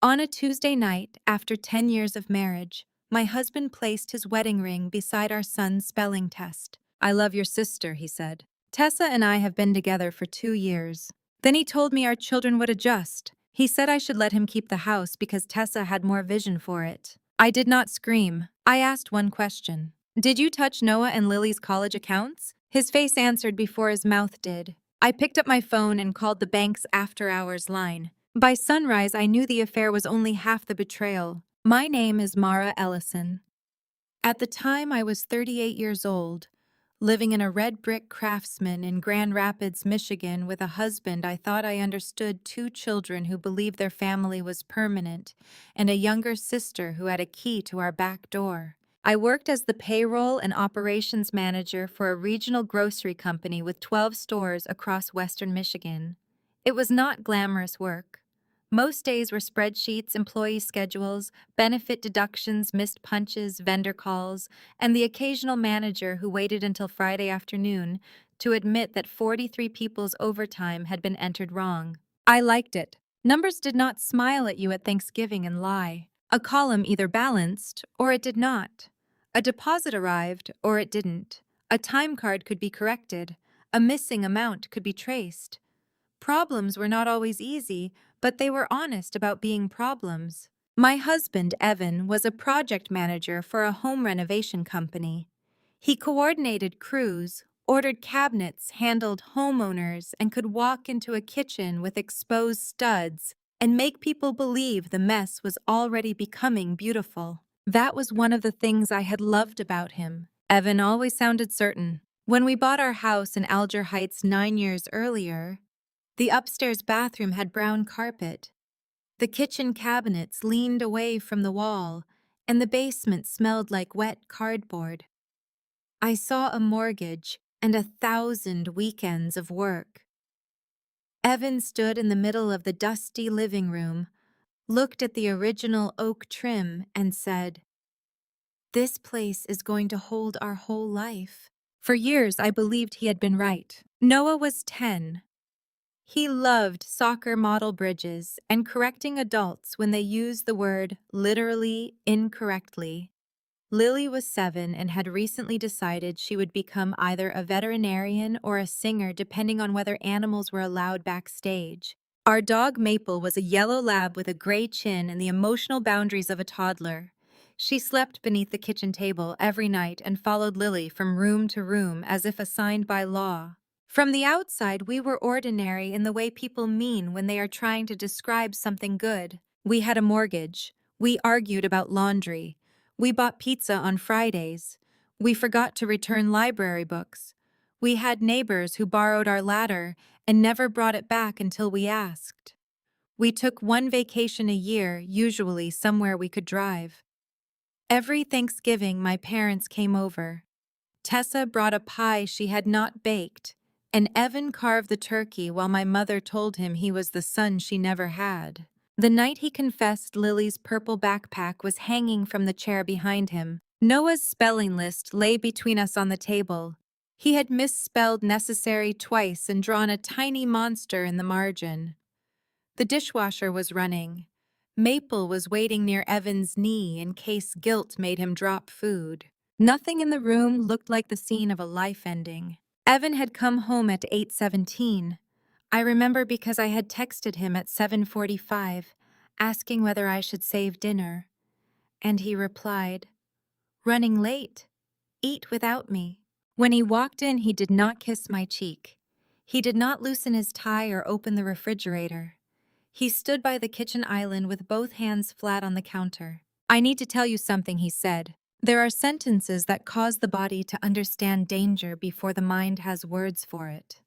On a Tuesday night, after 10 years of marriage, my husband placed his wedding ring beside our son's spelling test. "I love your sister," he said. "Tessa and I have been together for 2 years." Then he told me our children would adjust. He said I should let him keep the house because Tessa had more vision for it. I did not scream. I asked one question. "Did you touch Noah and Lily's college accounts?" His face answered before his mouth did. I picked up my phone and called the bank's after-hours line. By sunrise, I knew the affair was only half the betrayal. My name is Mara Ellison. At the time, I was 38 years old, living in a red brick craftsman in Grand Rapids, Michigan, with a husband I thought I understood, 2 children who believed their family was permanent, and a younger sister who had a key to our back door. I worked as the payroll and operations manager for a regional grocery company with 12 stores across western Michigan. It was not glamorous work. Most days were spreadsheets, employee schedules, benefit deductions, missed punches, vendor calls, and the occasional manager who waited until Friday afternoon to admit that 43 people's overtime had been entered wrong. I liked it. Numbers did not smile at you at Thanksgiving and lie. A column either balanced or it did not. A deposit arrived or it didn't. A time card could be corrected. A missing amount could be traced. Problems were not always easy, but they were honest about being problems. My husband, Evan, was a project manager for a home renovation company. He coordinated crews, ordered cabinets, handled homeowners, and could walk into a kitchen with exposed studs and make people believe the mess was already becoming beautiful. That was one of the things I had loved about him. Evan always sounded certain. When we bought our house in Alger Heights 9 years earlier, the upstairs bathroom had brown carpet. The kitchen cabinets leaned away from the wall, and the basement smelled like wet cardboard. I saw a mortgage and 1,000 weekends of work. Evan stood in the middle of the dusty living room, looked at the original oak trim, and said, "This place is going to hold our whole life." For years, I believed he had been right. Noah was 10. He loved soccer model bridges and correcting adults when they used the word literally incorrectly. Lily was 7 and had recently decided she would become either a veterinarian or a singer depending on whether animals were allowed backstage. Our dog Maple was a yellow lab with a gray chin and the emotional boundaries of a toddler. She slept beneath the kitchen table every night and followed Lily from room to room as if assigned by law. From the outside, we were ordinary in the way people mean when they are trying to describe something good. We had a mortgage. We argued about laundry. We bought pizza on Fridays. We forgot to return library books. We had neighbors who borrowed our ladder and never brought it back until we asked. We took one vacation a year, usually somewhere we could drive. Every Thanksgiving, my parents came over. Tessa brought a pie she had not baked, and Evan carved the turkey while my mother told him he was the son she never had. The night he confessed, Lily's purple backpack was hanging from the chair behind him. Noah's spelling list lay between us on the table. He had misspelled necessary twice and drawn a tiny monster in the margin. The dishwasher was running. Maple was waiting near Evan's knee in case guilt made him drop food. Nothing in the room looked like the scene of a life ending. Evan had come home at 8:17. I remember because I had texted him at 7:45, asking whether I should save dinner. And he replied, "Running late. Eat without me." When he walked in, he did not kiss my cheek. He did not loosen his tie or open the refrigerator. He stood by the kitchen island with both hands flat on the counter. "I need to tell you something," he said. "There are sentences that cause the body to understand danger before the mind has words for it."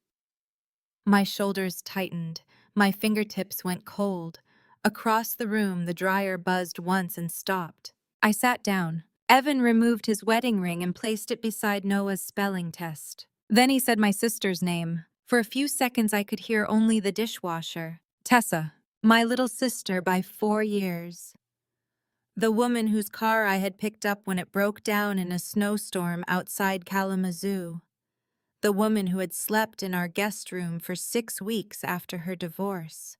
My shoulders tightened. My fingertips went cold. Across the room, the dryer buzzed once and stopped. I sat down. Evan removed his wedding ring and placed it beside Noah's spelling test. Then he said my sister's name. For a few seconds, I could hear only the dishwasher. Tessa, my little sister by 4 years. The woman whose car I had picked up when it broke down in a snowstorm outside Kalamazoo. The woman who had slept in our guest room for 6 weeks after her divorce.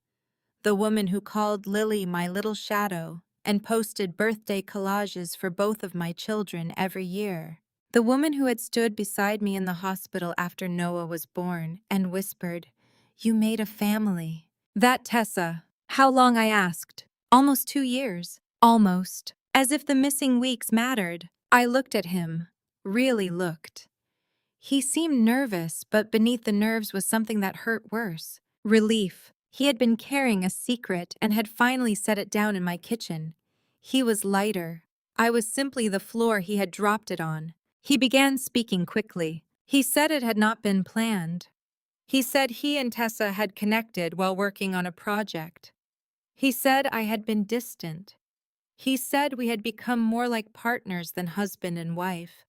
the woman who called Lily my little shadow and posted birthday collages for both of my children every year. The woman who had stood beside me in the hospital after Noah was born and whispered, "You made a family." That Tessa. How long, I asked. Almost 2 years. Almost. As if the missing weeks mattered. I looked at him. Really looked. He seemed nervous, but beneath the nerves was something that hurt worse. Relief. He had been carrying a secret and had finally set it down in my kitchen. He was lighter. I was simply the floor he had dropped it on. He began speaking quickly. He said it had not been planned. He said he and Tessa had connected while working on a project. He said I had been distant. He said we had become more like partners than husband and wife.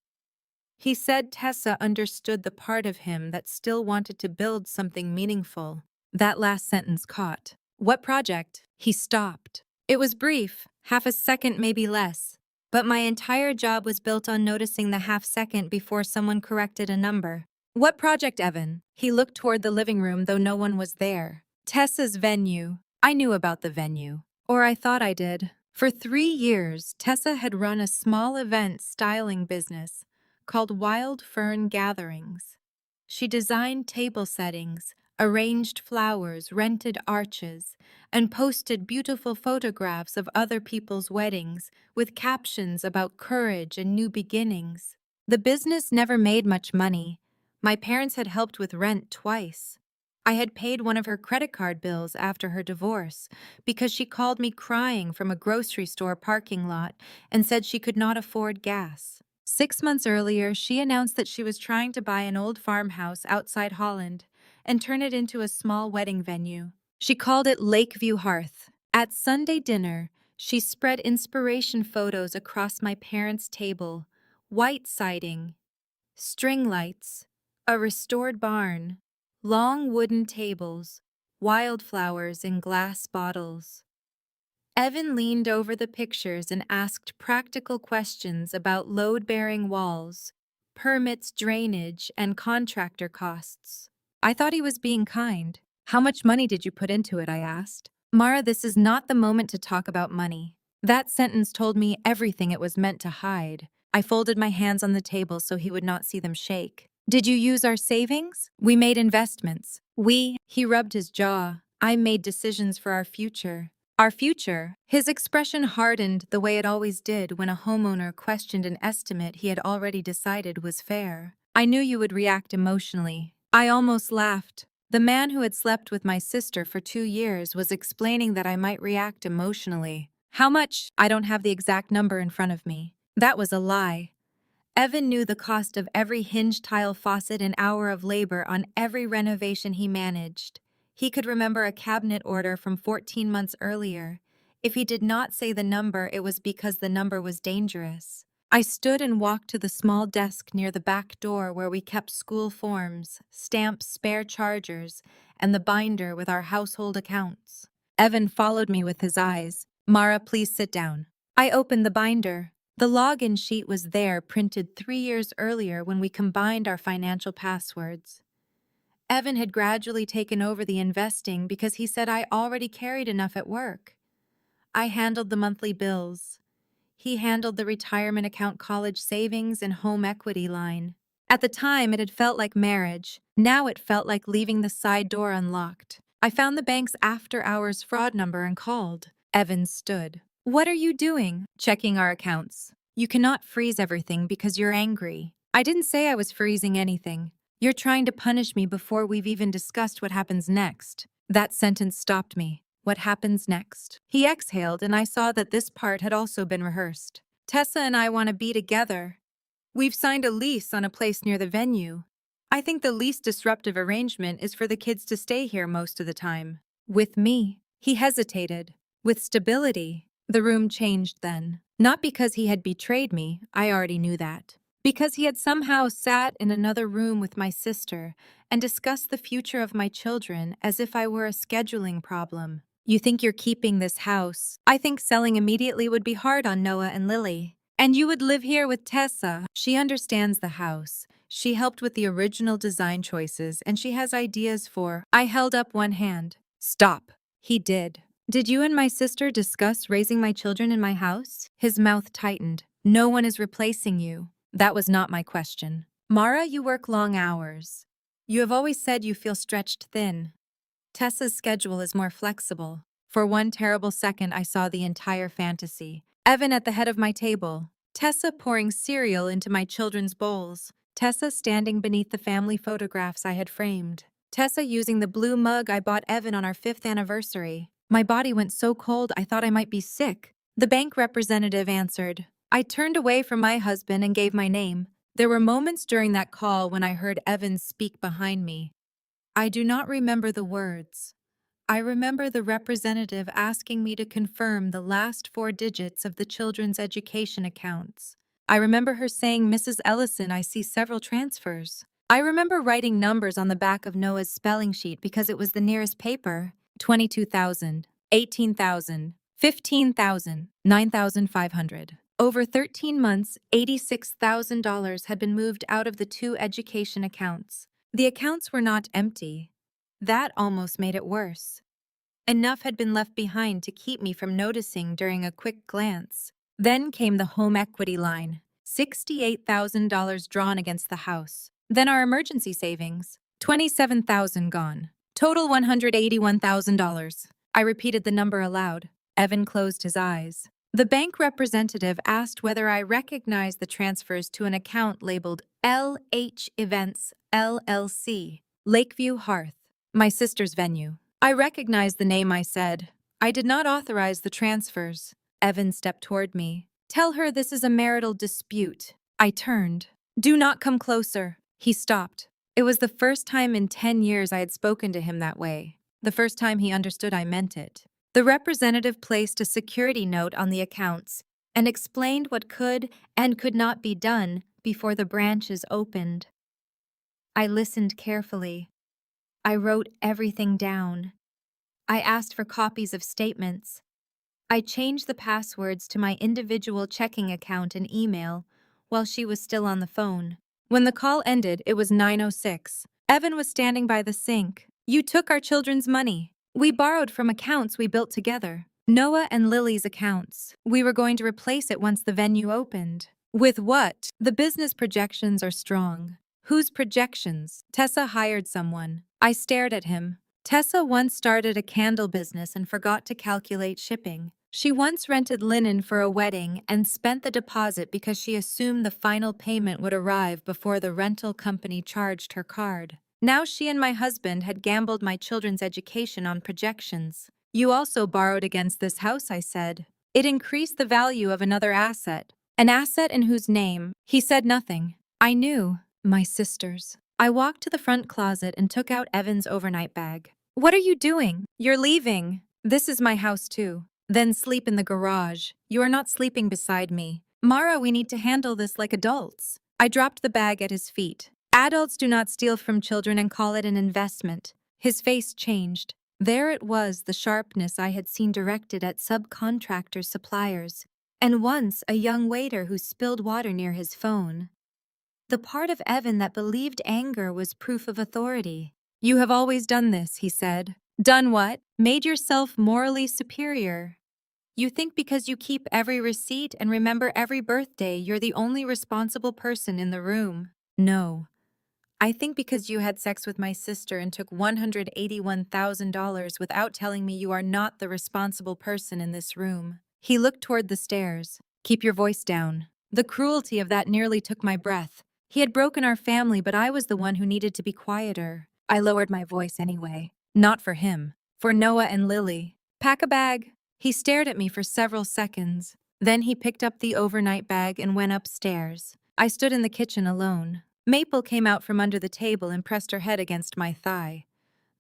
He said Tessa understood the part of him that still wanted to build something meaningful. That last sentence caught. What project? He stopped. It was brief, half a second, maybe less. But my entire job was built on noticing the half second before someone corrected a number. What project, Evan? He looked toward the living room, though no one was there. Tessa's venue. I knew about the venue. Or I thought I did. For 3 years, Tessa had run a small event styling business called Wild Fern Gatherings. She designed table settings, arranged flowers, rented arches, and posted beautiful photographs of other people's weddings with captions about courage and new beginnings. The business never made much money. My parents had helped with rent twice. I had paid one of her credit card bills after her divorce because she called me crying from a grocery store parking lot and said she could not afford gas. 6 months earlier, she announced that she was trying to buy an old farmhouse outside Holland and turn it into a small wedding venue. She called it Lakeview Hearth. At Sunday dinner, she spread inspiration photos across my parents' table: white siding, string lights, a restored barn, long wooden tables, wildflowers in glass bottles. Evan leaned over the pictures and asked practical questions about load-bearing walls, permits, drainage, and contractor costs. I thought he was being kind. How much money did you put into it? I asked. Mara, this is not the moment to talk about money. That sentence told me everything it was meant to hide. I folded my hands on the table so he would not see them shake. Did you use our savings? We made investments. He rubbed his jaw. I made decisions for our future. Our future? His expression hardened the way it always did when a homeowner questioned an estimate he had already decided was fair. I knew you would react emotionally. I almost laughed. The man who had slept with my sister for 2 years was explaining that I might react emotionally. How much? I don't have the exact number in front of me. That was a lie. Evan knew the cost of every hinge tile faucet and hour of labor on every renovation he managed. He could remember a cabinet order from 14 months earlier. If he did not say the number, it was because the number was dangerous. I stood and walked to the small desk near the back door where we kept school forms, stamps, spare chargers, and the binder with our household accounts. Evan followed me with his eyes. Mara, please sit down. I opened the binder. The login sheet was there, printed 3 years earlier when we combined our financial passwords. Evan had gradually taken over the investing because he said I already carried enough at work. I handled the monthly bills. He handled the retirement account, college savings, and home equity line. At the time, it had felt like marriage. Now it felt like leaving the side door unlocked. I found the bank's after-hours fraud number and called. Evan stood. What are you doing? Checking our accounts. You cannot freeze everything because you're angry. I didn't say I was freezing anything. You're trying to punish me before we've even discussed what happens next. That sentence stopped me. What happens next? He exhaled, and I saw that this part had also been rehearsed. Tessa and I want to be together. We've signed a lease on a place near the venue. I think the least disruptive arrangement is for the kids to stay here most of the time. With me. He hesitated. With stability. The room changed then. Not because he had betrayed me, I already knew that. Because he had somehow sat in another room with my sister and discussed the future of my children as if I were a scheduling problem. You think you're keeping this house. I think selling immediately would be hard on Noah and Lily. And you would live here with Tessa. She understands the house. She helped with the original design choices, and she has ideas for... I held up one hand. Stop. He did. Did you and my sister discuss raising my children in my house? His mouth tightened. No one is replacing you. That was not my question. Mara, you work long hours. You have always said you feel stretched thin. Tessa's schedule is more flexible. For one terrible second, I saw the entire fantasy. Evan at the head of my table. Tessa pouring cereal into my children's bowls. Tessa standing beneath the family photographs I had framed. Tessa using the blue mug I bought Evan on our 5th anniversary. My body went so cold I thought I might be sick. The bank representative answered. I turned away from my husband and gave my name. There were moments during that call when I heard Evan speak behind me. I do not remember the words. I remember the representative asking me to confirm the last 4 digits of the children's education accounts. I remember her saying, Mrs. Ellison, I see several transfers. I remember writing numbers on the back of Noah's spelling sheet because it was the nearest paper. 22,000, 18,000, 15,000, 9,500. Over 13 months, $86,000 had been moved out of the 2 education accounts. The accounts were not empty. That almost made it worse. Enough had been left behind to keep me from noticing during a quick glance. Then came the home equity line, $68,000 drawn against the house. Then our emergency savings, $27,000 gone. Total $181,000. I repeated the number aloud. Evan closed his eyes. The bank representative asked whether I recognized the transfers to an account labeled LH Events LLC, Lakeview Hearth, my sister's venue. I recognized the name, I said. I did not authorize the transfers. Evan stepped toward me. Tell her this is a marital dispute. I turned. Do not come closer. He stopped. It was the first time in 10 years I had spoken to him that way. The first time he understood I meant it. The representative placed a security note on the accounts and explained what could and could not be done before the branches opened. I listened carefully. I wrote everything down. I asked for copies of statements. I changed the passwords to my individual checking account and email while she was still on the phone. When the call ended, it was 9:06. Evan was standing by the sink. You took our children's money. We borrowed from accounts we built together. Noah and Lily's accounts. We were going to replace it once the venue opened. With what? The business projections are strong. Whose projections? Tessa hired someone. I stared at him. Tessa once started a candle business and forgot to calculate shipping. She once rented linen for a wedding and spent the deposit because she assumed the final payment would arrive before the rental company charged her card. Now she and my husband had gambled my children's education on projections. You also borrowed against this house, I said. It increased the value of another asset. An asset in whose name? He said nothing. I knew. My sister's. I walked to the front closet and took out Evan's overnight bag. What are you doing? You're leaving. This is my house too. Then sleep in the garage. You are not sleeping beside me. Mara, we need to handle this like adults. I dropped the bag at his feet. Adults do not steal from children and call it an investment. His face changed. There it was, the sharpness I had seen directed at subcontractor suppliers, and once a young waiter who spilled water near his phone. The part of Evan that believed anger was proof of authority. You have always done this, he said. Done what? Made yourself morally superior. You think because you keep every receipt and remember every birthday, you're the only responsible person in the room. No. I think because you had sex with my sister and took $181,000 without telling me you are not the responsible person in this room. He looked toward the stairs. Keep your voice down. The cruelty of that nearly took my breath. He had broken our family, but I was the one who needed to be quieter. I lowered my voice anyway. Not for him. For Noah and Lily. Pack a bag. He stared at me for several seconds. Then he picked up the overnight bag and went upstairs. I stood in the kitchen alone. Maple came out from under the table and pressed her head against my thigh.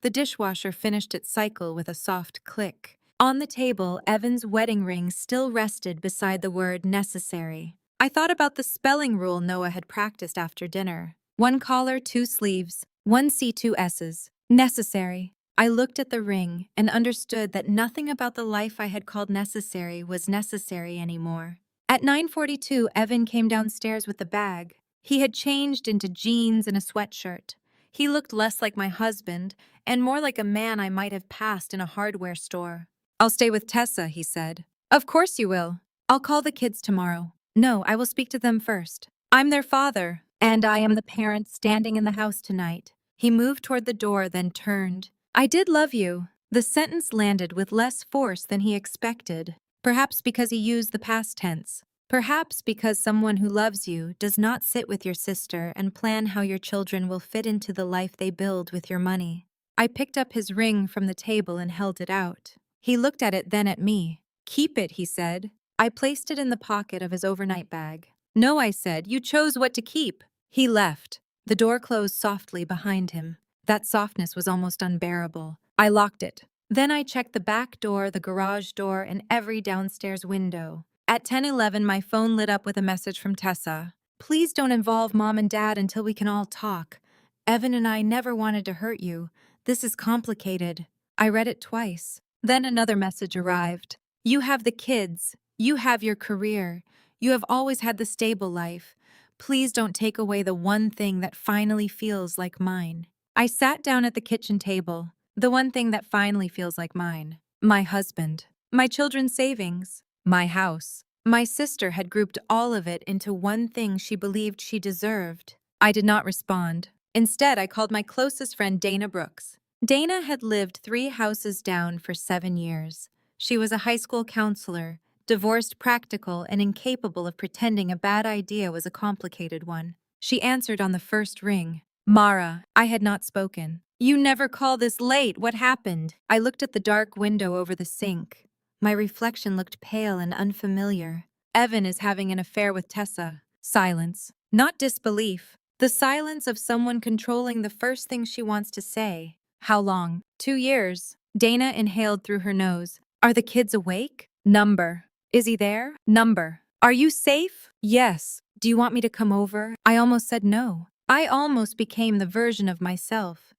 The dishwasher finished its cycle with a soft click. On the table, Evan's wedding ring still rested beside the word necessary. I thought about the spelling rule Noah had practiced after dinner. 1 collar, 2 sleeves, 1 C, 2 S's. Necessary. I looked at the ring and understood that nothing about the life I had called necessary was necessary anymore. At 9:42, Evan came downstairs with the bag. He had changed into jeans and a sweatshirt. He looked less like my husband and more like a man I might have passed in a hardware store. I'll stay with Tessa, he said. Of course you will. I'll call the kids tomorrow. No, I will speak to them first. I'm their father, and I am the parent standing in the house tonight. He moved toward the door, then turned. I did love you. The sentence landed with less force than he expected, perhaps because he used the past tense. Perhaps because someone who loves you does not sit with your sister and plan how your children will fit into the life they build with your money. I picked up his ring from the table and held it out. He looked at it, then at me. Keep it, he said. I placed it in the pocket of his overnight bag. No, I said, you chose what to keep. He left. The door closed softly behind him. That softness was almost unbearable. I locked it. Then I checked the back door, the garage door, and every downstairs window. At 10:11, my phone lit up with a message from Tessa. Please don't involve Mom and Dad until we can all talk. Evan and I never wanted to hurt you. This is complicated. I read it twice. Then another message arrived. You have the kids. You have your career. You have always had the stable life. Please don't take away the one thing that finally feels like mine. I sat down at the kitchen table. The one thing that finally feels like mine. My husband. My children's savings. My house. My sister had grouped all of it into one thing she believed she deserved. I did not respond. Instead, I called my closest friend Dana Brooks. Dana had lived 3 houses down for 7 years. She was a high school counselor, divorced, practical, and incapable of pretending a bad idea was a complicated one. She answered on the first ring. Mara, I had not spoken. You never call this late. What happened? I looked at the dark window over the sink. My reflection looked pale and unfamiliar. Evan is having an affair with Tessa. Silence. Not disbelief. The silence of someone controlling the first thing she wants to say. How long? 2 years. Dana inhaled through her nose. Are the kids awake? Number. Is he there? Number. Are you safe? Yes. Do you want me to come over? I almost said no. I almost became the version of myself.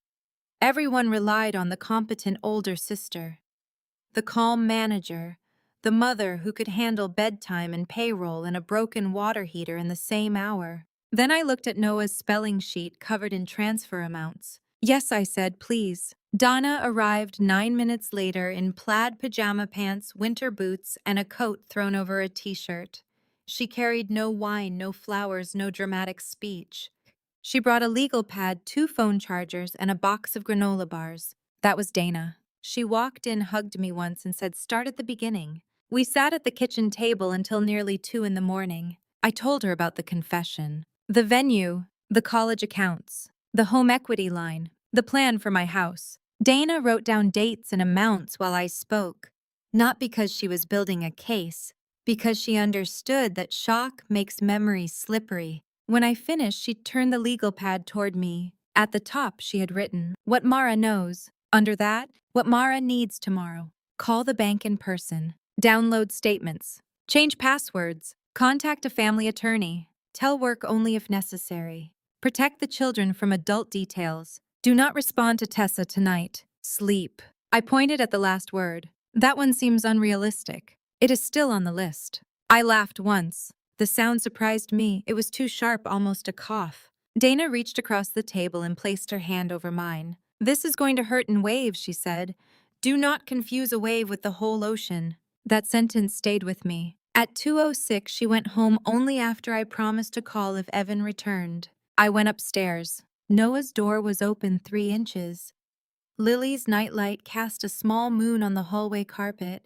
Everyone relied on the competent older sister, the calm manager, the mother who could handle bedtime and payroll and a broken water heater in the same hour. Then I looked at Noah's spelling sheet covered in transfer amounts. Yes, I said, please. Donna arrived 9 minutes later in plaid pajama pants, winter boots, and a coat thrown over a t-shirt. She carried no wine, no flowers, no dramatic speech. She brought a legal pad, 2 phone chargers, and a box of granola bars. That was Dana. She walked in, hugged me once, and said, start at the beginning. We sat at the kitchen table until nearly 2 in the morning. I told her about the confession, the venue, the college accounts, the home equity line, the plan for my house. Dana wrote down dates and amounts while I spoke, not because she was building a case, because she understood that shock makes memory slippery. When I finished, she turned the legal pad toward me. At the top, she had written, what Mara knows. Under that, what Mara needs tomorrow. Call the bank in person. Download statements. Change passwords. Contact a family attorney. Tell work only if necessary. Protect the children from adult details. Do not respond to Tessa tonight. Sleep. I pointed at the last word. That one seems unrealistic. It is still on the list. I laughed once. The sound surprised me. It was too sharp, almost a cough. Dana reached across the table and placed her hand over mine. This is going to hurt in waves, she said. Do not confuse a wave with the whole ocean. That sentence stayed with me. At 2:06, she went home only after I promised to call if Evan returned. I went upstairs. Noah's door was open 3 inches. Lily's nightlight cast a small moon on the hallway carpet.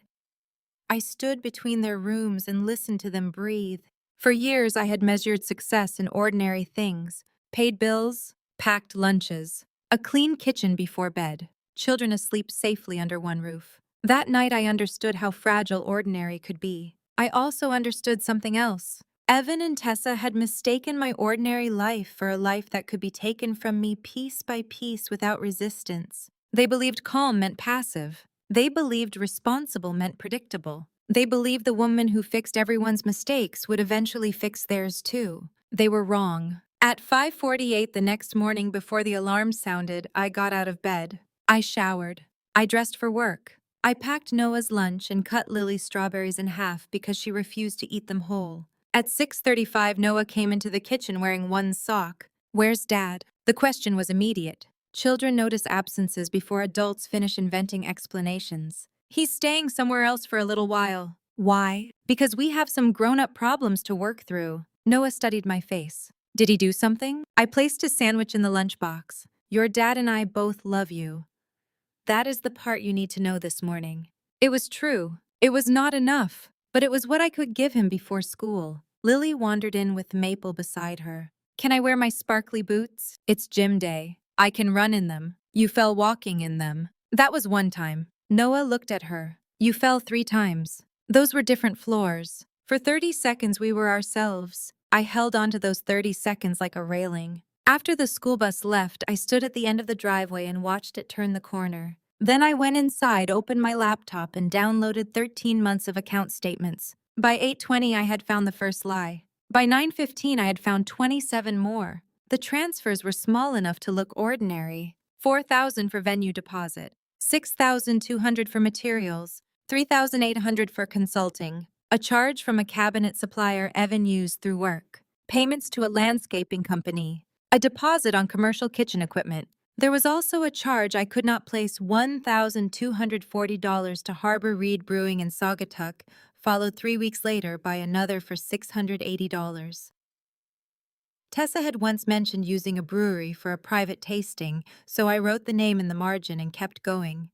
I stood between their rooms and listened to them breathe. For years, I had measured success in ordinary things. Paid bills, packed lunches, a clean kitchen before bed, children asleep safely under one roof. That night, I understood how fragile ordinary could be. I also understood something else. Evan and Tessa had mistaken my ordinary life for a life that could be taken from me piece by piece without resistance. They believed calm meant passive. They believed responsible meant predictable. They believed the woman who fixed everyone's mistakes would eventually fix theirs too. They were wrong. At 5:48 the next morning before the alarm sounded, I got out of bed. I showered. I dressed for work. I packed Noah's lunch and cut Lily's strawberries in half because she refused to eat them whole. At 6:35, Noah came into the kitchen wearing one sock. Where's Dad? The question was immediate. Children notice absences before adults finish inventing explanations. He's staying somewhere else for a little while. Why? Because we have some grown-up problems to work through. Noah studied my face. Did he do something? I placed his sandwich in the lunchbox. Your dad and I both love you. That is the part you need to know this morning. It was true. It was not enough, but it was what I could give him before school. Lily wandered in with Maple beside her. Can I wear my sparkly boots? It's gym day. I can run in them. You fell walking in them. That was one time. Noah looked at her. You fell 3 times. Those were different floors. For 30 seconds we were ourselves. I held onto those 30 seconds like a railing. After the school bus left, I stood at the end of the driveway and watched it turn the corner. Then I went inside, opened my laptop, and downloaded 13 months of account statements. By 8:20, I had found the first lie. By 9:15, I had found 27 more. The transfers were small enough to look ordinary. 4,000 for venue deposit, 6,200 for materials, 3,800 for consulting, a charge from a cabinet supplier Evan used through work, payments to a landscaping company, a deposit on commercial kitchen equipment. There was also a charge I could not place $1,240 to Harbor Reed Brewing in Saugatuck, followed 3 weeks later by another for $680. Tessa had once mentioned using a brewery for a private tasting, so I wrote the name in the margin and kept going.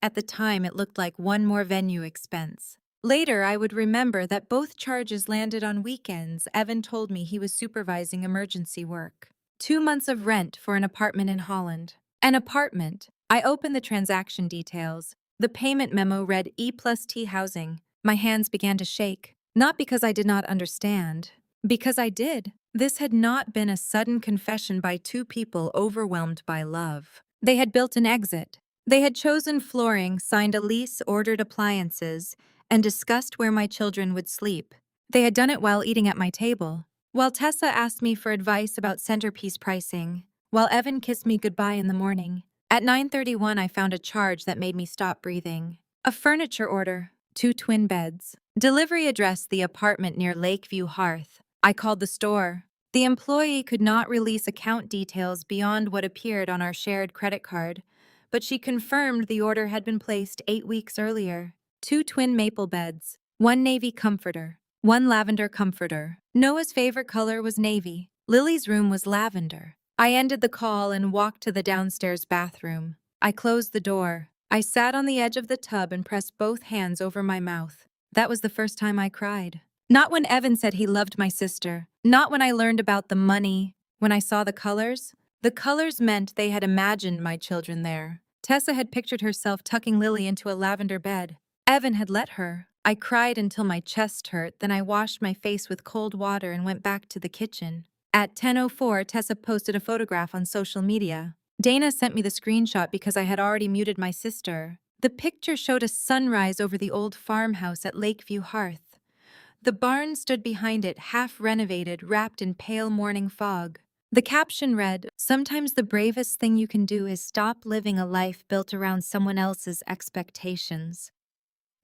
At the time, it looked like one more venue expense. Later, I would remember that both charges landed on weekends. Evan told me he was supervising emergency work. 2 months of rent for an apartment in Holland. An apartment. I opened the transaction details. The payment memo read E+T housing. My hands began to shake. Not because I did not understand. Because I did. This had not been a sudden confession by 2 people overwhelmed by love. They had built an exit. They had chosen flooring, signed a lease, ordered appliances, and discussed where my children would sleep. They had done it while eating at my table. While Tessa asked me for advice about centerpiece pricing, while Evan kissed me goodbye in the morning. At 9:31, I found a charge that made me stop breathing. A furniture order, 2 twin beds. Delivery address the apartment near Lakeview Hearth. I called the store. The employee could not release account details beyond what appeared on our shared credit card, but she confirmed the order had been placed 8 weeks earlier. 2 twin maple beds, 1 navy comforter, 1 lavender comforter. Noah's favorite color was navy. Lily's room was lavender. I ended the call and walked to the downstairs bathroom. I closed the door. I sat on the edge of the tub and pressed both hands over my mouth. That was the first time I cried. Not when Evan said he loved my sister. Not when I learned about the money. When I saw the colors. The colors meant they had imagined my children there. Tessa had pictured herself tucking Lily into a lavender bed. Evan had let her. I cried until my chest hurt, then I washed my face with cold water and went back to the kitchen. At 10:04, Tessa posted a photograph on social media. Dana sent me the screenshot because I had already muted my sister. The picture showed a sunrise over the old farmhouse at Lakeview Hearth. The barn stood behind it, half-renovated, wrapped in pale morning fog. The caption read, "Sometimes the bravest thing you can do is stop living a life built around someone else's expectations."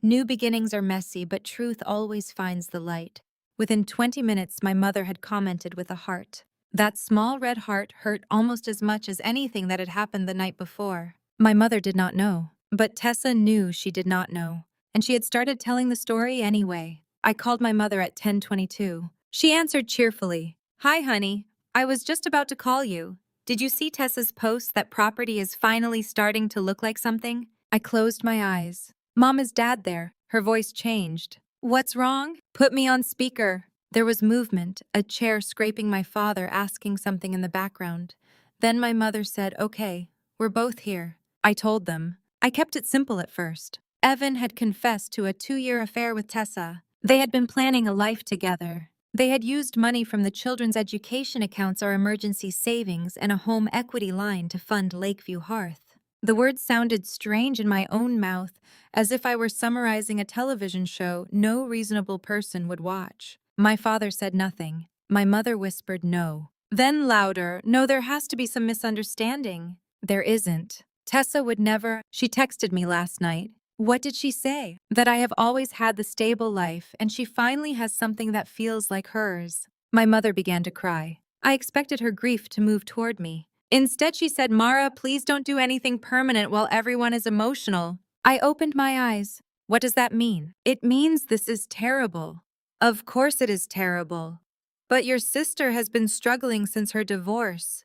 New beginnings are messy, but truth always finds the light. Within 20 minutes, my mother had commented with a heart. That small red heart hurt almost as much as anything that had happened the night before. My mother did not know, but Tessa knew she did not know, and she had started telling the story anyway. I called my mother at 10:22. She answered cheerfully. "Hi, honey. I was just about to call you. Did you see Tessa's post that property is finally starting to look like something?" I closed my eyes. "Mom, is Dad there?" Her voice changed. "What's wrong?" "Put me on speaker." There was movement, a chair scraping, my father asking something in the background. Then my mother said, "Okay, we're both here." I told them. I kept it simple at first. Evan had confessed to a 2-year affair with Tessa. They had been planning a life together. They had used money from the children's education accounts, our emergency savings, and a home equity line to fund Lakeview Hearth. The words sounded strange in my own mouth, as if I were summarizing a television show no reasonable person would watch. My father said nothing. My mother whispered no. Then louder, "No, there has to be some misunderstanding." "There isn't. Tessa would never." She texted me last night. What did she say? That I have always had the stable life, and she finally has something that feels like hers. My mother began to cry. I expected her grief to move toward me. Instead, she said, Mara, please don't do anything permanent while everyone is emotional. I opened my eyes. What does that mean? It means this is terrible. Of course it is terrible. But your sister has been struggling since her divorce.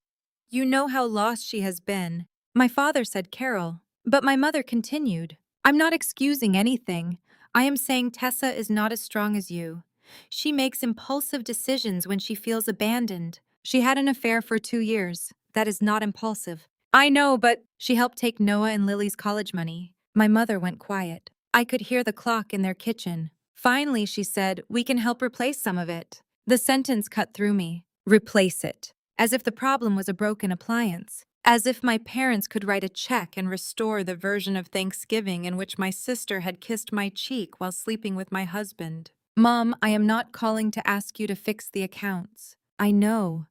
You know how lost she has been. My father said, Carol. But my mother continued. I'm not excusing anything. I am saying Tessa is not as strong as you. She makes impulsive decisions when she feels abandoned. She had an affair for 2 years. That is not impulsive. I know, but she helped take Noah and Lily's college money. My mother went quiet. I could hear the clock in their kitchen. Finally, she said, we can help replace some of it. The sentence cut through me. Replace it. As if the problem was a broken appliance. As if my parents could write a check and restore the version of Thanksgiving in which my sister had kissed my cheek while sleeping with my husband. Mom, I am not calling to ask you to fix the accounts. I know.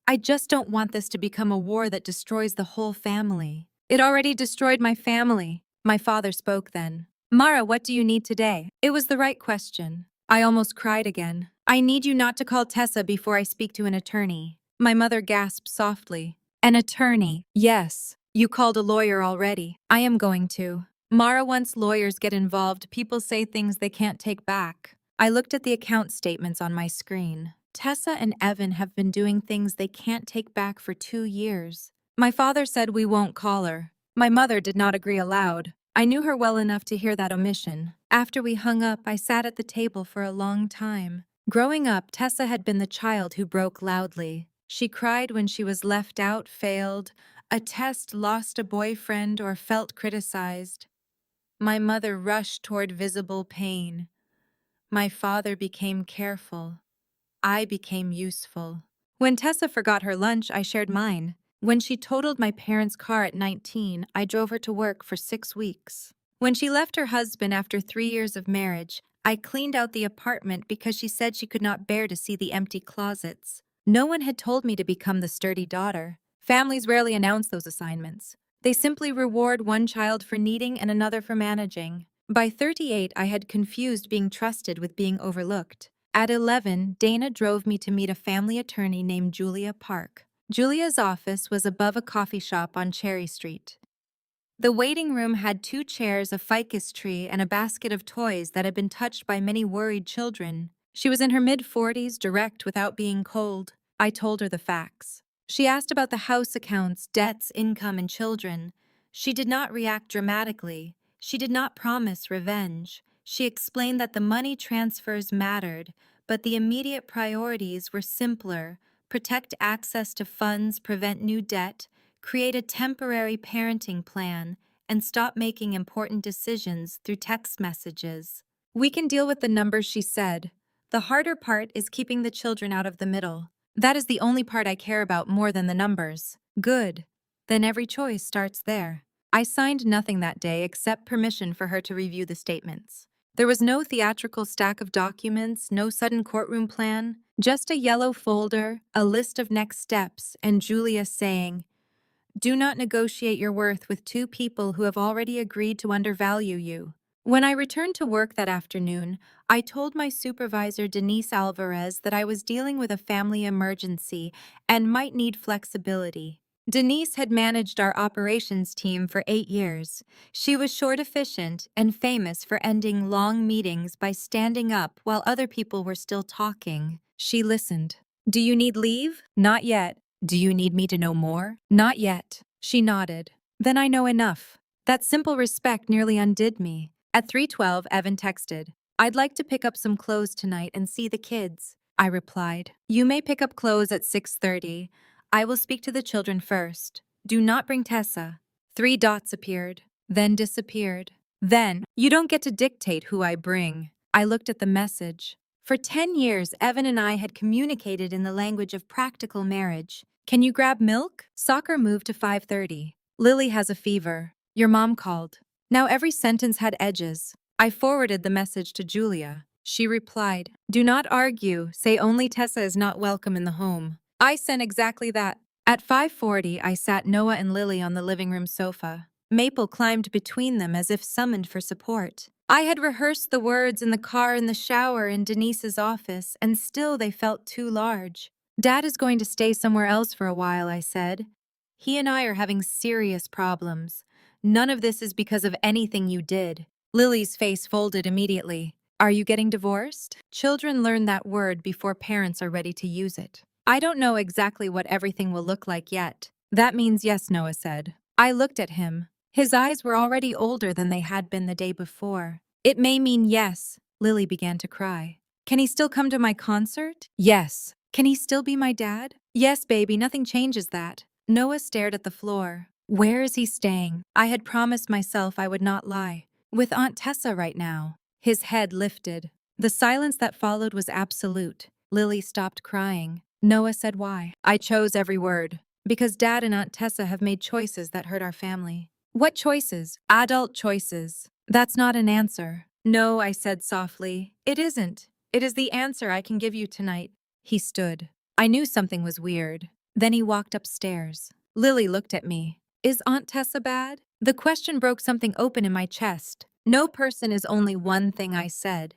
I just don't want this to become a war that destroys the whole family. It already destroyed my family. My father spoke then. Mara, what do you need today? It was the right question. I almost cried again. I need you not to call Tessa before I speak to an attorney. My mother gasped softly. An attorney? Yes. You called a lawyer already. I am going to. Mara, once lawyers get involved, people say things they can't take back. I looked at the account statements on my screen. Tessa and Evan have been doing things they can't take back for 2 years. My father said we won't call her. My mother did not agree aloud. I knew her well enough to hear that omission. After we hung up, I sat at the table for a long time. Growing up, Tessa had been the child who broke loudly. She cried when she was left out, failed, a test, lost a boyfriend, or felt criticized. My mother rushed toward visible pain. My father became careful. I became useful. When Tessa forgot her lunch, I shared mine. When she totaled my parents' car at 19, I drove her to work for 6 weeks. When she left her husband after 3 years of marriage, I cleaned out the apartment because she said she could not bear to see the empty closets. No one had told me to become the sturdy daughter. Families rarely announce those assignments. They simply reward one child for needing and another for managing. By 38, I had confused being trusted with being overlooked. At 11, Dana drove me to meet a family attorney named Julia Park. Julia's office was above a coffee shop on Cherry Street. The waiting room had 2 chairs, a ficus tree, and a basket of toys that had been touched by many worried children. She was in her mid-40s, direct without being cold. I told her the facts. She asked about the house accounts, debts, income, and children. She did not react dramatically. She did not promise revenge. She explained that the money transfers mattered, but the immediate priorities were simpler: protect access to funds, prevent new debt, create a temporary parenting plan, and stop making important decisions through text messages. We can deal with the numbers, she said. The harder part is keeping the children out of the middle. That is the only part I care about more than the numbers. Good. Then every choice starts there. I signed nothing that day except permission for her to review the statements. There was no theatrical stack of documents, no sudden courtroom plan, just a yellow folder, a list of next steps, and Julia saying, do not negotiate your worth with 2 people who have already agreed to undervalue you. When I returned to work that afternoon, I told my supervisor, Denise Alvarez, that I was dealing with a family emergency and might need flexibility. Denise had managed our operations team for 8 years. She was short, efficient, and famous for ending long meetings by standing up while other people were still talking. She listened. Do you need leave? Not yet. Do you need me to know more? Not yet. She nodded. Then I know enough. That simple respect nearly undid me. At 3:12, Evan texted, I'd like to pick up some clothes tonight and see the kids. I replied, you may pick up clothes at 6:30. I will speak to the children first. Do not bring Tessa. 3 dots appeared, then disappeared. Then, you don't get to dictate who I bring. I looked at the message. For 10 years, Evan and I had communicated in the language of practical marriage. Can you grab milk? Soccer moved to 5:30. Lily has a fever. Your mom called. Now every sentence had edges. I forwarded the message to Julia. She replied, do not argue. Say only Tessa is not welcome in the home. I sent exactly that. At 5:40, I sat Noah and Lily on the living room sofa. Maple climbed between them as if summoned for support. I had rehearsed the words in the car, in the shower, in Denise's office, and still they felt too large. Dad is going to stay somewhere else for a while, I said. He and I are having serious problems. None of this is because of anything you did. Lily's face folded immediately. Are you getting divorced? Children learn that word before parents are ready to use it. I don't know exactly what everything will look like yet. That means yes, Noah said. I looked at him. His eyes were already older than they had been the day before. It may mean yes. Lily began to cry. Can he still come to my concert? Yes. Can he still be my dad? Yes, baby, nothing changes that. Noah stared at the floor. Where is he staying? I had promised myself I would not lie. With Aunt Tessa right now. His head lifted. The silence that followed was absolute. Lily stopped crying. Noah said why. I chose every word. Because Dad and Aunt Tessa have made choices that hurt our family. What choices? Adult choices. That's not an answer. No, I said softly. It isn't. It is the answer I can give you tonight. He stood. I knew something was weird. Then he walked upstairs. Lily looked at me. Is Aunt Tessa bad? The question broke something open in my chest. No person is only one thing, I said.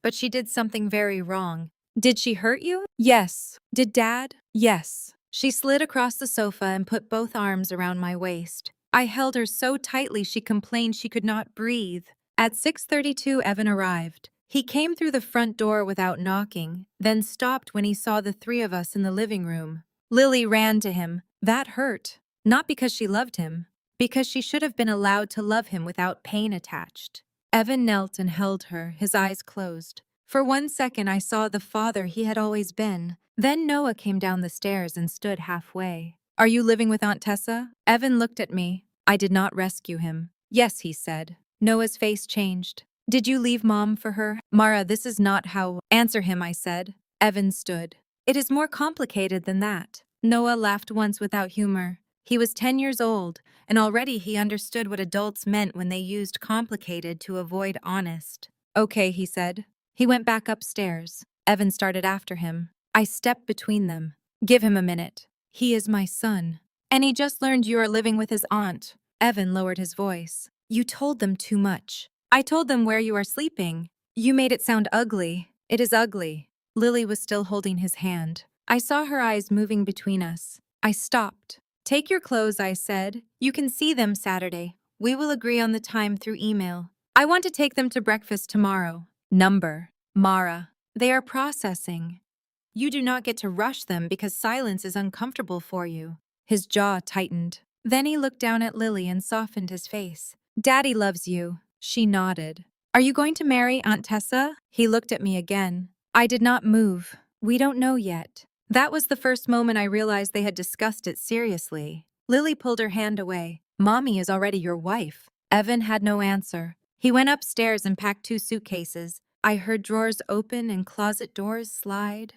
But she did something very wrong. Did she hurt you? Yes. Did Dad? Yes. She slid across the sofa and put both arms around my waist. I held her so tightly she complained she could not breathe. At 6:32, Evan arrived. He came through the front door without knocking, then stopped when he saw the three of us in the living room. Lily ran to him. That hurt. Not because she loved him, because she should have been allowed to love him without pain attached. Evan knelt and held her, his eyes closed. For 1 second I saw the father he had always been. Then Noah came down the stairs and stood halfway. Are you living with Aunt Tessa? Evan looked at me. I did not rescue him. Yes, he said. Noah's face changed. Did you leave Mom for her? Mara, this is not how. Answer him, I said. Evan stood. It is more complicated than that. Noah laughed once without humor. He was 10 years old, and already he understood what adults meant when they used complicated to avoid honest. Okay, he said. He went back upstairs. Evan started after him. I stepped between them. Give him a minute. He is my son. And he just learned you are living with his aunt. Evan lowered his voice. You told them too much. I told them where you are sleeping. You made it sound ugly. It is ugly. Lily was still holding his hand. I saw her eyes moving between us. I stopped. Take your clothes, I said. You can see them Saturday. We will agree on the time through email. I want to take them to breakfast tomorrow. Number. Mara. They are processing. You do not get to rush them because silence is uncomfortable for you. His jaw tightened. Then he looked down at Lily and softened his face. Daddy loves you. She nodded. Are you going to marry Aunt Tessa? He looked at me again. I did not move. We don't know yet. That was the first moment I realized they had discussed it seriously. Lily pulled her hand away. Mommy is already your wife. Evan had no answer. He went upstairs and packed 2 suitcases. I heard drawers open and closet doors slide.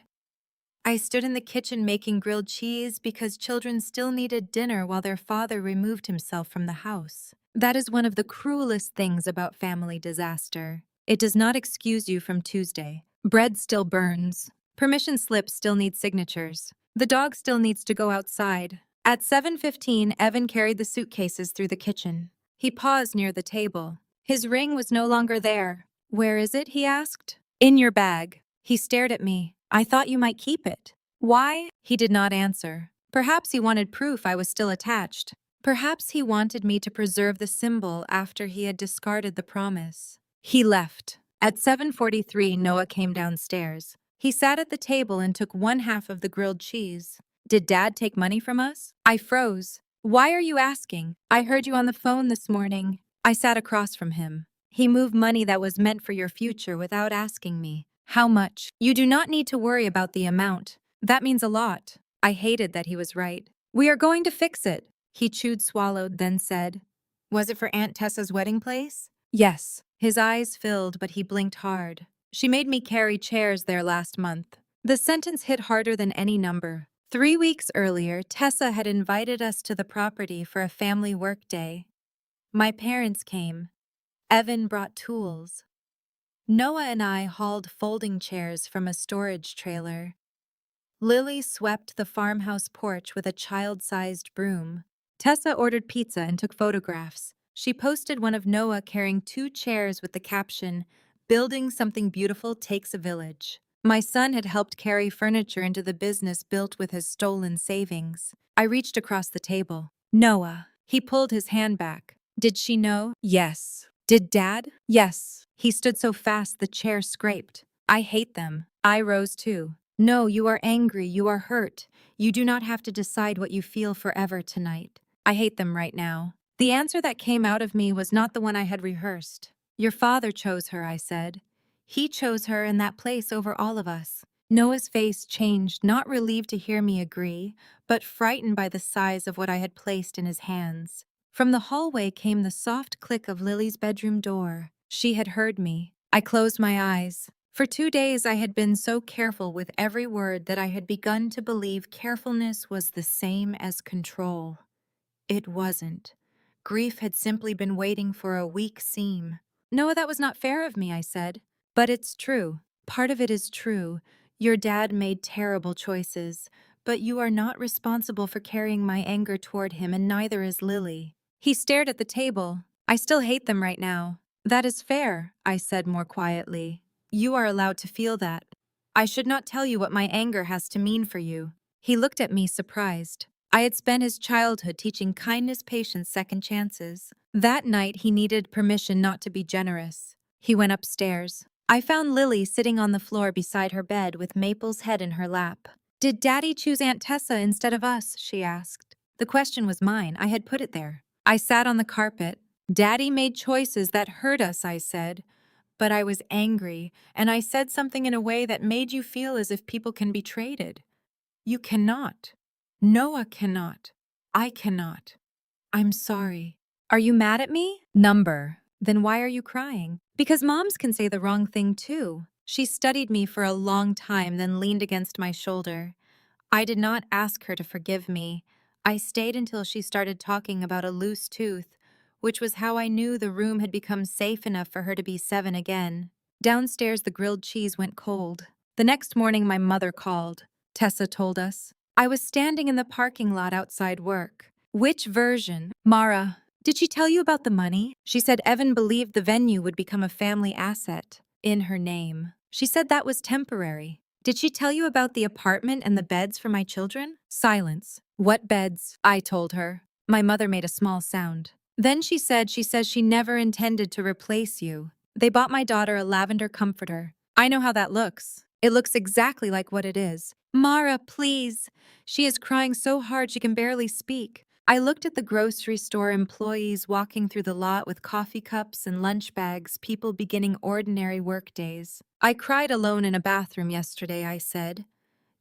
I stood in the kitchen making grilled cheese because children still needed dinner while their father removed himself from the house. That is one of the cruelest things about family disaster. It does not excuse you from Tuesday. Bread still burns. Permission slips still need signatures. The dog still needs to go outside. At 7:15, Evan carried the suitcases through the kitchen. He paused near the table. His ring was no longer there. Where is it? He asked. In your bag. He stared at me. I thought you might keep it. Why? He did not answer. Perhaps he wanted proof I was still attached. Perhaps he wanted me to preserve the symbol after he had discarded the promise. He left. At 7:43, Noah came downstairs. He sat at the table and took 1/2 of the grilled cheese. Did Dad take money from us? I froze. Why are you asking? I heard you on the phone this morning. I sat across from him. He moved money that was meant for your future without asking me. How much? You do not need to worry about the amount. That means a lot. I hated that he was right. We are going to fix it. He chewed, swallowed, then said, Was it for Aunt Tessa's wedding place? Yes. His eyes filled, but he blinked hard. She made me carry chairs there last month. The sentence hit harder than any number. 3 weeks earlier, Tessa had invited us to the property for a family work day. My parents came. Evan brought tools. Noah and I hauled folding chairs from a storage trailer. Lily swept the farmhouse porch with a child-sized broom. Tessa ordered pizza and took photographs. She posted one of Noah carrying 2 chairs with the caption, Building something beautiful takes a village. My son had helped carry furniture into the business built with his stolen savings. I reached across the table. Noah. He pulled his hand back. Did she know? Yes. Did Dad? Yes. He stood so fast the chair scraped. I hate them. I rose too. No, you are angry, you are hurt. You do not have to decide what you feel forever tonight. I hate them right now. The answer that came out of me was not the one I had rehearsed. Your father chose her, I said. He chose her in that place over all of us. Noah's face changed, not relieved to hear me agree, but frightened by the size of what I had placed in his hands. From the hallway came the soft click of Lily's bedroom door. She had heard me. I closed my eyes. For 2 days I had been so careful with every word that I had begun to believe carefulness was the same as control. It wasn't. Grief had simply been waiting for a weak seam. Noah, that was not fair of me, I said. But it's true. Part of it is true. Your dad made terrible choices, but you are not responsible for carrying my anger toward him, and neither is Lily. He stared at the table. I still hate them right now. That is fair, I said more quietly. You are allowed to feel that. I should not tell you what my anger has to mean for you. He looked at me surprised. I had spent his childhood teaching kindness, patience, second chances. That night he needed permission not to be generous. He went upstairs. I found Lily sitting on the floor beside her bed with Maple's head in her lap. Did Daddy choose Aunt Tessa instead of us? She asked. The question was mine. I had put it there. I sat on the carpet. Daddy made choices that hurt us, I said. But I was angry, and I said something in a way that made you feel as if people can be traded. You cannot. Noah cannot. I cannot. I'm sorry. Are you mad at me? Number. Then why are you crying? Because moms can say the wrong thing too. She studied me for a long time, then leaned against my shoulder. I did not ask her to forgive me. I stayed until she started talking about a loose tooth, which was how I knew the room had become safe enough for her to be 7 again. Downstairs, the grilled cheese went cold. The next morning, my mother called. Tessa told us. I was standing in the parking lot outside work. Which version? Mara, did she tell you about the money? She said Evan believed the venue would become a family asset in her name. She said that was temporary. Did she tell you about the apartment and the beds for my children? Silence. What beds? I told her. My mother made a small sound. Then she says she never intended to replace you. They bought my daughter a lavender comforter. I know how that looks. It looks exactly like what it is. Mara, please. She is crying so hard she can barely speak. I looked at the grocery store employees walking through the lot with coffee cups and lunch bags, people beginning ordinary work days. I cried alone in a bathroom yesterday, I said.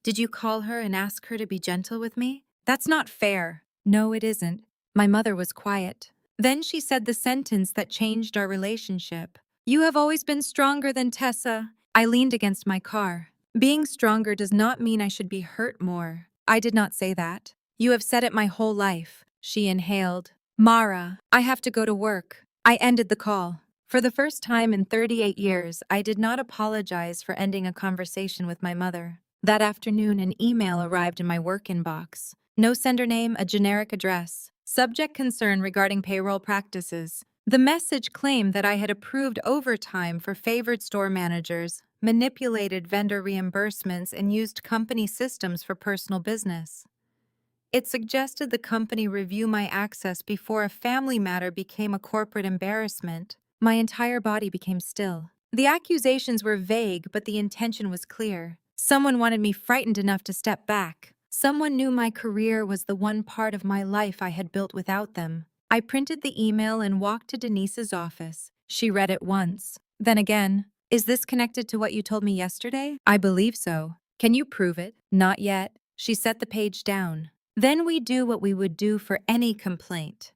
Did you call her and ask her to be gentle with me? That's not fair. No, it isn't. My mother was quiet. Then she said the sentence that changed our relationship. You have always been stronger than Tessa. I leaned against my car. Being stronger does not mean I should be hurt more. I did not say that. You have said it my whole life. She inhaled. Mara, I have to go to work. I ended the call. For the first time in 38 years, I did not apologize for ending a conversation with my mother. That afternoon, an email arrived in my work inbox. No sender name, a generic address. Subject concern regarding payroll practices. The message claimed that I had approved overtime for favored store managers, manipulated vendor reimbursements, and used company systems for personal business. It suggested the company review my access before a family matter became a corporate embarrassment. My entire body became still. The accusations were vague, but the intention was clear. Someone wanted me frightened enough to step back. Someone knew my career was the one part of my life I had built without them. I printed the email and walked to Denise's office. She read it once. Then again, is this connected to what you told me yesterday? I believe so. Can you prove it? Not yet. She set the page down. Then we do what we would do for any complaint.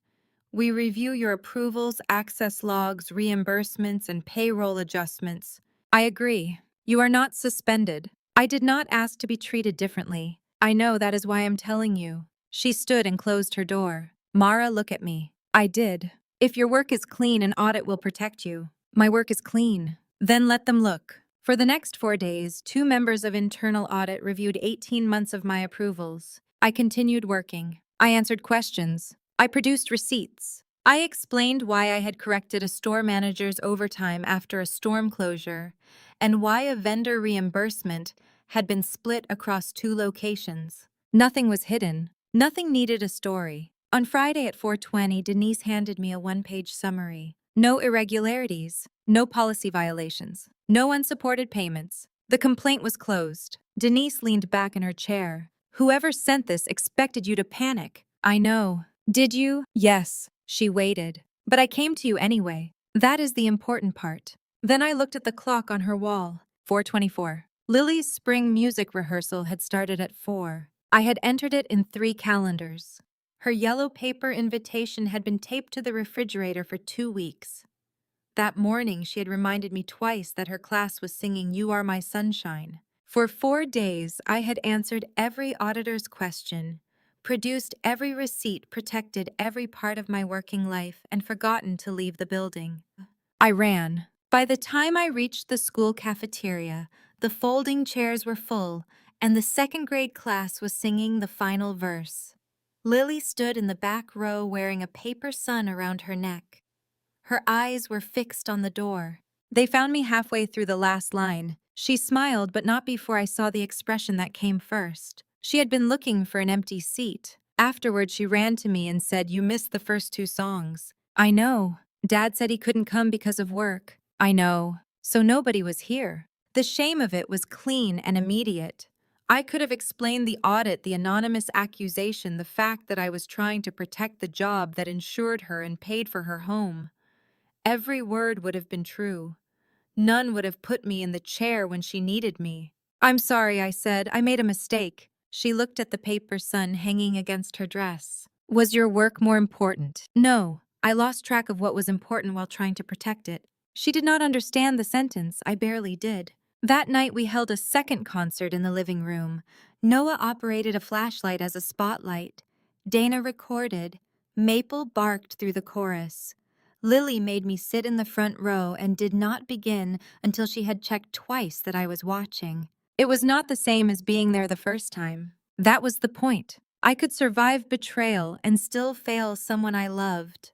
We review your approvals, access logs, reimbursements, and payroll adjustments. I agree. You are not suspended. I did not ask to be treated differently. I know, that is why I'm telling you. She stood and closed her door. Mara, look at me. I did. If your work is clean, an audit will protect you. My work is clean. Then let them look. For the next 4 days, 2 members of internal audit reviewed 18 months of my approvals. I continued working. I answered questions. I produced receipts. I explained why I had corrected a store manager's overtime after a storm closure, and why a vendor reimbursement had been split across 2 locations. Nothing was hidden. Nothing needed a story. On Friday at 4:20, Denise handed me a one-page summary. No irregularities, no policy violations, no unsupported payments. The complaint was closed. Denise leaned back in her chair. Whoever sent this expected you to panic. I know. Did you? Yes. She waited. But I came to you anyway. That is the important part. Then I looked at the clock on her wall. 4:24. Lily's spring music rehearsal had started at 4. I had entered it in 3 calendars. Her yellow paper invitation had been taped to the refrigerator for 2 weeks. That morning, she had reminded me twice that her class was singing You Are My Sunshine. For 4 days, I had answered every auditor's question, produced every receipt, protected every part of my working life, and forgotten to leave the building. I ran. By the time I reached the school cafeteria, the folding chairs were full, and the second-grade class was singing the final verse. Lily stood in the back row wearing a paper sun around her neck. Her eyes were fixed on the door. They found me halfway through the last line. She smiled, but not before I saw the expression that came first. She had been looking for an empty seat. Afterward, she ran to me and said, "You missed the first 2 songs." I know. Dad said he couldn't come because of work. I know. So nobody was here. The shame of it was clean and immediate. I could have explained the audit, the anonymous accusation, the fact that I was trying to protect the job that insured her and paid for her home. Every word would have been true. None would have put me in the chair when she needed me. "I'm sorry," I said. "I made a mistake." She looked at the paper sun hanging against her dress. "Was your work more important?" "No. I lost track of what was important while trying to protect it." She did not understand the sentence. I barely did. That night we held a second concert in the living room. Noah operated a flashlight as a spotlight. Dana recorded. Maple barked through the chorus. Lily made me sit in the front row and did not begin until she had checked twice that I was watching. It was not the same as being there the first time. That was the point. I could survive betrayal and still fail someone I loved.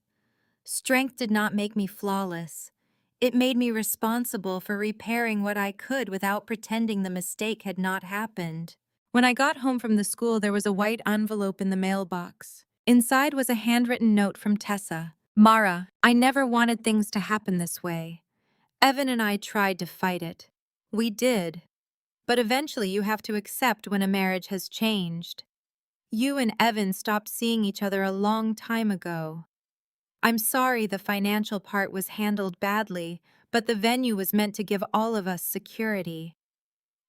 Strength did not make me flawless. It made me responsible for repairing what I could without pretending the mistake had not happened. When I got home from the school, there was a white envelope in the mailbox. Inside was a handwritten note from Tessa. "Mara, I never wanted things to happen this way. Evan and I tried to fight it. We did. But eventually you have to accept when a marriage has changed. You and Evan stopped seeing each other a long time ago. I'm sorry the financial part was handled badly, but the venue was meant to give all of us security.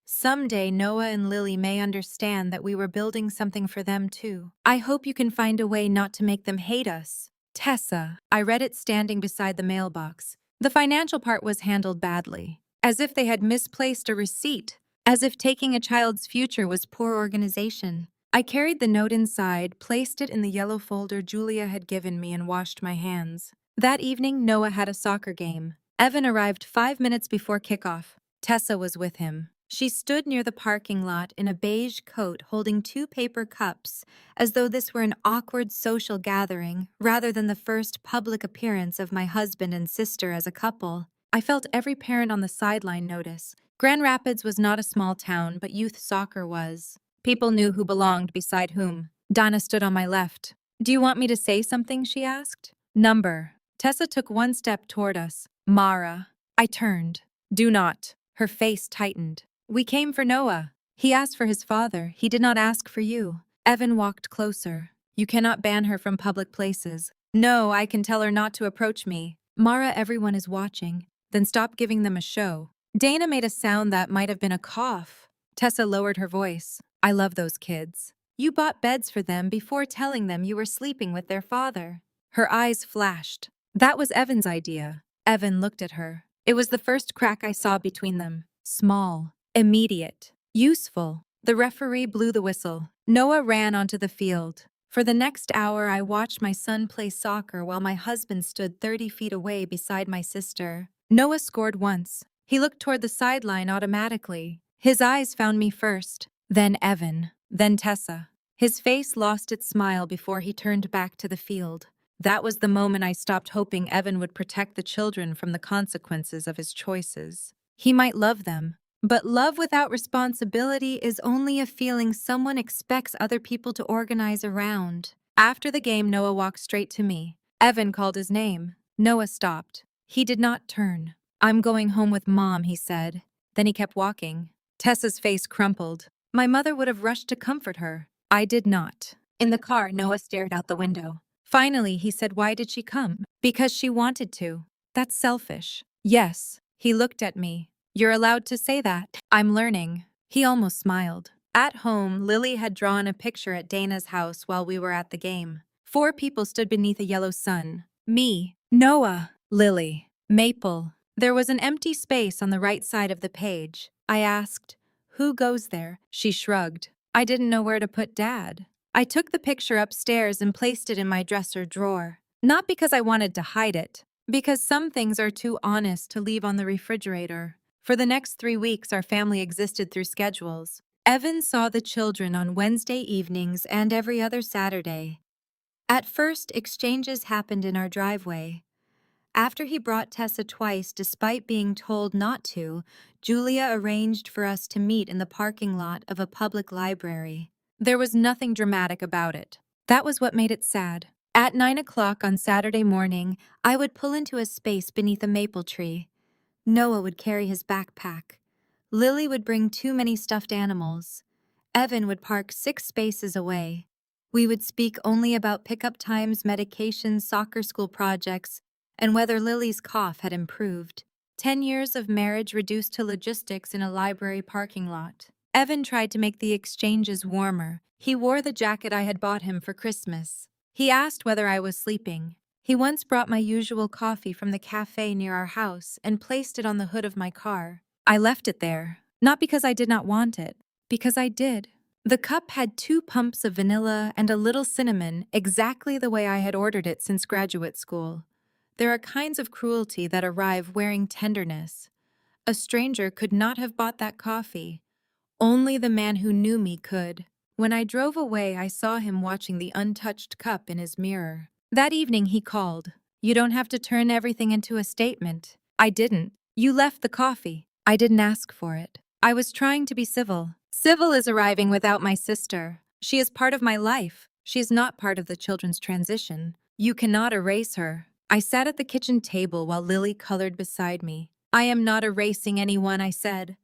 Someday Noah and Lily may understand that we were building something for them too. I hope you can find a way not to make them hate us." Tessa. I read it standing beside the mailbox. The financial part was handled badly. As if they had misplaced a receipt. As if taking a child's future was poor organization. I carried the note inside, placed it in the yellow folder Julia had given me, and washed my hands. That evening, Noah had a soccer game. Evan arrived 5 minutes before kickoff. Tessa was with him. She stood near the parking lot in a beige coat holding 2 paper cups, as though this were an awkward social gathering rather than the first public appearance of my husband and sister as a couple. I felt every parent on the sideline notice. Grand Rapids was not a small town, but youth soccer was. People knew who belonged beside whom. Donna stood on my left. "Do you want me to say something?" she asked. "Number." Tessa took 1 step toward us. "Mara." I turned. "Do not." Her face tightened. "We came for Noah. He asked for his father. He did not ask for you." Evan walked closer. "You cannot ban her from public places." "No, I can tell her not to approach me." "Mara, everyone is watching." "Then stop giving them a show." Dana made a sound that might have been a cough. Tessa lowered her voice. "I love those kids. You bought beds for them before telling them you were sleeping with their father." Her eyes flashed. "That was Evan's idea." Evan looked at her. It was the first crack I saw between them. Small, immediate, useful. The referee blew the whistle. Noah ran onto the field. For the next hour, I watched my son play soccer while my husband stood 30 feet away beside my sister. Noah scored once. He looked toward the sideline automatically. His eyes found me first, then Evan, then Tessa. His face lost its smile before he turned back to the field. That was the moment I stopped hoping Evan would protect the children from the consequences of his choices. He might love them, But love without responsibility is only a feeling someone expects other people to organize around. After the game, Noah walked straight to me. Evan called his name. Noah stopped. He did not turn. "I'm going home with Mom," he said. Then he kept walking. Tessa's face crumpled. My mother would have rushed to comfort her. I did not. In the car, Noah stared out the window. Finally, he said, "Why did she come?" "Because she wanted to." "That's selfish." "Yes." He looked at me. "You're allowed to say that." "I'm learning." He almost smiled. At home, Lily had drawn a picture at Dana's house while we were at the game. 4 people stood beneath a yellow sun. Me, Noah, Lily, Maple. There was an empty space on the right side of the page. I asked, "Who goes there?" She shrugged. I didn't know where to put Dad. I took the picture upstairs and placed it in my dresser drawer. Not because I wanted to hide it, because some things are too honest to leave on the refrigerator. For the next 3 weeks, our family existed through schedules. Evan saw the children on Wednesday evenings and every other Saturday. At first, exchanges happened in our driveway. After he brought Tessa twice despite being told not to, Julia arranged for us to meet in the parking lot of a public library. There was nothing dramatic about it. That was what made it sad. At 9 o'clock on Saturday morning, I would pull into a space beneath a maple tree. Noah would carry his backpack. Lily would bring too many stuffed animals. Evan would park 6 spaces away. We would speak only about pickup times, medications, soccer school projects, and whether Lily's cough had improved. 10 years of marriage reduced to logistics in a library parking lot. Evan tried to make the exchanges warmer. He wore the jacket I had bought him for Christmas. He asked whether I was sleeping. He once brought my usual coffee from the cafe near our house and placed it on the hood of my car. I left it there, not because I did not want it, because I did. The cup had 2 pumps of vanilla and a little cinnamon, exactly the way I had ordered it since graduate school. There are kinds of cruelty that arrive wearing tenderness. A stranger could not have bought that coffee. Only the man who knew me could. When I drove away, I saw him watching the untouched cup in his mirror. That evening he called. "You don't have to turn everything into a statement." I didn't. "You left the coffee." I didn't ask for it. I was trying to be civil. Civil is arriving without my sister. She is part of my life. She is not part of the children's transition. You cannot erase her. I sat at the kitchen table while Lily colored beside me. "I am not erasing anyone," I said.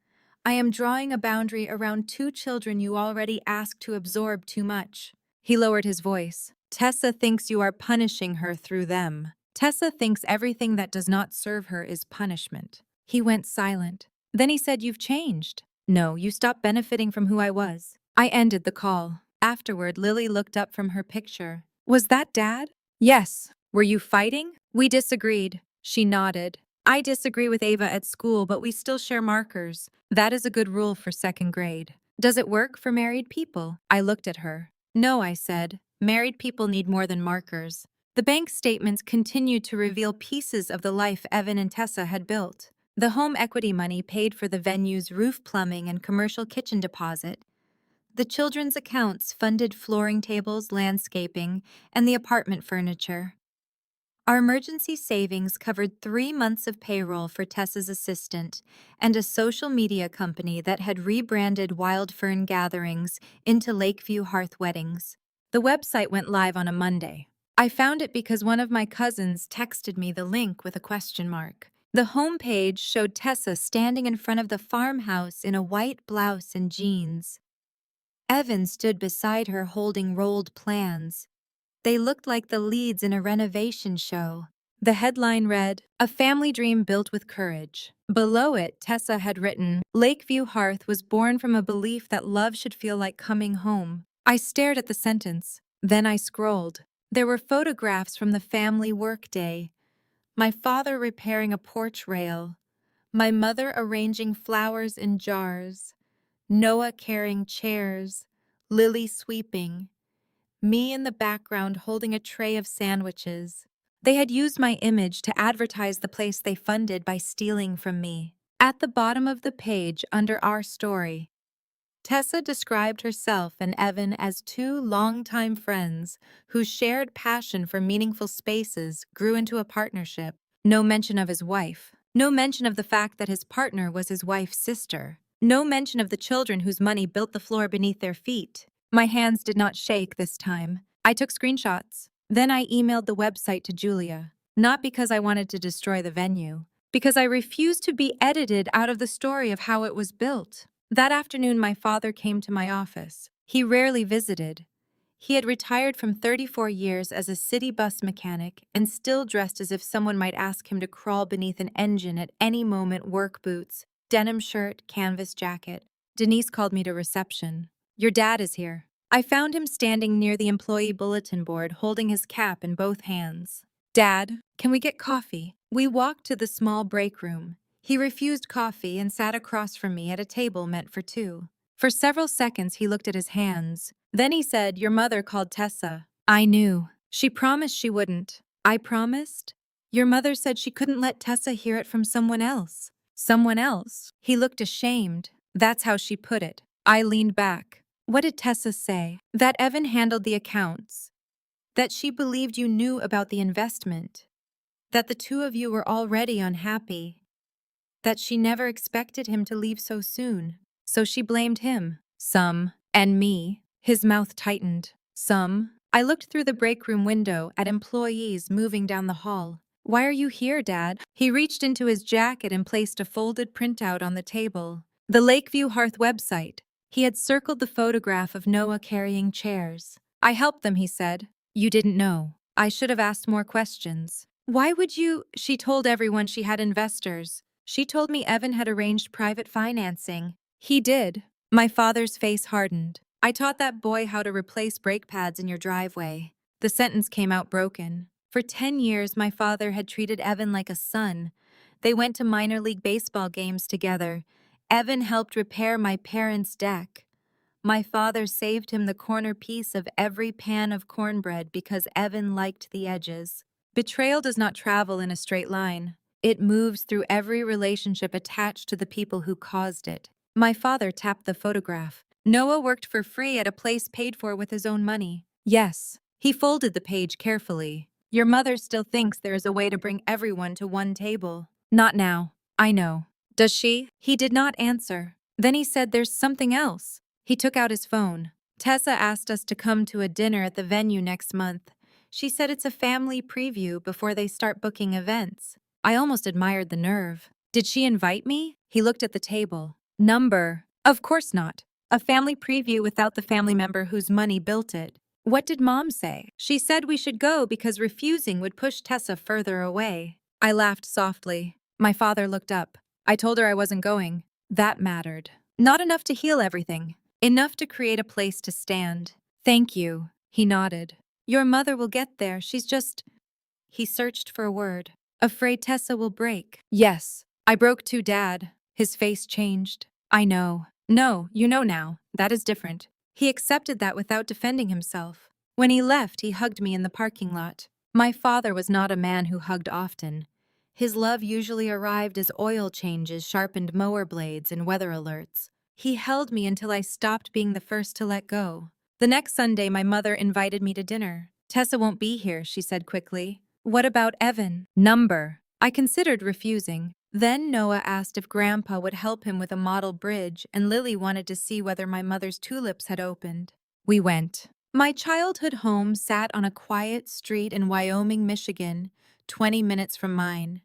"I am drawing a boundary around 2 children you already asked to absorb too much." He lowered his voice. "Tessa thinks you are punishing her through them. Tessa thinks everything that does not serve her is punishment." He went silent. Then he said, "You've changed." "No, you stopped benefiting from who I was." I ended the call. Afterward, Lily looked up from her picture. "Was that Dad?" "Yes." "Were you fighting?" "We disagreed." She nodded. "I disagree with Ava at school, but we still share markers. That is a good rule for 2nd grade. Does it work for married people?" I looked at her. "No," I said. "Married people need more than markers." The bank statements continued to reveal pieces of the life Evan and Tessa had built. The home equity money paid for the venue's roof plumbing and commercial kitchen deposit. The children's accounts funded flooring tables, landscaping, and the apartment furniture. Our emergency savings covered 3 months of payroll for Tessa's assistant and a social media company that had rebranded Wild Fern Gatherings into Lakeview Hearth Weddings. The website went live on a Monday. I found it because one of my cousins texted me the link with a question mark. The homepage showed Tessa standing in front of the farmhouse in a white blouse and jeans. Evan stood beside her holding rolled plans. They looked like the leads in a renovation show. The headline read, "A Family Dream Built with Courage." Below it, Tessa had written, "Lakeview Hearth was born from a belief that love should feel like coming home." I stared at the sentence. Then I scrolled. There were photographs from the family workday. My father repairing a porch rail. My mother arranging flowers in jars. Noah carrying chairs. Lily sweeping. Me in the background holding a tray of sandwiches. They had used my image to advertise the place they funded by stealing from me. At the bottom of the page, under our story, Tessa described herself and Evan as 2 longtime friends whose shared passion for meaningful spaces grew into a partnership. No mention of his wife. No mention of the fact that his partner was his wife's sister. No mention of the children whose money built the floor beneath their feet. My hands did not shake this time. I took screenshots. Then I emailed the website to Julia. Not because I wanted to destroy the venue, because I refused to be edited out of the story of how it was built. That afternoon, my father came to my office. He rarely visited. He had retired from 34 years as a city bus mechanic and still dressed as if someone might ask him to crawl beneath an engine at any moment. Work boots, denim shirt, canvas jacket. Denise called me to reception. "Your dad is here." I found him standing near the employee bulletin board holding his cap in both hands. "Dad, can we get coffee?" We walked to the small break room. He refused coffee and sat across from me at a table meant for two. For several seconds he looked at his hands. Then he said, "Your mother called Tessa." I knew. She promised she wouldn't. I promised? Your mother said she couldn't let Tessa hear it from someone else. Someone else? He looked ashamed. That's how she put it. I leaned back. What did Tessa say? That Evan handled the accounts. That she believed you knew about the investment. That the two of you were already unhappy. That she never expected him to leave so soon. So she blamed him. Some. And me. His mouth tightened. Some. I looked through the break room window at employees moving down the hall. "Why are you here, Dad?" He reached into his jacket and placed a folded printout on the table. The Lakeview Hearth website. He had circled the photograph of Noah carrying chairs. "I helped them," he said. "You didn't know." I should have asked more questions. "Why would you?" She told everyone she had investors. She told me Evan had arranged private financing. He did. My father's face hardened. "I taught that boy how to replace brake pads in your driveway." The sentence came out broken. For 10 years, my father had treated Evan like a son. They went to minor league baseball games together. Evan helped repair my parents' deck. My father saved him the corner piece of every pan of cornbread because Evan liked the edges. Betrayal does not travel in a straight line. It moves through every relationship attached to the people who caused it. My father tapped the photograph. Noah worked for free at a place paid for with his own money. Yes. He folded the page carefully. Your mother still thinks there is a way to bring everyone to one table. Not now. I know. Does she? He did not answer. Then he said there's something else. He took out his phone. Tessa asked us to come to a dinner at the venue next month. She said it's a family preview before they start booking events. I almost admired the nerve. Did she invite me? He looked at the table. Number. Of course not. A family preview without the family member whose money built it. What did Mom say? She said we should go because refusing would push Tessa further away. I laughed softly. My father looked up. I told her I wasn't going. That mattered. Not enough to heal everything. Enough to create a place to stand. Thank you. He nodded. Your mother will get there. She's just... He searched for a word. Afraid Tessa will break. Yes. I broke too, Dad. His face changed. I know. No, you know now. That is different. He accepted that without defending himself. When he left, he hugged me in the parking lot. My father was not a man who hugged often. His love usually arrived as oil changes sharpened mower blades and weather alerts. He held me until I stopped being the first to let go. The next Sunday, my mother invited me to dinner. Tessa won't be here, she said quickly. What about Evan? Number. I considered refusing. Then Noah asked if Grandpa would help him with a model bridge, and Lily wanted to see whether my mother's tulips had opened. We went. My childhood home sat on a quiet street in Wyoming, Michigan, 20 minutes from mine.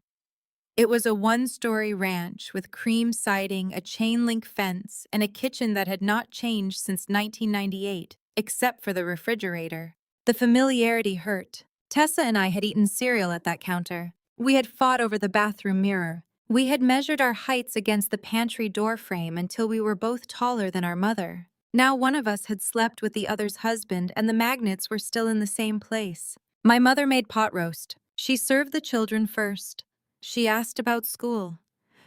It was a one-story ranch with cream siding, a chain-link fence, and a kitchen that had not changed since 1998, except for the refrigerator. The familiarity hurt. Tessa and I had eaten cereal at that counter. We had fought over the bathroom mirror. We had measured our heights against the pantry door frame until we were both taller than our mother. Now one of us had slept with the other's husband, and the magnets were still in the same place. My mother made pot roast. She served the children first. She asked about school.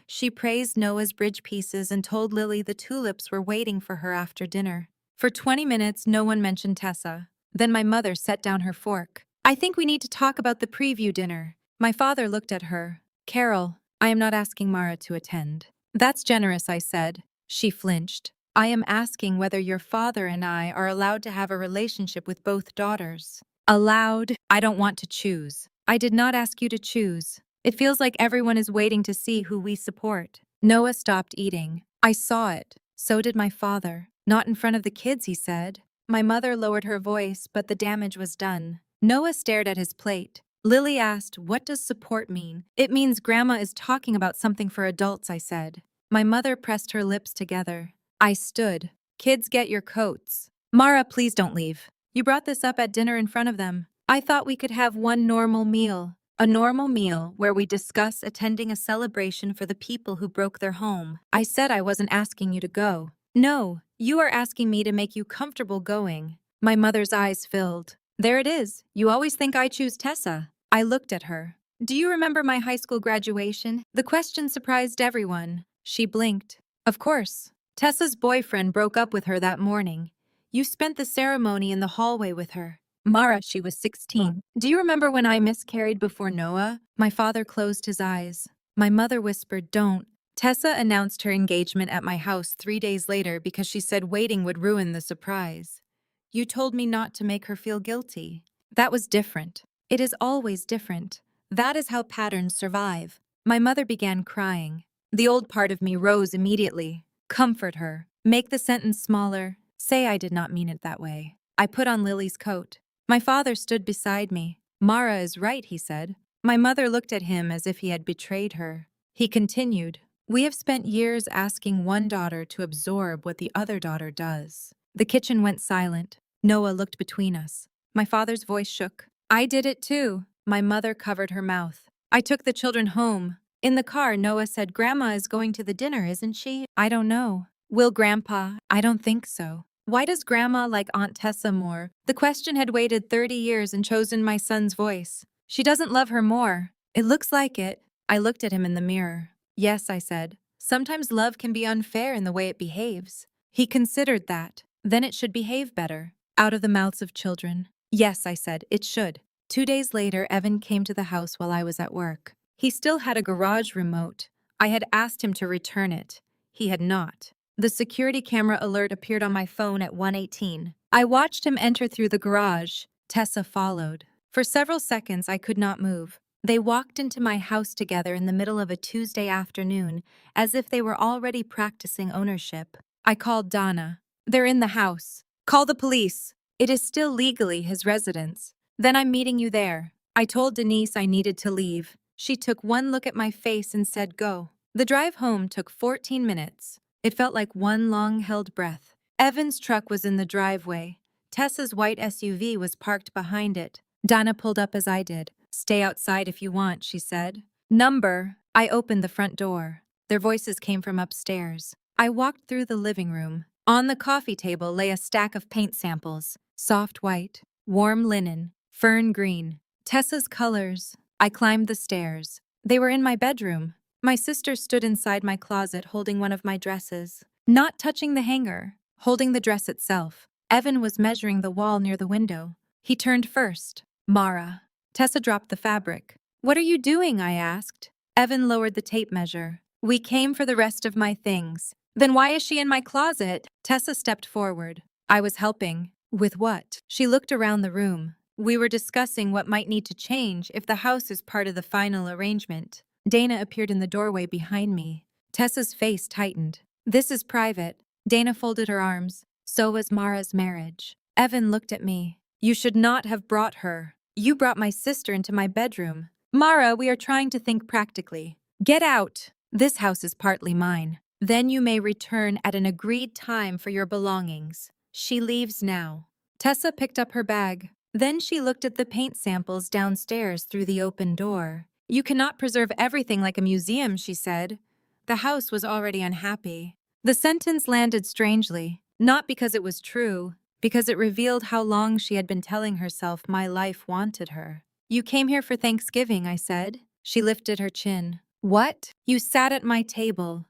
She praised Noah's bridge pieces and told Lily the tulips were waiting for her after dinner. For 20 minutes, no one mentioned Tessa. Then my mother set down her fork. I think we need to talk about the preview dinner. My father looked at her. Carol, I am not asking Mara to attend. That's generous, I said. She flinched. I am asking whether your father and I are allowed to have a relationship with both daughters. Allowed? I don't want to choose. I did not ask you to choose. It feels like everyone is waiting to see who we support. Noah stopped eating. I saw it. So did my father. Not in front of the kids, he said. My mother lowered her voice, but the damage was done. Noah stared at his plate. Lily asked, "What does support mean?" "It means Grandma is talking about something for adults," I said. My mother pressed her lips together. I stood. "Kids, get your coats." "Mara, please don't leave. You brought this up at dinner in front of them. I thought we could have one normal meal. A normal meal where we discuss attending a celebration for the people who broke their home." I said I wasn't asking you to go. "No, you are asking me to make you comfortable going." My mother's eyes filled. "There it is. You always think I choose Tessa." I looked at her. "Do you remember my high school graduation?" The question surprised everyone. She blinked. "Of course. Tessa's boyfriend broke up with her that morning. You spent the ceremony in the hallway with her." "Mara, she was 16. Do you remember when I miscarried before Noah?" My father closed his eyes. My mother whispered, "Don't." Tessa announced her engagement at my house 3 days later because she said waiting would ruin the surprise. "You told me not to make her feel guilty." That was different. It is always different. That is how patterns survive. My mother began crying. The old part of me rose immediately. "Comfort her. Make the sentence smaller. Say I did not mean it that way." I put on Lily's coat. My father stood beside me. "Mara is right," he said. My mother looked at him as if he had betrayed her. He continued, "We have spent years asking one daughter to absorb what the other daughter does." The kitchen went silent. Noah looked between us. My father's voice shook. "I did it too." My mother covered her mouth. "I took the children home." In the car, Noah said, "Grandma is going to the dinner, isn't she?" "I don't know." "Will Grandpa?" "I don't think so." "Why does Grandma like Aunt Tessa more?" The question had waited 30 years and chosen my son's voice. "She doesn't love her more." "It looks like it." I looked at him in the mirror. "Yes," I said. "Sometimes love can be unfair in the way it behaves." He considered that. "Then it should behave better." Out of the mouths of children. "Yes," I said, "it should." 2 days later, Evan came to the house while I was at work. He still had a garage remote. I had asked him to return it. He had not. The security camera alert appeared on my phone at 1:18. I watched him enter through the garage. Tessa followed. For several seconds, I could not move. They walked into my house together in the middle of a Tuesday afternoon, as if they were already practicing ownership. I called Donna. "They're in the house. Call the police. It is still legally his residence. Then I'm meeting you there." I told Denise I needed to leave. She took one look at my face and said, "Go." The drive home took 14 minutes. It felt like one long-held breath. Evan's truck was in the driveway. Tessa's white SUV was parked behind it. Donna pulled up as I did. "Stay outside if you want," she said. "Number." I opened the front door. Their voices came from upstairs. I walked through the living room. On the coffee table lay a stack of paint samples. Soft white, warm linen, fern green. Tessa's colors. I climbed the stairs. They were in my bedroom. My sister stood inside my closet holding one of my dresses. Not touching the hanger, holding the dress itself. Evan was measuring the wall near the window. He turned first. "Mara." Tessa dropped the fabric. "What are you doing?" I asked. Evan lowered the tape measure. "We came for the rest of my things." "Then why is she in my closet?" Tessa stepped forward. "I was helping." "With what?" She looked around the room. "We were discussing what might need to change if the house is part of the final arrangement." Dana appeared in the doorway behind me. Tessa's face tightened. "This is private." Dana folded her arms. "So was Mara's marriage." Evan looked at me. "You should not have brought her. You brought my sister into my bedroom." "Mara, we are trying to think practically." "Get out. This house is partly mine. Then you may return at an agreed time for your belongings." She leaves now. Tessa picked up her bag. Then she looked at the paint samples downstairs through the open door. "You cannot preserve everything like a museum," she said. The house was already unhappy. The sentence landed strangely, not because it was true, because it revealed how long she had been telling herself my life wanted her. "You came here for Thanksgiving," I said. She lifted her chin. "What?" "You sat at my table.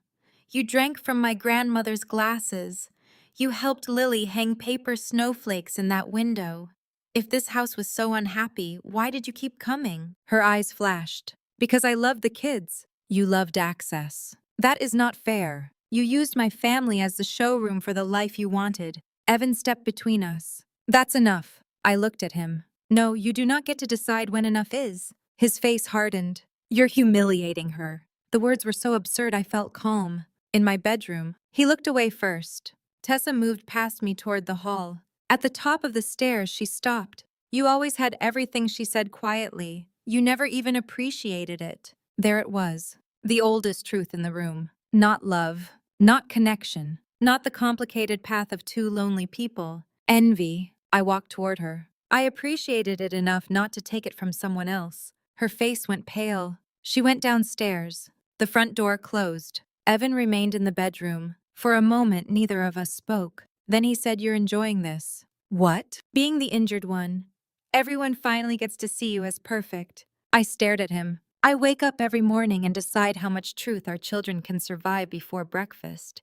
You drank from my grandmother's glasses. You helped Lily hang paper snowflakes in that window. If this house was so unhappy, why did you keep coming?" Her eyes flashed. "Because I loved the kids." "You loved access." "That is not fair. You used my family as the showroom for the life you wanted." Evan stepped between us. "That's enough." I looked at him. "No, you do not get to decide when enough is." His face hardened. "You're humiliating her." The words were so absurd I felt calm. In my bedroom, He looked away first. Tessa moved past me toward the hall. At the top of the stairs, she stopped. You always had everything, she said quietly. You never even appreciated it. There it was. The oldest truth in the room. Not love. Not connection. Not the complicated path of two lonely people. Envy. I walked toward her. I appreciated it enough not to take it from someone else. Her face went pale. She went downstairs. The front door closed. Evan remained in the bedroom. For a moment, neither of us spoke. Then he said, "You're enjoying this." What? Being the injured one. Everyone finally gets to see you as perfect. I stared at him. I wake up every morning and decide how much truth our children can survive before breakfast.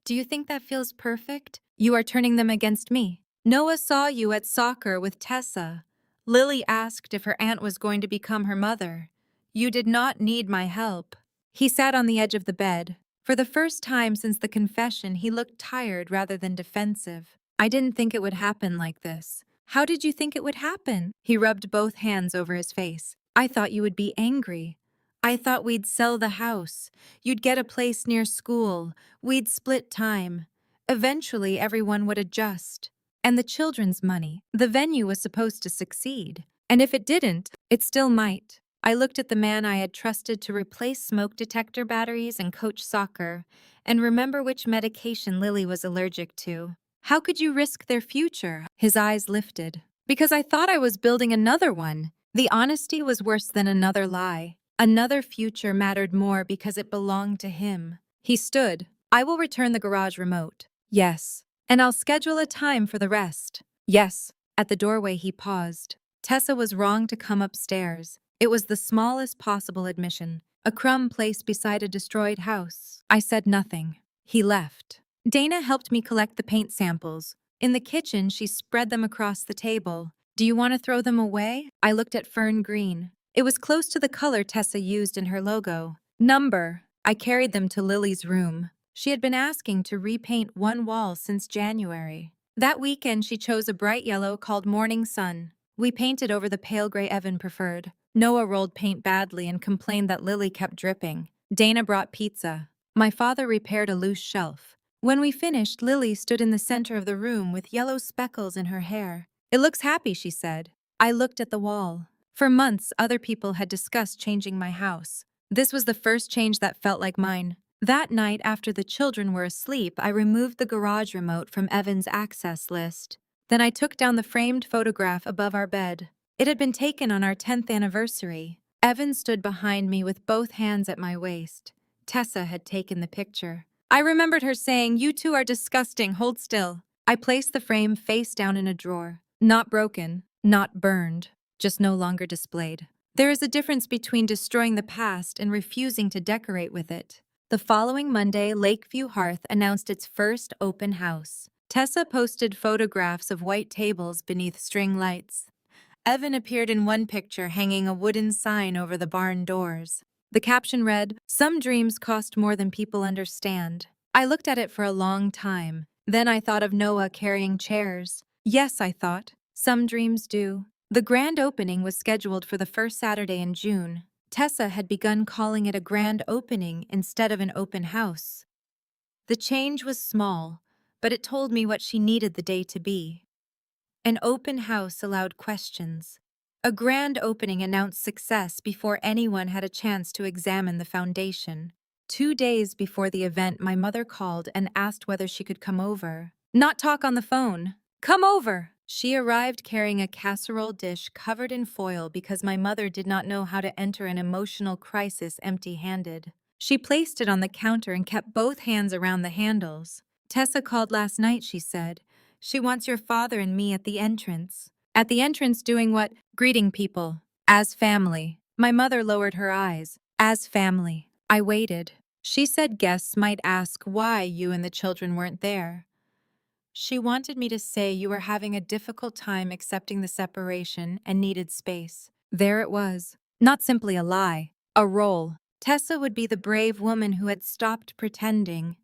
Do you think that feels perfect? You are turning them against me. Noah saw you at soccer with Tessa. Lily asked if her aunt was going to become her mother. You did not need my help. He sat on the edge of the bed. For the first time since the confession, he looked tired rather than defensive. I didn't think it would happen like this. How did you think it would happen? He rubbed both hands over his face. I thought you would be angry. I thought we'd sell the house. You'd get a place near school. We'd split time. Eventually, everyone would adjust. And the children's money. The venue was supposed to succeed. And if it didn't, it still might. I looked at the man I had trusted to replace smoke detector batteries and coach soccer, and remember which medication Lily was allergic to. How could you risk their future? His eyes lifted. Because I thought I was building another one. The honesty was worse than another lie. Another future mattered more because it belonged to him. He stood. I will return the garage remote. Yes. And I'll schedule a time for the rest. Yes. At the doorway he paused. Tessa was wrong to come upstairs. It was the smallest possible admission. A crumb placed beside a destroyed house. I said nothing. He left. Dana helped me collect the paint samples. In the kitchen, she spread them across the table. Do you want to throw them away? I looked at fern green. It was close to the color Tessa used in her logo. Number. I carried them to Lily's room. She had been asking to repaint one wall since January. That weekend, she chose a bright yellow called Morning Sun. We painted over the pale gray Evan preferred. Noah rolled paint badly and complained that Lily kept dripping. Dana brought pizza. My father repaired a loose shelf. When we finished, Lily stood in the center of the room with yellow speckles in her hair. It looks happy, she said. I looked at the wall. For months, other people had discussed changing my house. This was the first change that felt like mine. That night, after the children were asleep, I removed the garage remote from Evan's access list. Then I took down the framed photograph above our bed. It had been taken on our 10th anniversary. Evan stood behind me with both hands at my waist. Tessa had taken the picture. I remembered her saying, "You two are disgusting, hold still." I placed the frame face down in a drawer. Not broken, not burned, just no longer displayed. There is a difference between destroying the past and refusing to decorate with it. The following Monday, Lakeview Hearth announced its first open house. Tessa posted photographs of white tables beneath string lights. Evan appeared in one picture hanging a wooden sign over the barn doors. The caption read, "Some dreams cost more than people understand." I looked at it for a long time. Then I thought of Noah carrying chairs. Yes, I thought. Some dreams do. The grand opening was scheduled for the first Saturday in June. Tessa had begun calling it a grand opening instead of an open house. The change was small, but it told me what she needed the day to be. An open house allowed questions. A grand opening announced success before anyone had a chance to examine the foundation. 2 days before the event, my mother called and asked whether she could come over. Not talk on the phone. Come over! She arrived carrying a casserole dish covered in foil because my mother did not know how to enter an emotional crisis empty-handed. She placed it on the counter and kept both hands around the handles. Tessa called last night, she said. She wants your father and me at the entrance. At the entrance doing what? Greeting people. As family. My mother lowered her eyes. As family. I waited. She said guests might ask why you and the children weren't there. She wanted me to say you were having a difficult time accepting the separation and needed space. There it was. Not simply a lie. A role. Tessa would be the brave woman who had stopped pretending.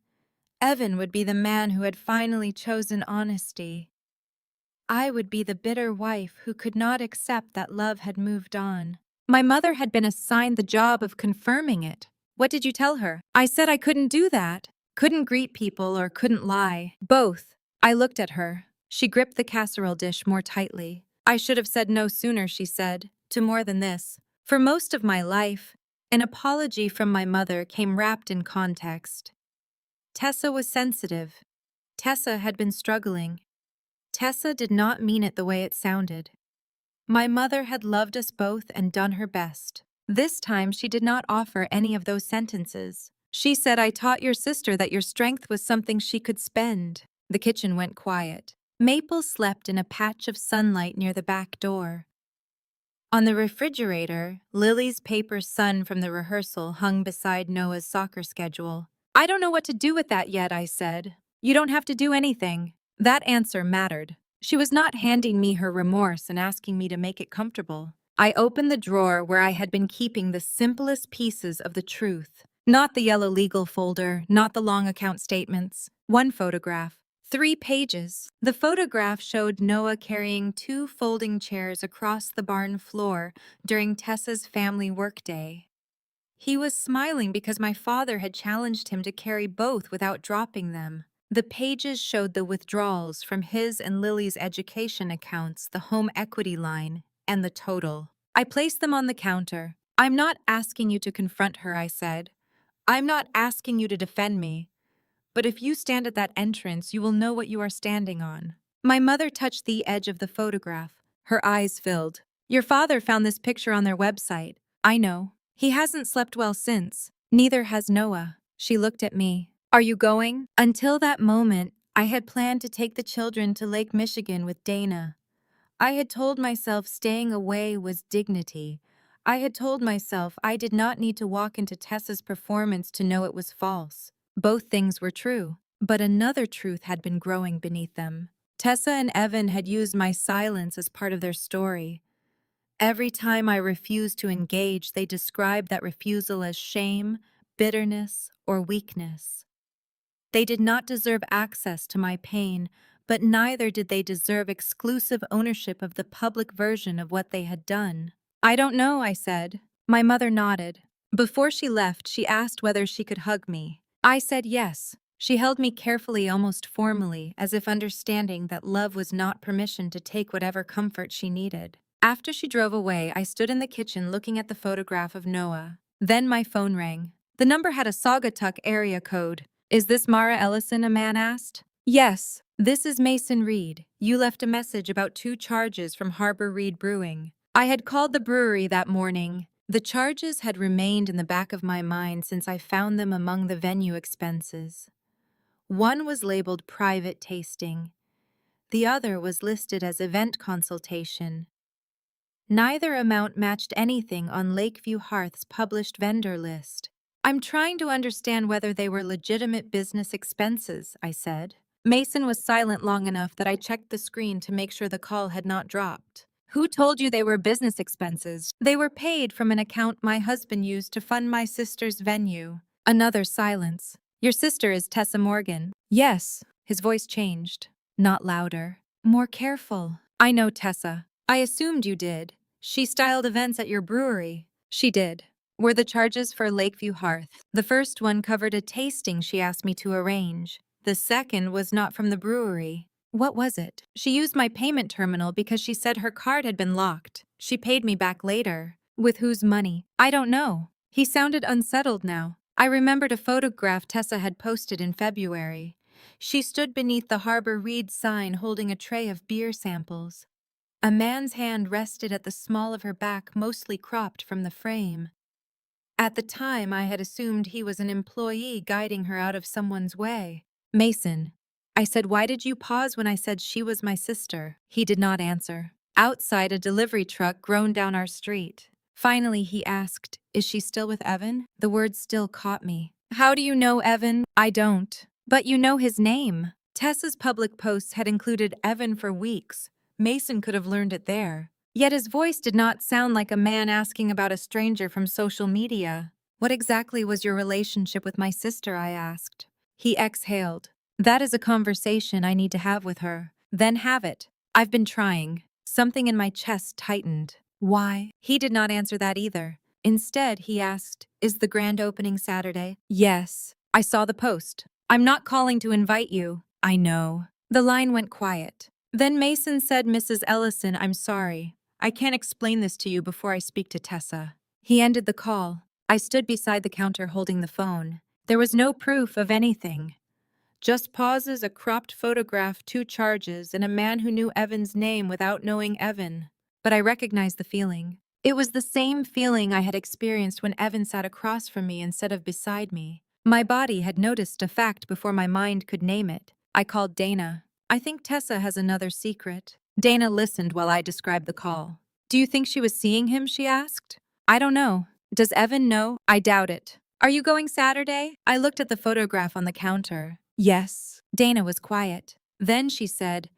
Evan would be the man who had finally chosen honesty. I would be the bitter wife who could not accept that love had moved on. My mother had been assigned the job of confirming it. What did you tell her? I said I couldn't do that. Couldn't greet people or couldn't lie. Both. I looked at her. She gripped the casserole dish more tightly. I should have said no sooner, she said, to more than this. For most of my life, an apology from my mother came wrapped in context. Tessa was sensitive. Tessa had been struggling. Tessa did not mean it the way it sounded. My mother had loved us both and done her best. This time she did not offer any of those sentences. She said, I taught your sister that your strength was something she could spend. The kitchen went quiet. Maple slept in a patch of sunlight near the back door. On the refrigerator, Lily's paper sun from the rehearsal hung beside Noah's soccer schedule. I don't know what to do with that yet, I said. You don't have to do anything. That answer mattered. She was not handing me her remorse and asking me to make it comfortable. I opened the drawer where I had been keeping the simplest pieces of the truth. Not the yellow legal folder, not the long account statements. One photograph. 3 pages. The photograph showed Noah carrying 2 folding chairs across the barn floor during Tessa's family workday. He was smiling because my father had challenged him to carry both without dropping them. The pages showed the withdrawals from his and Lily's education accounts, the home equity line, and the total. I placed them on the counter. I'm not asking you to confront her, I said. I'm not asking you to defend me. But if you stand at that entrance, you will know what you are standing on. My mother touched the edge of the photograph. Her eyes filled. Your father found this picture on their website. I know. He hasn't slept well since. Neither has Noah. She looked at me. Are you going? Until that moment, I had planned to take the children to Lake Michigan with Dana. I had told myself staying away was dignity. I had told myself I did not need to walk into Tessa's performance to know it was false. Both things were true, but another truth had been growing beneath them. Tessa and Evan had used my silence as part of their story. Every time I refused to engage, they described that refusal as shame, bitterness, or weakness. They did not deserve access to my pain, but neither did they deserve exclusive ownership of the public version of what they had done. I don't know, I said. My mother nodded. Before she left, she asked whether she could hug me. I said yes. She held me carefully, almost formally, as if understanding that love was not permission to take whatever comfort she needed. After she drove away, I stood in the kitchen looking at the photograph of Noah. Then my phone rang. The number had a Saugatuck area code. Is this Mara Ellison? A man asked. Yes, this is Mason Reed. You left a message about 2 charges from Harbor Reed Brewing. I had called the brewery that morning. The charges had remained in the back of my mind since I found them among the venue expenses. One was labeled private tasting. The other was listed as event consultation. Neither amount matched anything on Lakeview Hearth's published vendor list. I'm trying to understand whether they were legitimate business expenses, I said. Mason was silent long enough that I checked the screen to make sure the call had not dropped. Who told you they were business expenses? They were paid from an account my husband used to fund my sister's venue. Another silence. Your sister is Tessa Morgan. Yes. His voice changed. Not louder. More careful. I know Tessa. I assumed you did. She styled events at your brewery. She did. Were the charges for Lakeview Hearth? The first one covered a tasting she asked me to arrange. The second was not from the brewery. What was it? She used my payment terminal because she said her card had been locked. She paid me back later. With whose money? I don't know. He sounded unsettled now. I remembered a photograph Tessa had posted in February. She stood beneath the Harbor Reed sign holding a tray of beer samples. A man's hand rested at the small of her back, mostly cropped from the frame. At the time, I had assumed he was an employee guiding her out of someone's way. Mason. I said, why did you pause when I said she was my sister? He did not answer. Outside, a delivery truck groaned down our street. Finally, he asked, is she still with Evan? The words still caught me. How do you know Evan? I don't. But you know his name. Tessa's public posts had included Evan for weeks. Mason could have learned it there. Yet his voice did not sound like a man asking about a stranger from social media. What exactly was your relationship with my sister? I asked. He exhaled. That is a conversation I need to have with her. Then have it. I've been trying. Something in my chest tightened. Why? He did not answer that either. Instead, he asked, is the grand opening Saturday? Yes. I saw the post. I'm not calling to invite you. I know. The line went quiet. Then Mason said, Mrs. Ellison, I'm sorry. I can't explain this to you before I speak to Tessa. He ended the call. I stood beside the counter holding the phone. There was no proof of anything. Just pauses, a cropped photograph, 2 charges, and a man who knew Evan's name without knowing Evan. But I recognized the feeling. It was the same feeling I had experienced when Evan sat across from me instead of beside me. My body had noticed a fact before my mind could name it. I called Dana. I think Tessa has another secret. Dana listened while I described the call. Do you think she was seeing him? She asked. I don't know. Does Evan know? I doubt it. Are you going Saturday? I looked at the photograph on the counter. Yes. Dana was quiet. Then she said,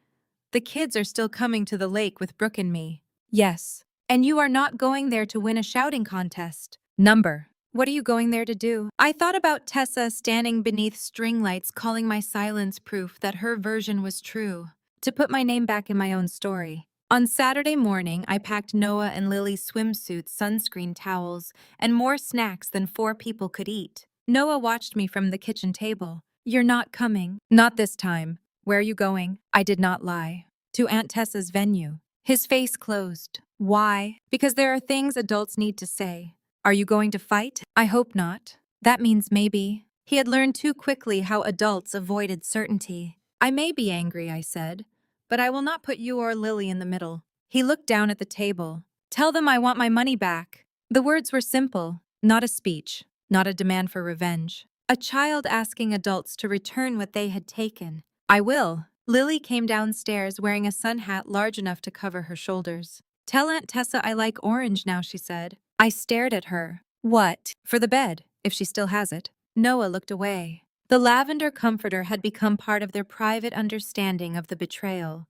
the kids are still coming to the lake with Brooke and me. Yes. And you are not going there to win a shouting contest. Number. What are you going there to do? I thought about Tessa standing beneath string lights calling my silence proof that her version was true. To put my name back in my own story. On Saturday morning, I packed Noah and Lily's swimsuits, sunscreen towels, and more snacks than 4 people could eat. Noah watched me from the kitchen table. You're not coming. Not this time. Where are you going? I did not lie. To Aunt Tessa's venue. His face closed. Why? Because there are things adults need to say. Are you going to fight? I hope not. That means maybe. He had learned too quickly how adults avoided certainty. I may be angry, I said, but I will not put you or Lily in the middle. He looked down at the table. Tell them I want my money back. The words were simple, not a speech, not a demand for revenge. A child asking adults to return what they had taken. I will. Lily came downstairs wearing a sun hat large enough to cover her shoulders. Tell Aunt Tessa I like orange now, she said. I stared at her. What? For the bed, if she still has it. Noah looked away. The lavender comforter had become part of their private understanding of the betrayal.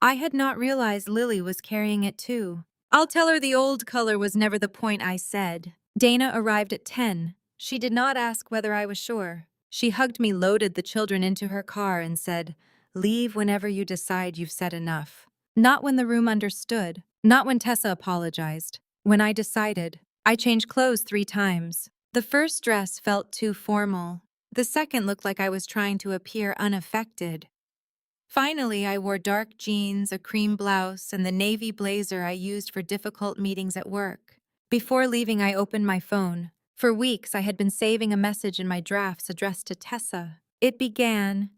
I had not realized Lily was carrying it too. I'll tell her the old color was never the point, I said. Dana arrived at 10. She did not ask whether I was sure. She hugged me, loaded the children into her car, and said, leave whenever you decide you've said enough. Not when the room understood. Not when Tessa apologized. When I decided. I changed clothes 3 times. The first dress felt too formal. The second looked like I was trying to appear unaffected. Finally, I wore dark jeans, a cream blouse, and the navy blazer I used for difficult meetings at work. Before leaving, I opened my phone. For weeks, I had been saving a message in my drafts addressed to Tessa. It began,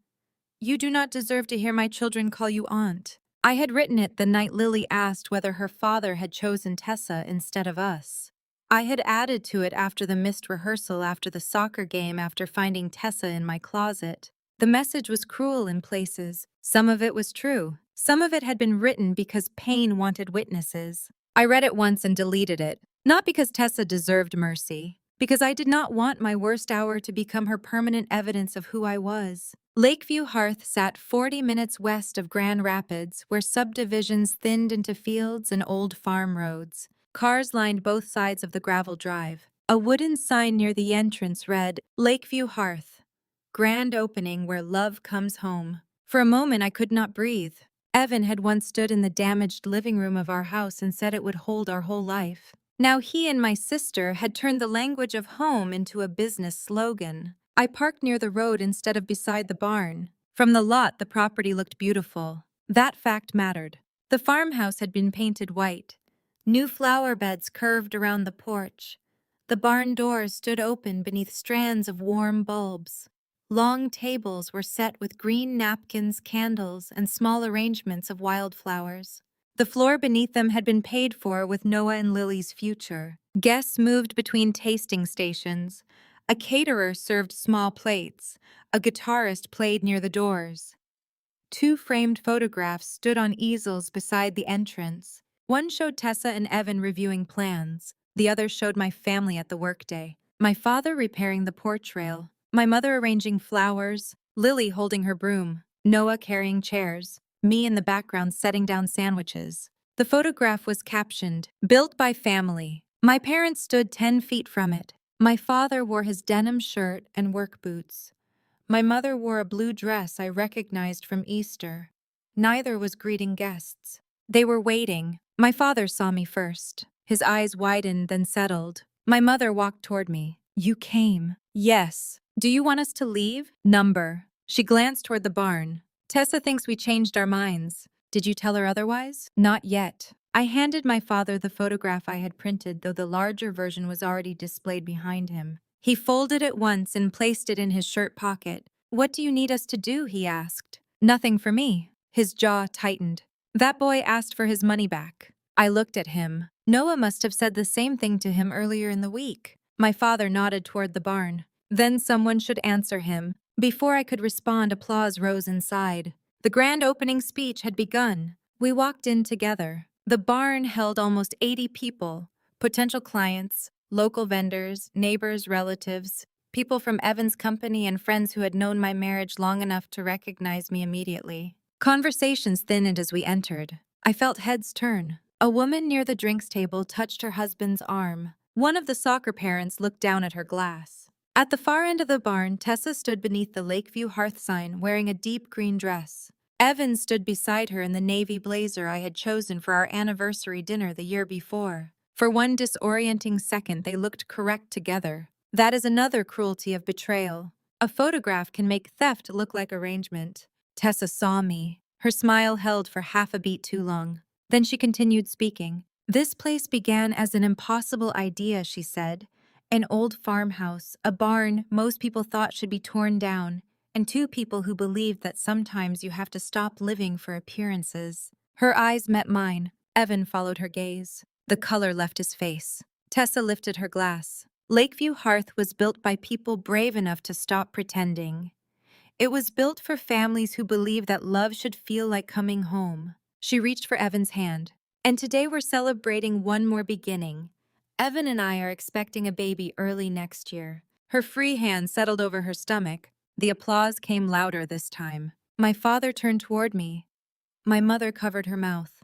you do not deserve to hear my children call you aunt. I had written it the night Lily asked whether her father had chosen Tessa instead of us. I had added to it after the missed rehearsal after the soccer game after finding Tessa in my closet. The message was cruel in places. Some of it was true. Some of it had been written because pain wanted witnesses. I read it once and deleted it. Not because Tessa deserved mercy. Because I did not want my worst hour to become her permanent evidence of who I was. Lakeview Hearth sat 40 minutes west of Grand Rapids, where subdivisions thinned into fields and old farm roads. Cars lined both sides of the gravel drive. A wooden sign near the entrance read, Lakeview Hearth, grand opening where love comes home. For a moment I could not breathe. Evan had once stood in the damaged living room of our house and said it would hold our whole life. Now he and my sister had turned the language of home into a business slogan. I parked near the road instead of beside the barn. From the lot, the property looked beautiful. That fact mattered. The farmhouse had been painted white. New flower beds curved around the porch. The barn doors stood open beneath strands of warm bulbs. Long tables were set with green napkins, candles, and small arrangements of wildflowers. The floor beneath them had been paid for with Noah and Lily's future. Guests moved between tasting stations. A caterer served small plates. A guitarist played near the doors. 2 framed photographs stood on easels beside the entrance. One showed Tessa and Evan reviewing plans. The other showed my family at the workday. My father repairing the porch rail. My mother arranging flowers. Lily holding her broom. Noah carrying chairs. Me in the background setting down sandwiches. The photograph was captioned, built by family. My parents stood 10 feet from it. My father wore his denim shirt and work boots. My mother wore a blue dress I recognized from Easter. Neither was greeting guests. They were waiting. My father saw me first. His eyes widened, then settled. My mother walked toward me. You came. Yes. Do you want us to leave? Number. She glanced toward the barn. Tessa thinks we changed our minds. Did you tell her otherwise? Not yet. I handed my father the photograph I had printed, though the larger version was already displayed behind him. He folded it once and placed it in his shirt pocket. What do you need us to do? He asked. Nothing for me. His jaw tightened. That boy asked for his money back. I looked at him. Noah must have said the same thing to him earlier in the week. My father nodded toward the barn. Then someone should answer him. Before I could respond, applause rose inside. The grand opening speech had begun. We walked in together. The barn held almost 80 people, potential clients, local vendors, neighbors, relatives, people from Evan's company and friends who had known my marriage long enough to recognize me immediately. Conversations thinned as we entered. I felt heads turn. A woman near the drinks table touched her husband's arm. One of the soccer parents looked down at her glass. At the far end of the barn, Tessa stood beneath the Lakeview hearth sign wearing a deep green dress. Evan stood beside her in the navy blazer I had chosen for our anniversary dinner the year before. For one disorienting second, they looked correct together. That is another cruelty of betrayal. A photograph can make theft look like arrangement. Tessa saw me. Her smile held for half a beat too long. Then she continued speaking. This place began as an impossible idea, she said. An old farmhouse, a barn most people thought should be torn down, and two people who believed that sometimes you have to stop living for appearances. Her eyes met mine. Evan followed her gaze. The color left his face. Tessa lifted her glass. Lakeview Hearth was built by people brave enough to stop pretending. It was built for families who believe that love should feel like coming home. She reached for Evan's hand. And today we're celebrating one more beginning. Evan and I are expecting a baby early next year. Her free hand settled over her stomach. The applause came louder this time. My father turned toward me. My mother covered her mouth.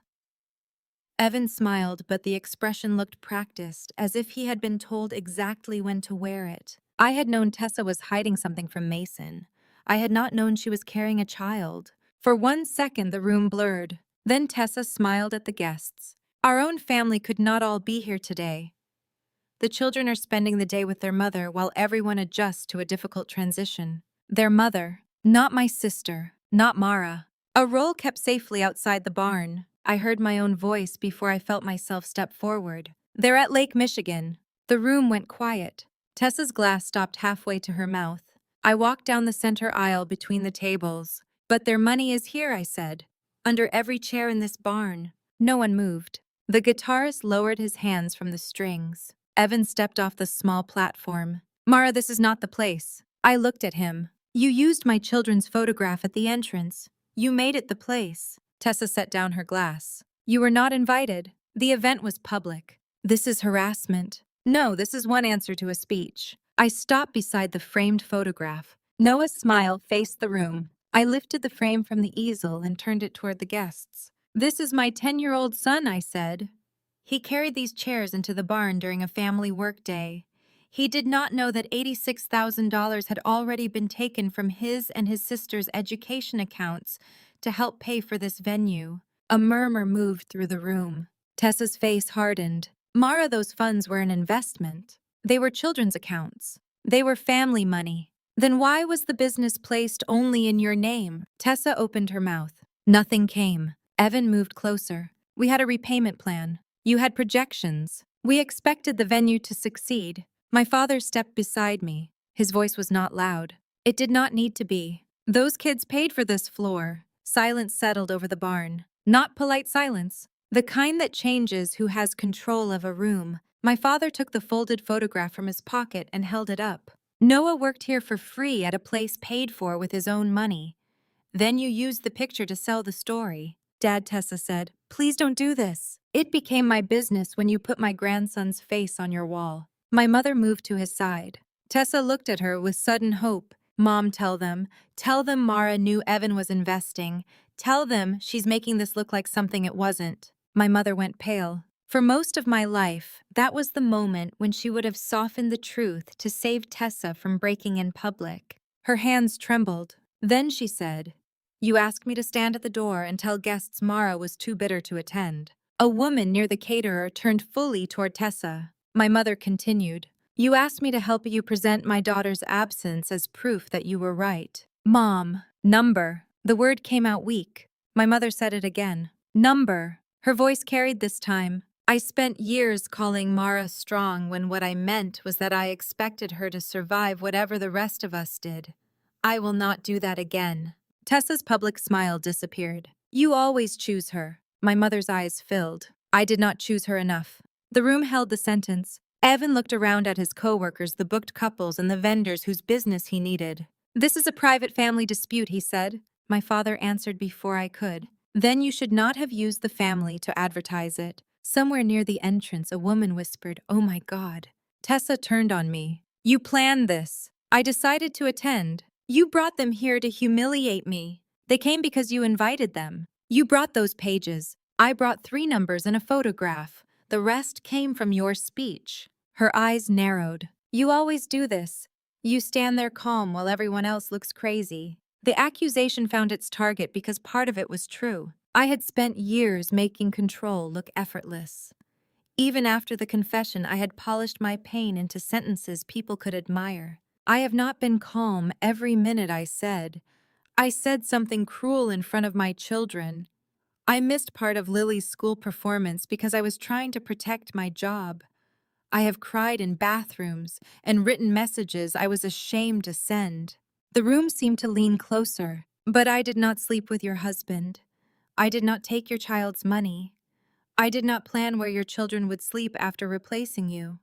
Evan smiled, but the expression looked practiced, as if he had been told exactly when to wear it. I had known Tessa was hiding something from Mason. I had not known she was carrying a child. For 1 second, the room blurred. Then Tessa smiled at the guests. Our own family could not all be here today. The children are spending the day with their mother while everyone adjusts to a difficult transition. Their mother, not my sister, not Mara. A roll kept safely outside the barn. I heard my own voice before I felt myself step forward. They're at Lake Michigan. The room went quiet. Tessa's glass stopped halfway to her mouth. I walked down the center aisle between the tables. But their money is here, I said. Under every chair in this barn. No one moved. The guitarist lowered his hands from the strings. Evan stepped off the small platform. Mara, this is not the place. I looked at him. You used my children's photograph at the entrance. You made it the place. Tessa set down her glass. You were not invited. The event was public. This is harassment. No, this is one answer to a speech. I stopped beside the framed photograph. Noah's smile faced the room. I lifted the frame from the easel and turned it toward the guests. This is my 10-year-old son, I said. He carried these chairs into the barn during a family work day. He did not know that $86,000 had already been taken from his and his sister's education accounts to help pay for this venue. A murmur moved through the room. Tessa's face hardened. Mara, those funds were an investment. They were children's accounts. They were family money. Then why was the business placed only in your name? Tessa opened her mouth. Nothing came. Evan moved closer. We had a repayment plan. You had projections. We expected the venue to succeed. My father stepped beside me. His voice was not loud. It did not need to be. Those kids paid for this floor. Silence settled over the barn. Not polite silence. The kind that changes who has control of a room. My father took the folded photograph from his pocket and held it up. Noah worked here for free at a place paid for with his own money. Then you used the picture to sell the story. Dad, Tessa said, please don't do this. It became my business when you put my grandson's face on your wall. My mother moved to his side. Tessa looked at her with sudden hope. Mom, tell them Mara knew Evan was investing. Tell them she's making this look like something it wasn't. My mother went pale. For most of my life, that was the moment when she would have softened the truth to save Tessa from breaking in public. Her hands trembled. Then she said, you asked me to stand at the door and tell guests Mara was too bitter to attend. A woman near the caterer turned fully toward Tessa. My mother continued, You asked me to help you present my daughter's absence as proof that you were right. Mom. Number. The word came out weak. My mother said it again. Number. Her voice carried this time. I spent years calling Mara strong when what I meant was that I expected her to survive whatever the rest of us did. I will not do that again. Tessa's public smile disappeared. You always choose her. My mother's eyes filled. I did not choose her enough. The room held the sentence. Evan looked around at his coworkers, the booked couples, and the vendors whose business he needed. This is a private family dispute, he said. My father answered before I could. Then you should not have used the family to advertise it. Somewhere near the entrance, a woman whispered, "Oh my God." Tessa turned on me. You planned this. I decided to attend. You brought them here to humiliate me. They came because you invited them. You brought those pages. I brought 3 numbers and a photograph. The rest came from your speech. Her eyes narrowed. You always do this. You stand there calm while everyone else looks crazy. The accusation found its target because part of it was true. I had spent years making control look effortless. Even after the confession, I had polished my pain into sentences people could admire. I have not been calm every minute I said. I said something cruel in front of my children. I missed part of Lily's school performance because I was trying to protect my job. I have cried in bathrooms and written messages I was ashamed to send. The room seemed to lean closer, but I did not sleep with your husband. I did not take your child's money. I did not plan where your children would sleep after replacing you.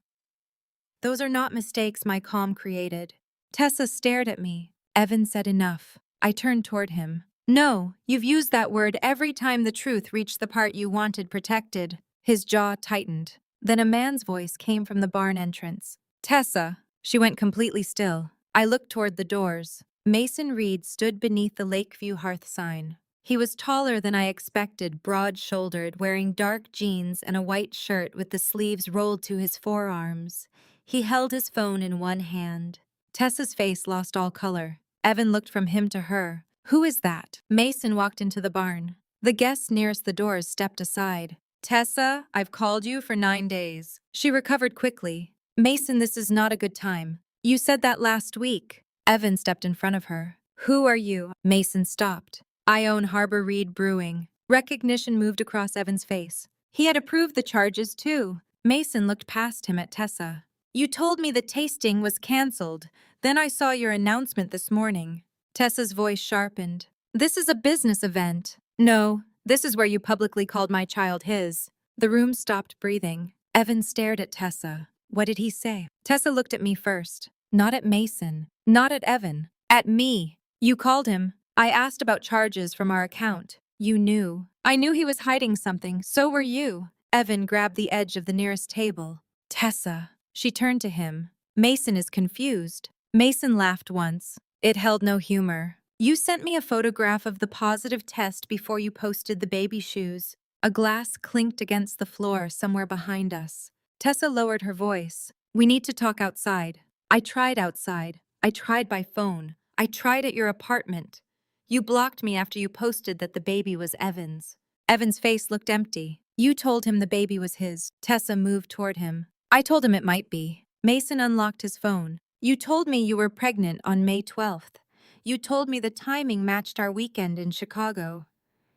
Those are not mistakes my calm created. Tessa stared at me. Evan said enough. I turned toward him. No, you've used that word every time the truth reached the part you wanted protected. His jaw tightened. Then a man's voice came from the barn entrance. Tessa. She went completely still. I looked toward the doors. Mason Reed stood beneath the Lakeview Hearth sign. He was taller than I expected, broad-shouldered, wearing dark jeans and a white shirt with the sleeves rolled to his forearms. He held his phone in one hand. Tessa's face lost all color. Evan looked from him to her. Who is that? Mason walked into the barn. The guests nearest the doors stepped aside. Tessa, I've called you for 9 days. She recovered quickly. Mason, this is not a good time. You said that last week. Evan stepped in front of her. Who are you? Mason stopped. I own Harbor Reed Brewing. Recognition moved across Evan's face. He had approved the charges too. Mason looked past him at Tessa. You told me the tasting was canceled. Then I saw your announcement this morning. Tessa's voice sharpened. This is a business event. No, this is where you publicly called my child his. The room stopped breathing. Evan stared at Tessa. What did he say? Tessa looked at me first. Not at Mason. Not at Evan. At me. You called him. I asked about charges from our account. You knew. I knew he was hiding something. So were you. Evan grabbed the edge of the nearest table. Tessa. She turned to him. Mason is confused. Mason laughed once. It held no humor. You sent me a photograph of the positive test before you posted the baby shoes. A glass clinked against the floor somewhere behind us. Tessa lowered her voice. We need to talk outside. I tried outside. I tried by phone. I tried at your apartment. You blocked me after you posted that the baby was Evan's. Evan's face looked empty. You told him the baby was his. Tessa moved toward him. I told him it might be. Mason unlocked his phone. You told me you were pregnant on May 12th. You told me the timing matched our weekend in Chicago.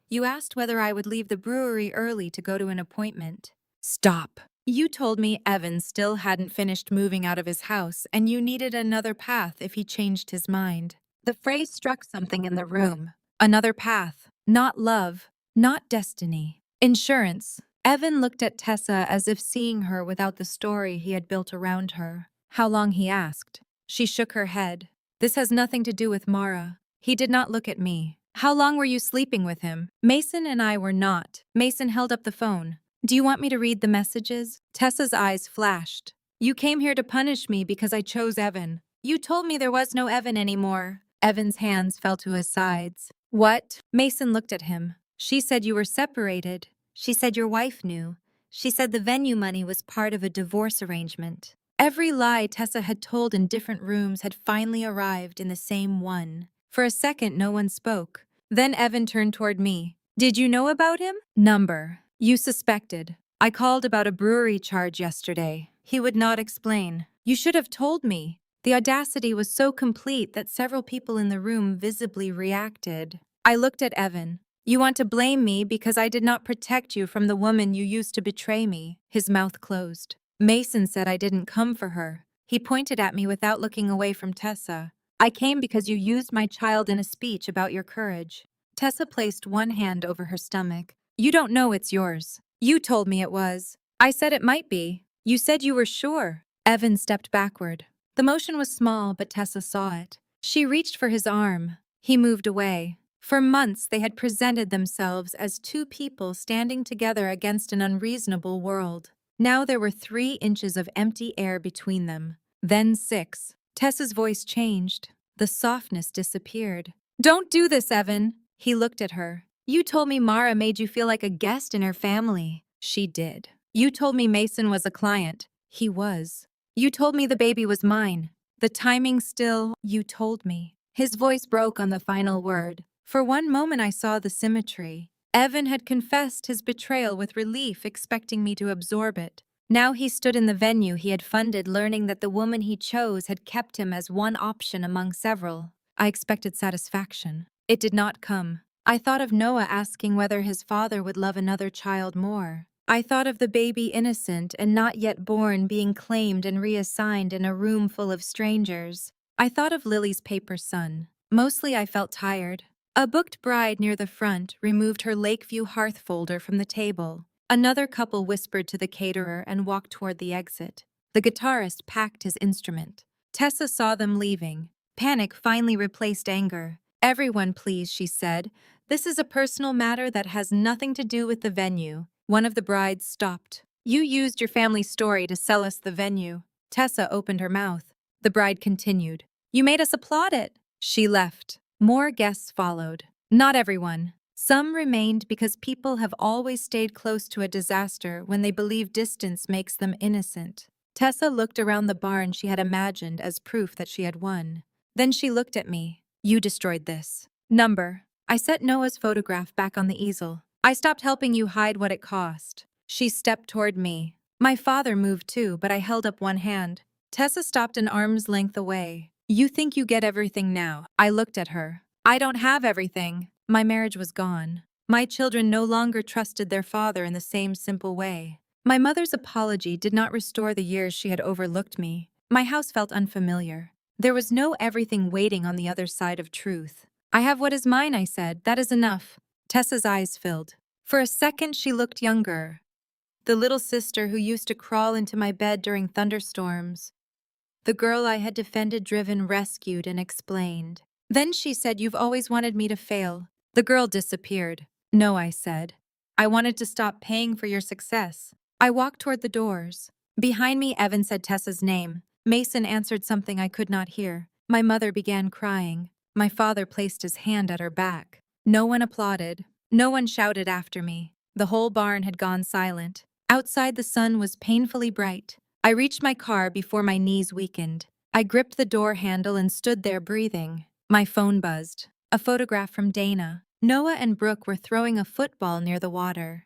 You asked whether I would leave the brewery early to go to an appointment. Stop. You told me Evan still hadn't finished moving out of his house and you needed another path if he changed his mind. The phrase struck something in the room. Another path. Not love. Not destiny. Insurance. Evan looked at Tessa as if seeing her without the story he had built around her. How long, he asked. She shook her head. This has nothing to do with Mara. He did not look at me. How long were you sleeping with him? Mason and I were not. Mason held up the phone. Do you want me to read the messages? Tessa's eyes flashed. You came here to punish me because I chose Evan. You told me there was no Evan anymore. Evan's hands fell to his sides. What? Mason looked at him. She said you were separated. She said your wife knew. She said the venue money was part of a divorce arrangement. Every lie Tessa had told in different rooms had finally arrived in the same one. For a second, no one spoke. Then Evan turned toward me. Did you know about him? Number. You suspected. I called about a brewery charge yesterday. He would not explain. You should have told me. The audacity was so complete that several people in the room visibly reacted. I looked at Evan. You want to blame me because I did not protect you from the woman you used to betray me. His mouth closed. Mason said I didn't come for her. He pointed at me without looking away from Tessa. I came because you used my child in a speech about your courage. Tessa placed one hand over her stomach. You don't know it's yours. You told me it was. I said it might be. You said you were sure. Evan stepped backward. The motion was small, but Tessa saw it. She reached for his arm. He moved away. For months, they had presented themselves as two people standing together against an unreasonable world. Now there were 3 inches of empty air between them. Then 6. Tessa's voice changed. The softness disappeared. Don't do this, Evan. He looked at her. You told me Mara made you feel like a guest in her family. She did. You told me Mason was a client. He was. You told me the baby was mine. The timing still, you told me. His voice broke on the final word. For one moment I saw the symmetry. Evan had confessed his betrayal with relief, expecting me to absorb it. Now he stood in the venue he had funded, learning that the woman he chose had kept him as one option among several. I expected satisfaction. It did not come. I thought of Noah asking whether his father would love another child more. I thought of the baby innocent and not yet born being claimed and reassigned in a room full of strangers. I thought of Lily's paper son. Mostly I felt tired. A booked bride near the front removed her Lakeview hearth folder from the table. Another couple whispered to the caterer and walked toward the exit. The guitarist packed his instrument. Tessa saw them leaving. Panic finally replaced anger. Everyone, please, she said. This is a personal matter that has nothing to do with the venue. One of the brides stopped. You used your family story to sell us the venue. Tessa opened her mouth. The bride continued. You made us applaud it. She left. More guests followed. Not everyone. Some remained because people have always stayed close to a disaster when they believe distance makes them innocent. Tessa looked around the barn she had imagined as proof that she had won. Then she looked at me. You destroyed this. Number. I set Noah's photograph back on the easel. I stopped helping you hide what it cost. She stepped toward me. My father moved too, but I held up one hand. Tessa stopped an arm's length away. You think you get everything now. I looked at her. I don't have everything. My marriage was gone. My children no longer trusted their father in the same simple way. My mother's apology did not restore the years she had overlooked me. My house felt unfamiliar. There was no everything waiting on the other side of truth. I have what is mine, I said. That is enough. Tessa's eyes filled. For a second, she looked younger. The little sister who used to crawl into my bed during thunderstorms. The girl I had defended, driven, rescued, and explained. Then she said, You've always wanted me to fail. The girl disappeared. No, I said. I wanted to stop paying for your success. I walked toward the doors. Behind me, Evan said Tessa's name. Mason answered something I could not hear. My mother began crying. My father placed his hand at her back. No one applauded. No one shouted after me. The whole barn had gone silent. Outside, the sun was painfully bright. I reached my car before my knees weakened. I gripped the door handle and stood there breathing. My phone buzzed. A photograph from Dana. Noah and Brooke were throwing a football near the water.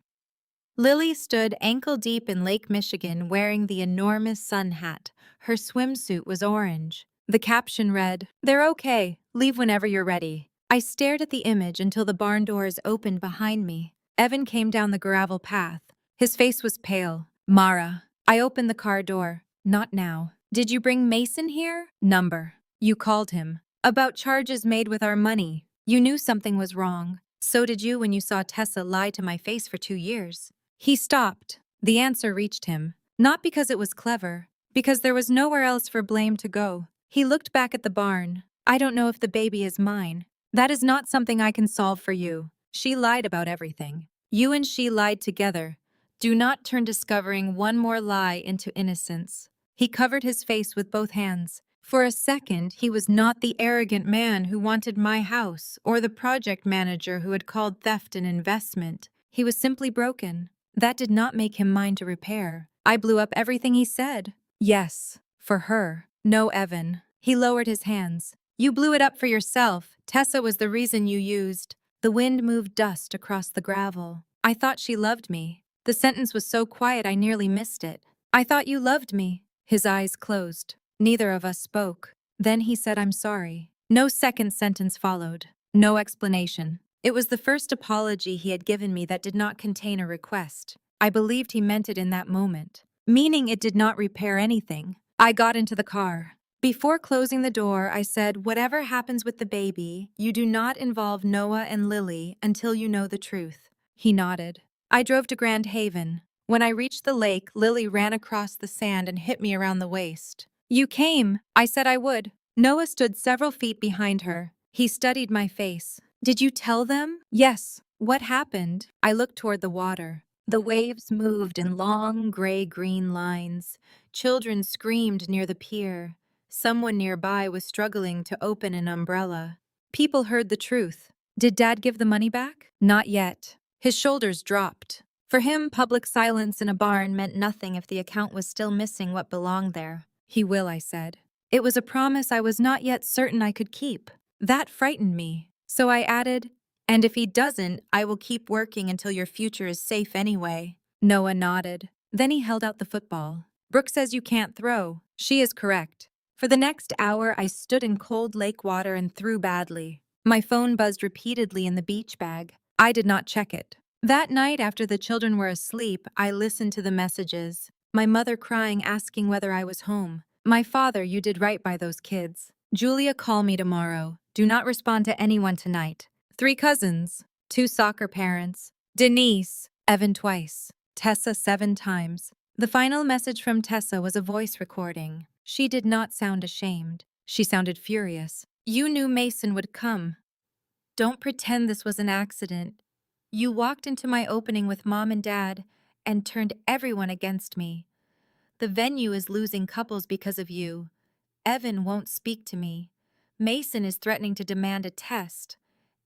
Lily stood ankle-deep in Lake Michigan wearing the enormous sun hat. Her swimsuit was orange. The caption read, They're okay. Leave whenever you're ready. I stared at the image until the barn doors opened behind me. Evan came down the gravel path. His face was pale. Mara. I opened the car door. Not now. Did you bring Mason here? Number. You called him. About charges made with our money. You knew something was wrong. So did you when you saw Tessa lie to my face for 2 years. He stopped. The answer reached him. Not because it was clever. Because there was nowhere else for blame to go. He looked back at the barn. I don't know if the baby is mine. That is not something I can solve for you. She lied about everything. You and she lied together. Do not turn discovering one more lie into innocence. He covered his face with both hands. For a second, he was not the arrogant man who wanted my house or the project manager who had called theft an investment. He was simply broken. That did not make him mine to repair. I blew up everything he said. Yes, for her. No, Evan. He lowered his hands. You blew it up for yourself. Tessa was the reason you used. The wind moved dust across the gravel. I thought she loved me. The sentence was so quiet I nearly missed it. I thought you loved me. His eyes closed. Neither of us spoke. Then he said, "I'm sorry." No second sentence followed. No explanation. It was the first apology he had given me that did not contain a request. I believed he meant it in that moment, meaning it did not repair anything. I got into the car. Before closing the door, I said, "Whatever happens with the baby, you do not involve Noah and Lily until you know the truth." He nodded. I drove to Grand Haven. When I reached the lake, Lily ran across the sand and hit me around the waist. "You came. I said I would." Noah stood several feet behind her. He studied my face. "Did you tell them?" "Yes." "What happened?" I looked toward the water. The waves moved in long gray-green lines. Children screamed near the pier. Someone nearby was struggling to open an umbrella. People heard the truth. "Did Dad give the money back?" "Not yet." His shoulders dropped. For him, public silence in a barn meant nothing if the account was still missing what belonged there. "He will," I said. It was a promise I was not yet certain I could keep. That frightened me. So I added, "And if he doesn't, I will keep working until your future is safe anyway." Noah nodded. Then he held out the football. "Brooke says you can't throw." She is correct. For the next hour, I stood in cold lake water and threw badly. My phone buzzed repeatedly in the beach bag. I did not check it. That night, after the children were asleep, I listened to the messages. My mother crying, asking whether I was home. My father, "You did right by those kids." "Julia, call me tomorrow. Do not respond to anyone tonight." 3 cousins, 2 soccer parents, Denise, Evan twice, Tessa 7 times. The final message from Tessa was a voice recording. She did not sound ashamed. She sounded furious. "You knew Mason would come. Don't pretend this was an accident. You walked into my opening with Mom and Dad and turned everyone against me. The venue is losing couples because of you. Evan won't speak to me. Mason is threatening to demand a test.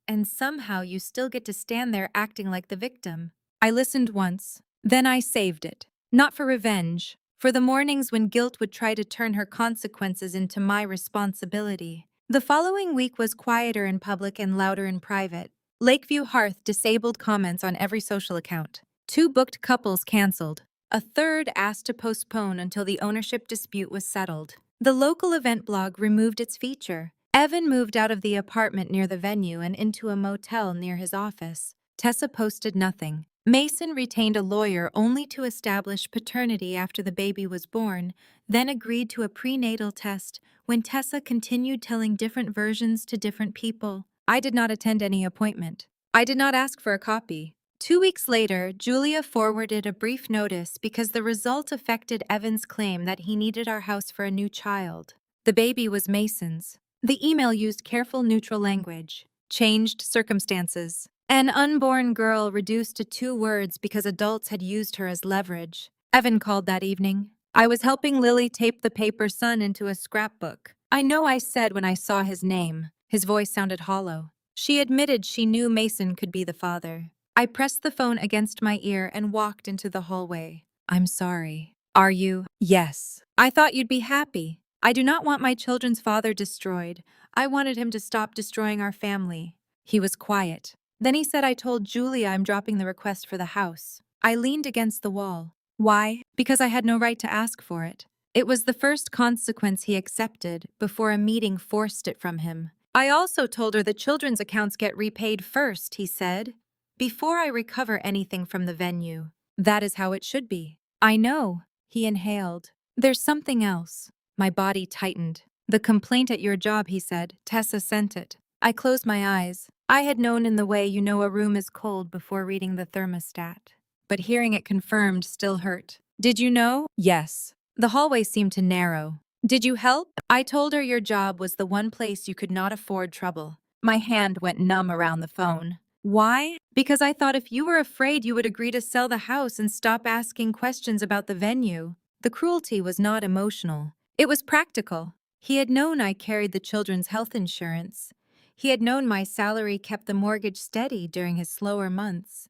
And somehow you still get to stand there acting like the victim." I listened once. Then I saved it. Not for revenge. For the mornings when guilt would try to turn her consequences into my responsibility. The following week was quieter in public and louder in private. Lakeview Hearth disabled comments on every social account. 2 booked couples canceled. A third asked to postpone until the ownership dispute was settled. The local event blog removed its feature. Evan moved out of the apartment near the venue and into a motel near his office. Tessa posted nothing. Mason retained a lawyer only to establish paternity after the baby was born, then agreed to a prenatal test when Tessa continued telling different versions to different people. I did not attend any appointment. I did not ask for a copy. 2 weeks later, Julia forwarded a brief notice because the result affected Evan's claim that he needed our house for a new child. The baby was Mason's. The email used careful neutral language. Changed circumstances. An unborn girl reduced to 2 words because adults had used her as leverage. Evan called that evening. I was helping Lily tape the paper son into a scrapbook. "I know," I said when I saw his name. His voice sounded hollow. She admitted she knew Mason could be the father. I pressed the phone against my ear and walked into the hallway. "I'm sorry." "Are you?" "Yes." "I thought you'd be happy. I do not want my children's father destroyed. I wanted him to stop destroying our family." He was quiet. Then he said, "I told Julia I'm dropping the request for the house." I leaned against the wall. Why? Because I had no right to ask for it. It was the first consequence he accepted before a meeting forced it from him. "I also told her the children's accounts get repaid first," he said, "before I recover anything from the venue." "That is how it should be." "I know." He inhaled. "There's something else." My body tightened. "The complaint at your job," he said. "Tessa sent it." I closed my eyes. I had known in the way you know a room is cold before reading the thermostat. But hearing it confirmed still hurt. "Did you know?" "Yes." The hallway seemed to narrow. "Did you help?" I told her your job was the one place you could not afford trouble. My hand went numb around the phone. "Why?" "Because I thought if you were afraid you would agree to sell the house and stop asking questions about the venue." The cruelty was not emotional. It was practical. He had known I carried the children's health insurance. He had known my salary kept the mortgage steady during his slower months.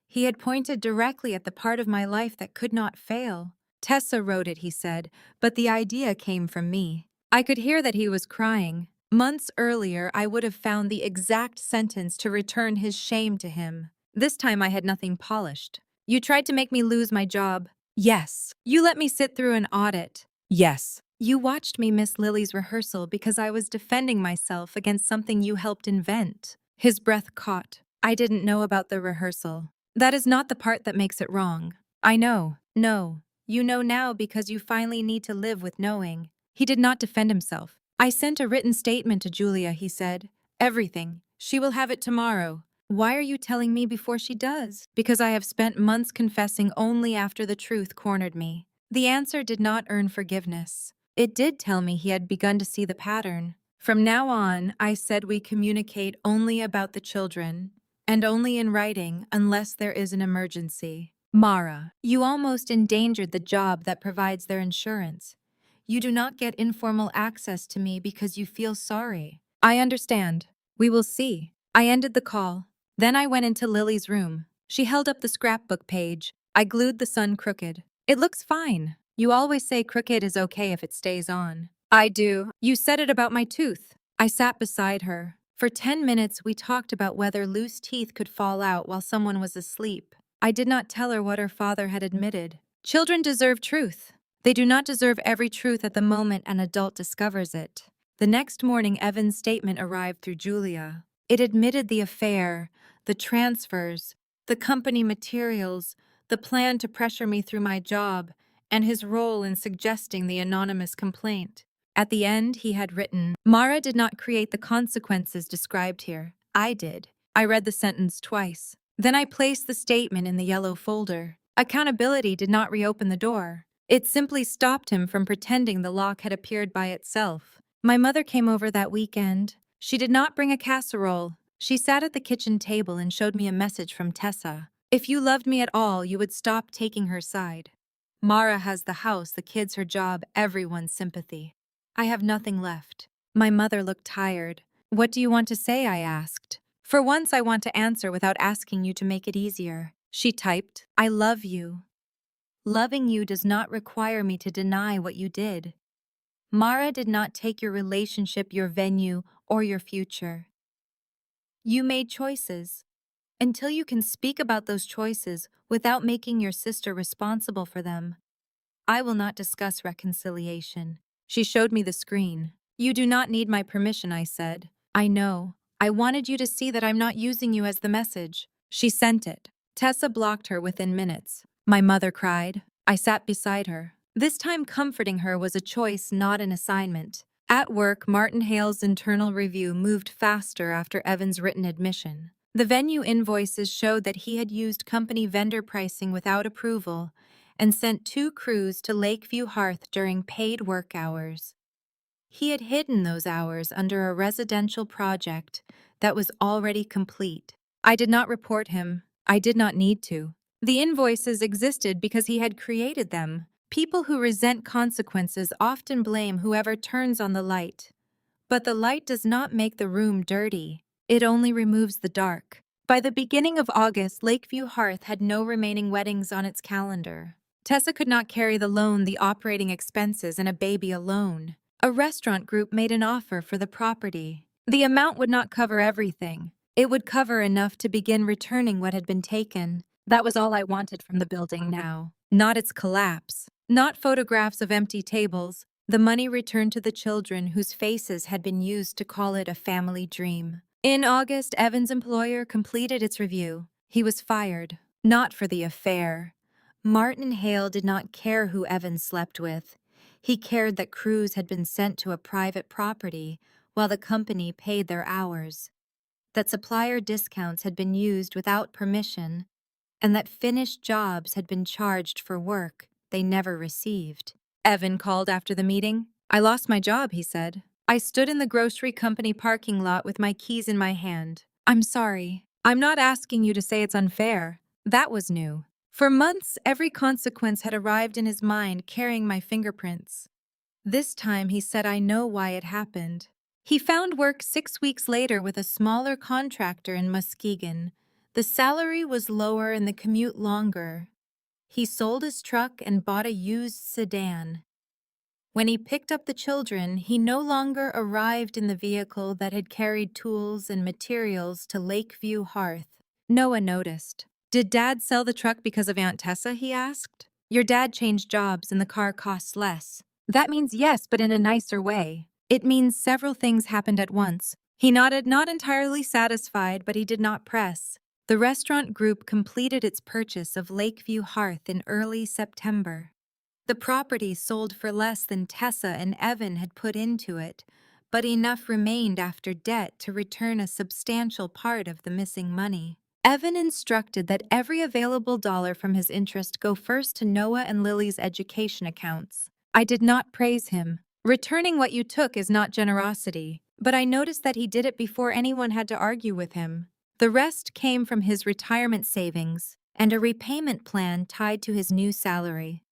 He had pointed directly at the part of my life that could not fail. "Tessa wrote it," he said, "but the idea came from me." I could hear that he was crying. Months earlier, I would have found the exact sentence to return his shame to him. This time I had nothing polished. "You tried to make me lose my job." "Yes." "You let me sit through an audit." Yes. You watched me miss Lily's rehearsal because I was defending myself against something you helped invent. His breath caught. I didn't know about the rehearsal. That is not the part that makes it wrong. I know. No. You know now because you finally need to live with knowing. He did not defend himself. I sent a written statement to Julia, he said. Everything. She will have it tomorrow. Why are you telling me before she does? Because I have spent months confessing only after the truth cornered me. The answer did not earn forgiveness. It did tell me he had begun to see the pattern. From now on, I said we communicate only about the children, and only in writing unless there is an emergency. Mara, you almost endangered the job that provides their insurance. You do not get informal access to me because you feel sorry. I understand. We will see. I ended the call. Then I went into Lily's room. She held up the scrapbook page. I glued the sun crooked. It looks fine. You always say crooked is okay if it stays on. I do. You said it about my tooth. I sat beside her. For 10 minutes, we talked about whether loose teeth could fall out while someone was asleep. I did not tell her what her father had admitted. Children deserve truth. They do not deserve every truth at the moment an adult discovers it. The next morning, Evan's statement arrived through Julia. It admitted the affair, the transfers, the company materials, the plan to pressure me through my job, and his role in suggesting the anonymous complaint. At the end, he had written, Mara did not create the consequences described here. I did. I read the sentence twice. Then I placed the statement in the yellow folder. Accountability did not reopen the door. It simply stopped him from pretending the lock had appeared by itself. My mother came over that weekend. She did not bring a casserole. She sat at the kitchen table and showed me a message from Tessa. If you loved me at all, you would stop taking her side. Mara has the house, the kids, her job, everyone's sympathy. I have nothing left. My mother looked tired. What do you want to say? I asked. For once, I want to answer without asking you to make it easier. She typed, I love you. Loving you does not require me to deny what you did. Mara did not take your relationship, your venue, or your future. You made choices. Until you can speak about those choices without making your sister responsible for them, I will not discuss reconciliation. She showed me the screen. You do not need my permission, I said. I know. I wanted you to see that I'm not using you as the message. She sent it. Tessa blocked her within minutes. My mother cried. I sat beside her. This time comforting her was a choice, not an assignment. At work, Martin Hale's internal review moved faster after Evan's written admission. The venue invoices showed that he had used company vendor pricing without approval and sent 2 crews to Lakeview Hearth during paid work hours. He had hidden those hours under a residential project that was already complete. I did not report him. I did not need to. The invoices existed because he had created them. People who resent consequences often blame whoever turns on the light. But the light does not make the room dirty. It only removes the dark. By the beginning of August, Lakeview Hearth had no remaining weddings on its calendar. Tessa could not carry the loan, the operating expenses, and a baby alone. A restaurant group made an offer for the property. The amount would not cover everything. It would cover enough to begin returning what had been taken. That was all I wanted from the building now. Not its collapse. Not photographs of empty tables. The money returned to the children whose faces had been used to call it a family dream. In August, Evan's employer completed its review. He was fired. Not for the affair. Martin Hale did not care who Evan slept with. He cared that crews had been sent to a private property while the company paid their hours, that supplier discounts had been used without permission, and that finished jobs had been charged for work they never received. Evan called after the meeting. I lost my job, he said. I stood in the grocery company parking lot with my keys in my hand. I'm sorry. I'm not asking you to say it's unfair. That was new. For months, every consequence had arrived in his mind carrying my fingerprints. This time, he said, I know why it happened. He found work 6 weeks later with a smaller contractor in Muskegon. The salary was lower and the commute longer. He sold his truck and bought a used sedan. When he picked up the children, he no longer arrived in the vehicle that had carried tools and materials to Lakeview Hearth. Noah noticed. Did Dad sell the truck because of Aunt Tessa, he asked. Your dad changed jobs and the car costs less. That means yes, but in a nicer way. It means several things happened at once. He nodded, not entirely satisfied, but he did not press. The restaurant group completed its purchase of Lakeview Hearth in early September. The property sold for less than Tessa and Evan had put into it, but enough remained after debt to return a substantial part of the missing money. Evan instructed that every available dollar from his interest go first to Noah and Lily's education accounts. I did not praise him. Returning what you took is not generosity, but I noticed that he did it before anyone had to argue with him. The rest came from his retirement savings and a repayment plan tied to his new salary.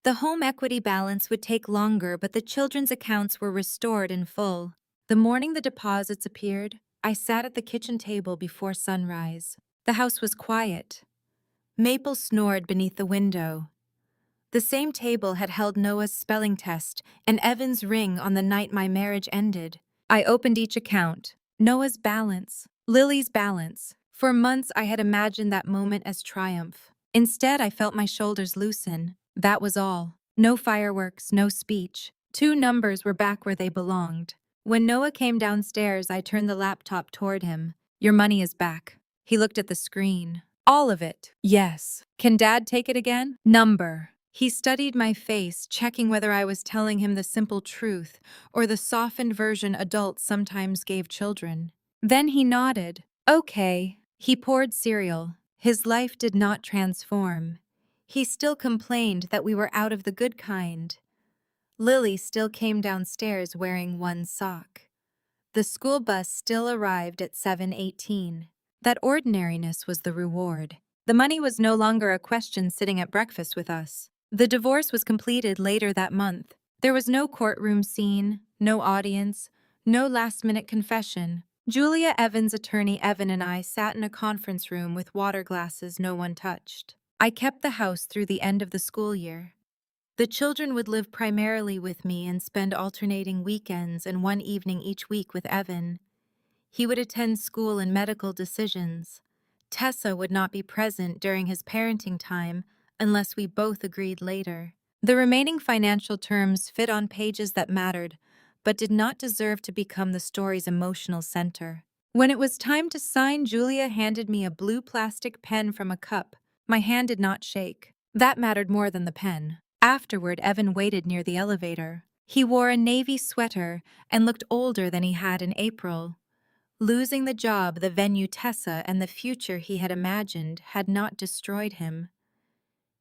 The home equity balance would take longer, but the children's accounts were restored in full. The morning the deposits appeared, I sat at the kitchen table before sunrise. The house was quiet. Maple snored beneath the window. The same table had held Noah's spelling test and Evan's ring on the night my marriage ended. I opened each account. Noah's balance, Lily's balance. For months I had imagined that moment as triumph. Instead, I felt my shoulders loosen. That was all. No fireworks, no speech. Two numbers were back where they belonged. When Noah came downstairs, I turned the laptop toward him. Your money is back. He looked at the screen. All of it. Yes. Can Dad take it again? Number. He studied my face, checking whether I was telling him the simple truth or the softened version adults sometimes gave children. Then he nodded. Okay. He poured cereal. His life did not transform. He still complained that we were out of the good kind. Lily still came downstairs wearing one sock. The school bus still arrived at 7:18. That ordinariness was the reward. The money was no longer a question sitting at breakfast with us. The divorce was completed later that month. There was no courtroom scene, no audience, no last-minute confession. Julia Evans' attorney Evan and I sat in a conference room with water glasses no one touched. I kept the house through the end of the school year. The children would live primarily with me and spend alternating weekends and one evening each week with Evan. He would attend school and medical decisions. Tessa would not be present during his parenting time unless we both agreed later. The remaining financial terms fit on pages that mattered, but did not deserve to become the story's emotional center. When it was time to sign, Julia handed me a blue plastic pen from a cup. My hand did not shake. That mattered more than the pen. Afterward, Evan waited near the elevator. He wore a navy sweater and looked older than he had in April. Losing the job, the venue Tessa, and the future he had imagined had not destroyed him.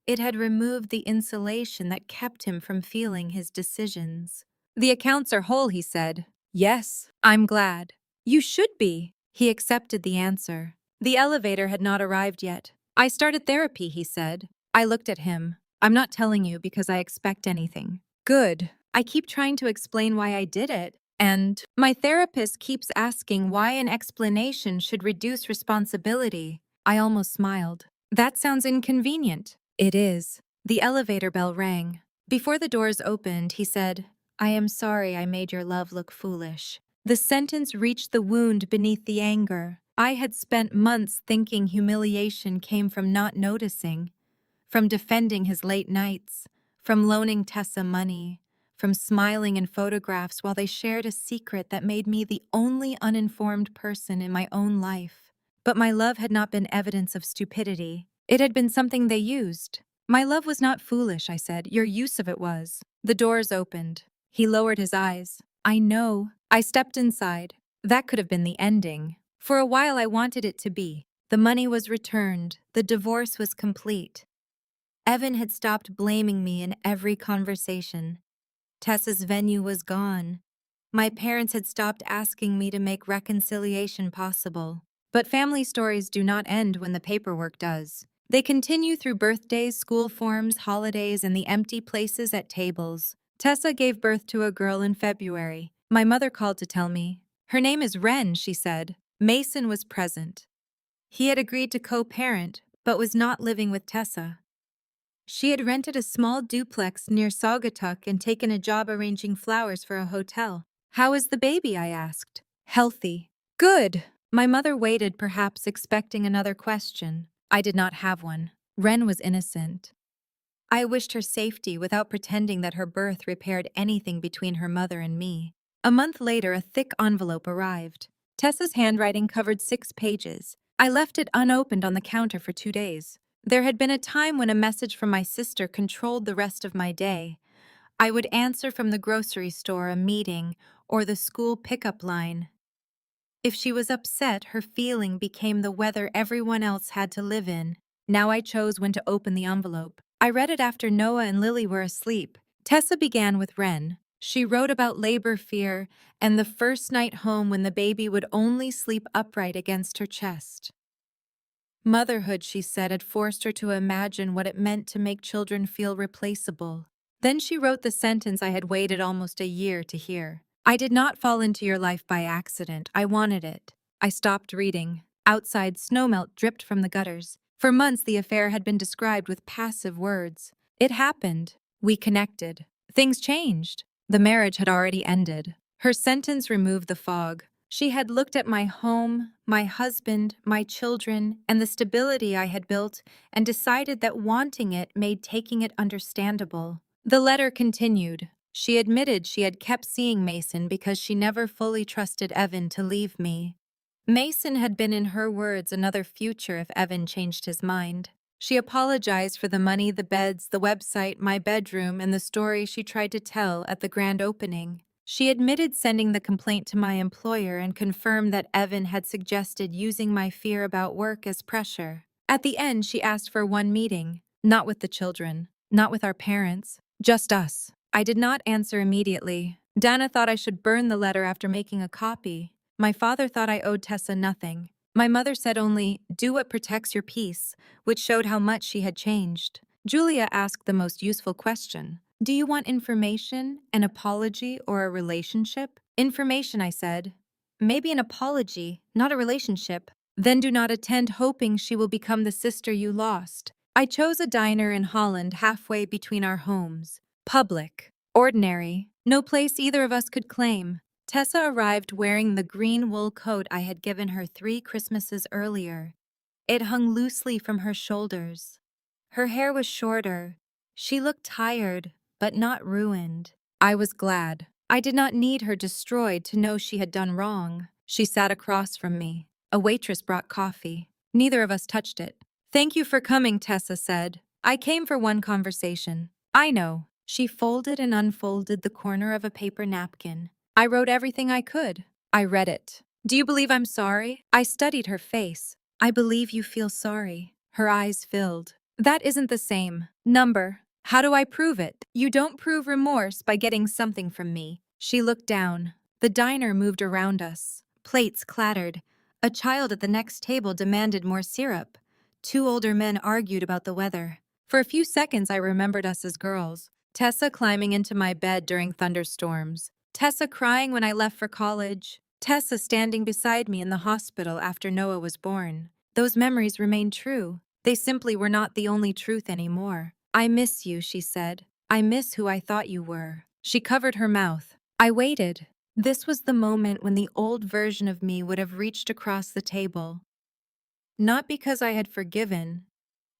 It had removed the insulation that kept him from feeling his decisions. The accounts are whole, he said. Yes, I'm glad. You should be. He accepted the answer. The elevator had not arrived yet. I started therapy, he said. I looked at him. I'm not telling you because I expect anything. Good. I keep trying to explain why I did it. And my therapist keeps asking why an explanation should reduce responsibility. I almost smiled. That sounds inconvenient. It is. The elevator bell rang. Before the doors opened, he said, I am sorry I made your love look foolish. The sentence reached the wound beneath the anger. I had spent months thinking humiliation came from not noticing, from defending his late nights, from loaning Tessa money, from smiling in photographs while they shared a secret that made me the only uninformed person in my own life. But my love had not been evidence of stupidity. It had been something they used. My love was not foolish, I said. Your use of it was. The doors opened. He lowered his eyes. I know. I stepped inside. That could have been the ending. For a while I wanted it to be. The money was returned. The divorce was complete. Evan had stopped blaming me in every conversation. Tessa's venue was gone. My parents had stopped asking me to make reconciliation possible. But family stories do not end when the paperwork does. They continue through birthdays, school forms, holidays, and the empty places at tables. Tessa gave birth to a girl in February. My mother called to tell me. Her name is Wren, she said. Mason was present. He had agreed to co-parent, but was not living with Tessa. She had rented a small duplex near Saugatuck and taken a job arranging flowers for a hotel. How is the baby? I asked. Healthy. Good. My mother waited, perhaps expecting another question. I did not have one. Wren was innocent. I wished her safety without pretending that her birth repaired anything between her mother and me. A month later, a thick envelope arrived. Tessa's handwriting covered 6 pages. I left it unopened on the counter for 2 days. There had been a time when a message from my sister controlled the rest of my day. I would answer from the grocery store, a meeting, or the school pickup line. If she was upset, her feeling became the weather everyone else had to live in. Now I chose when to open the envelope. I read it after Noah and Lily were asleep. Tessa began with Ren. She wrote about labor fear and the first night home when the baby would only sleep upright against her chest. Motherhood, she said, had forced her to imagine what it meant to make children feel replaceable. Then she wrote the sentence I had waited almost a year to hear. I did not fall into your life by accident. I wanted it. I stopped reading. Outside, snowmelt dripped from the gutters. For months, the affair had been described with passive words. It happened. We connected. Things changed. The marriage had already ended. Her sentence removed the fog. She had looked at my home, my husband, my children, and the stability I had built, and decided that wanting it made taking it understandable. The letter continued. She admitted she had kept seeing Mason because she never fully trusted Evan to leave me. Mason had been, in her words, another future if Evan changed his mind. She apologized for the money, the beds, the website, my bedroom, and the story she tried to tell at the grand opening. She admitted sending the complaint to my employer and confirmed that Evan had suggested using my fear about work as pressure. At the end, she asked for one meeting, not with the children, not with our parents, just us. I did not answer immediately. Dana thought I should burn the letter after making a copy. My father thought I owed Tessa nothing. My mother said only, "Do what protects your peace," which showed how much she had changed. Julia asked the most useful question. Do you want information, an apology, or a relationship? Information, I said. Maybe an apology, not a relationship. Then do not attend hoping she will become the sister you lost. I chose a diner in Holland halfway between our homes. Public. Ordinary. No place either of us could claim. Tessa arrived wearing the green wool coat I had given her 3 Christmases earlier. It hung loosely from her shoulders. Her hair was shorter. She looked tired, but not ruined. I was glad. I did not need her destroyed to know she had done wrong. She sat across from me. A waitress brought coffee. Neither of us touched it. Thank you for coming, Tessa said. I came for one conversation. I know. She folded and unfolded the corner of a paper napkin. I wrote everything I could. I read it. Do you believe I'm sorry? I studied her face. I believe you feel sorry. Her eyes filled. That isn't the same. Number. How do I prove it? You don't prove remorse by getting something from me. She looked down. The diner moved around us. Plates clattered. A child at the next table demanded more syrup. 2 older men argued about the weather. For a few seconds, I remembered us as girls. Tessa climbing into my bed during thunderstorms. Tessa crying when I left for college. Tessa standing beside me in the hospital after Noah was born. Those memories remained true. They simply were not the only truth anymore. I miss you, she said. I miss who I thought you were. She covered her mouth. I waited. This was the moment when the old version of me would have reached across the table. Not because I had forgiven,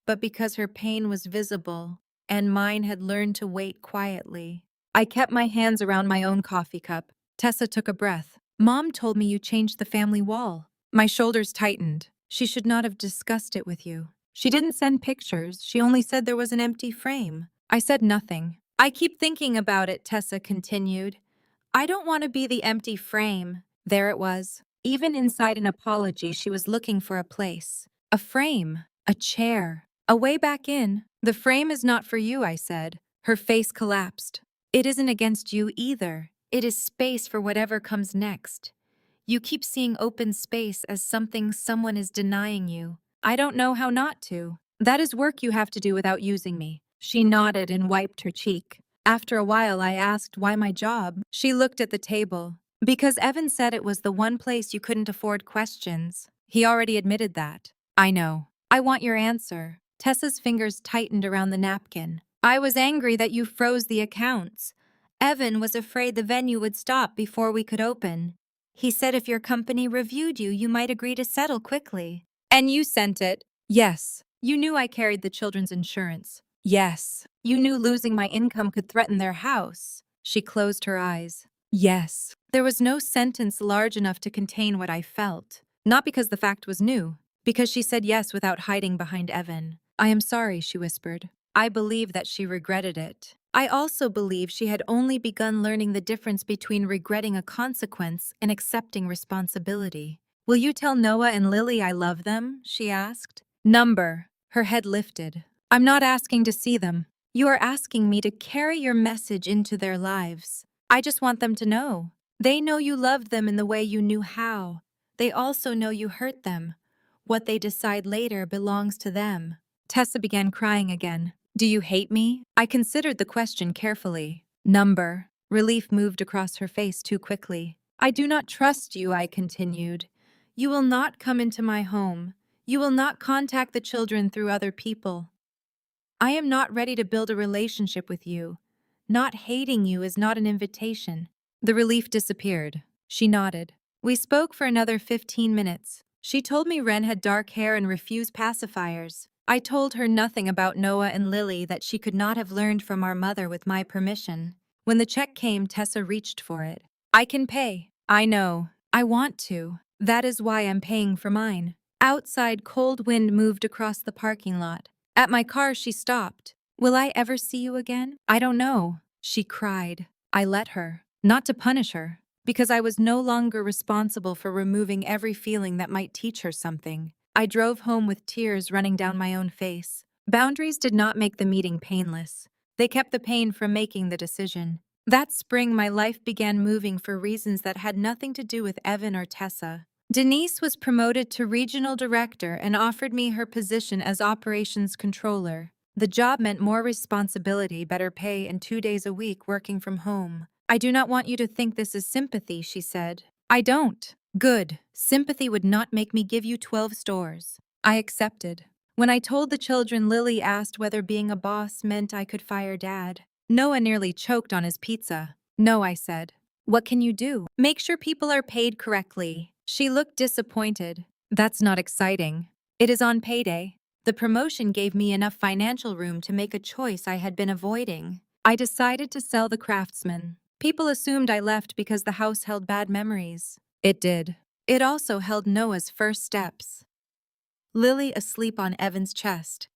but because her pain was visible, and mine had learned to wait quietly. I kept my hands around my own coffee cup. Tessa took a breath. Mom told me you changed the family wall. My shoulders tightened. She should not have discussed it with you. She didn't send pictures. She only said there was an empty frame. I said nothing. I keep thinking about it, Tessa continued. I don't want to be the empty frame. There it was. Even inside an apology, she was looking for a place. A frame. A chair. A way back in. The frame is not for you, I said. Her face collapsed. It isn't against you either. It is space for whatever comes next. You keep seeing open space as something someone is denying you. I don't know how not to. That is work you have to do without using me. She nodded and wiped her cheek. After a while, I asked why my job. She looked at the table. Because Evan said it was the one place you couldn't afford questions. He already admitted that. I know. I want your answer. Tessa's fingers tightened around the napkin. I was angry that you froze the accounts. Evan was afraid the venue would stop before we could open. He said if your company reviewed you, you might agree to settle quickly. And you sent it. Yes. You knew I carried the children's insurance. Yes. You knew losing my income could threaten their house. She closed her eyes. Yes. There was no sentence large enough to contain what I felt. Not because the fact was new, because she said yes without hiding behind Evan. I am sorry, she whispered. I believe that she regretted it. I also believe she had only begun learning the difference between regretting a consequence and accepting responsibility. Will you tell Noah and Lily I love them? She asked. Number. Her head lifted. I'm not asking to see them. You are asking me to carry your message into their lives. I just want them to know. They know you loved them in the way you knew how. They also know you hurt them. What they decide later belongs to them. Tessa began crying again. Do you hate me? I considered the question carefully. Number. Relief moved across her face too quickly. I do not trust you, I continued. You will not come into my home. You will not contact the children through other people. I am not ready to build a relationship with you. Not hating you is not an invitation. The relief disappeared. She nodded. We spoke for another 15 minutes. She told me Ren had dark hair and refused pacifiers. I told her nothing about Noah and Lily that she could not have learned from our mother with my permission. When the check came, Tessa reached for it. I can pay. I know. I want to. That is why I'm paying for mine. Outside, cold wind moved across the parking lot. At my car, she stopped. Will I ever see you again? I don't know. She cried. I let her. Not to punish her, because I was no longer responsible for removing every feeling that might teach her something. I drove home with tears running down my own face. Boundaries did not make the meeting painless. They kept the pain from making the decision. That spring, my life began moving for reasons that had nothing to do with Evan or Tessa. Denise was promoted to regional director and offered me her position as operations controller. The job meant more responsibility, better pay, and 2 days a week working from home. I do not want you to think this is sympathy, she said. I don't. Good. Sympathy would not make me give you 12 stores. I accepted. When I told the children, Lily asked whether being a boss meant I could fire Dad. Noah nearly choked on his pizza. No, I said. What can you do? Make sure people are paid correctly. She looked disappointed. That's not exciting. It is on payday. The promotion gave me enough financial room to make a choice I had been avoiding. I decided to sell the Craftsman. People assumed I left because the house held bad memories. It did. It also held Noah's first steps. Lily asleep on Evan's chest.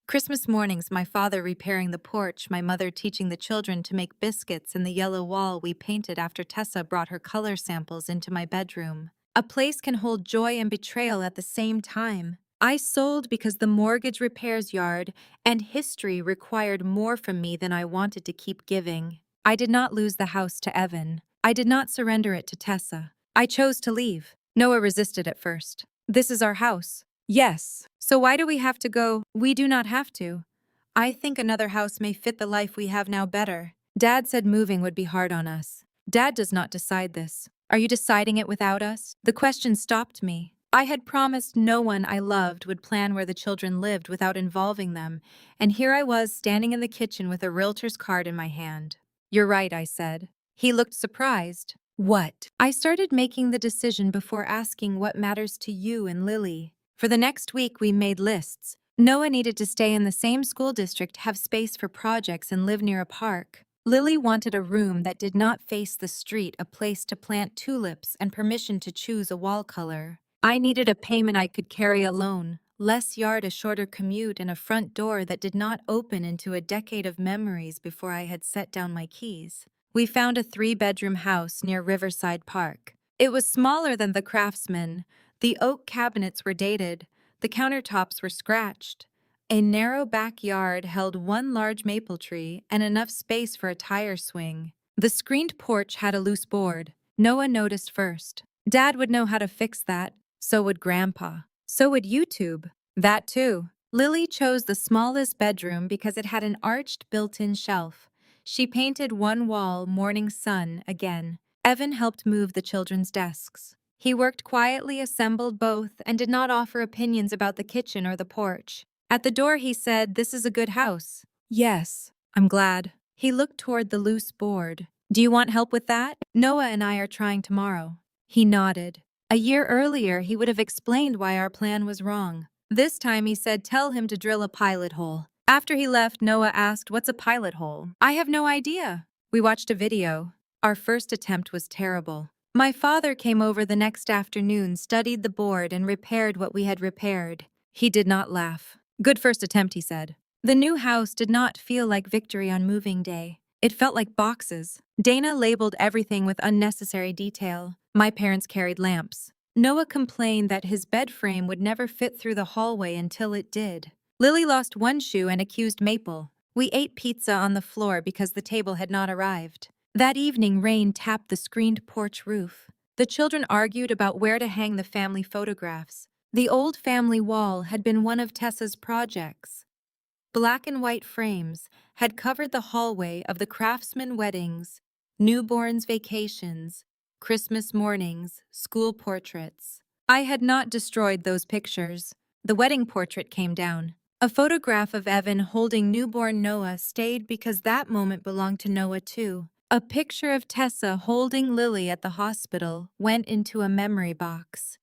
Christmas mornings, my father repairing the porch, my mother teaching the children to make biscuits, and the yellow wall we painted after Tessa brought her color samples into my bedroom. A place can hold joy and betrayal at the same time. I sold because the mortgage repairs yard and history required more from me than I wanted to keep giving. I did not lose the house to Evan. I did not surrender it to Tessa. I chose to leave. Noah resisted at first. This is our house. Yes. So why do we have to go? We do not have to. I think another house may fit the life we have now better. Dad said moving would be hard on us. Dad does not decide this. Are you deciding it without us? The question stopped me. I had promised no one I loved would plan where the children lived without involving them, and here I was standing in the kitchen with a realtor's card in my hand. You're right, I said. He looked surprised. What? I started making the decision before asking what matters to you and Lily. For the next week, we made lists. Noah needed to stay in the same school district, have space for projects, and live near a park. Lily wanted a room that did not face the street, a place to plant tulips, and permission to choose a wall color. I needed a payment I could carry alone, less yard, a shorter commute, and a front door that did not open into a decade of memories before I had set down my keys. We found a 3-bedroom house near Riverside Park. It was smaller than the Craftsman. The oak cabinets were dated. The countertops were scratched. A narrow backyard held one large maple tree and enough space for a tire swing. The screened porch had a loose board. Noah noticed first. Dad would know how to fix that. So would Grandpa. So would YouTube. That too. Lily chose the smallest bedroom because it had an arched built-in shelf. She painted one wall Morning Sun again. Evan helped move the children's desks. He worked quietly, assembled both, and did not offer opinions about the kitchen or the porch. At the door he said, "This is a good house." Yes, I'm glad. He looked toward the loose board. Do you want help with that? Noah and I are trying tomorrow. He nodded. A year earlier, he would have explained why our plan was wrong. This time he said, tell him to drill a pilot hole. After he left, Noah asked, "What's a pilot hole?" "I have no idea." We watched a video. Our first attempt was terrible. My father came over the next afternoon, studied the board, and repaired what we had repaired. He did not laugh. "Good first attempt," he said. The new house did not feel like victory on moving day. It felt like boxes. Dana labeled everything with unnecessary detail. My parents carried lamps. Noah complained that his bed frame would never fit through the hallway until it did. Lily lost one shoe and accused Maple. We ate pizza on the floor because the table had not arrived. That evening, rain tapped the screened porch roof. The children argued about where to hang the family photographs. The old family wall had been one of Tessa's projects. Black and white frames had covered the hallway of the Craftsman weddings, newborns' vacations, Christmas mornings, school portraits. I had not destroyed those pictures. The wedding portrait came down. A photograph of Evan holding newborn Noah stayed because that moment belonged to Noah too. A picture of Tessa holding Lily at the hospital went into a memory box.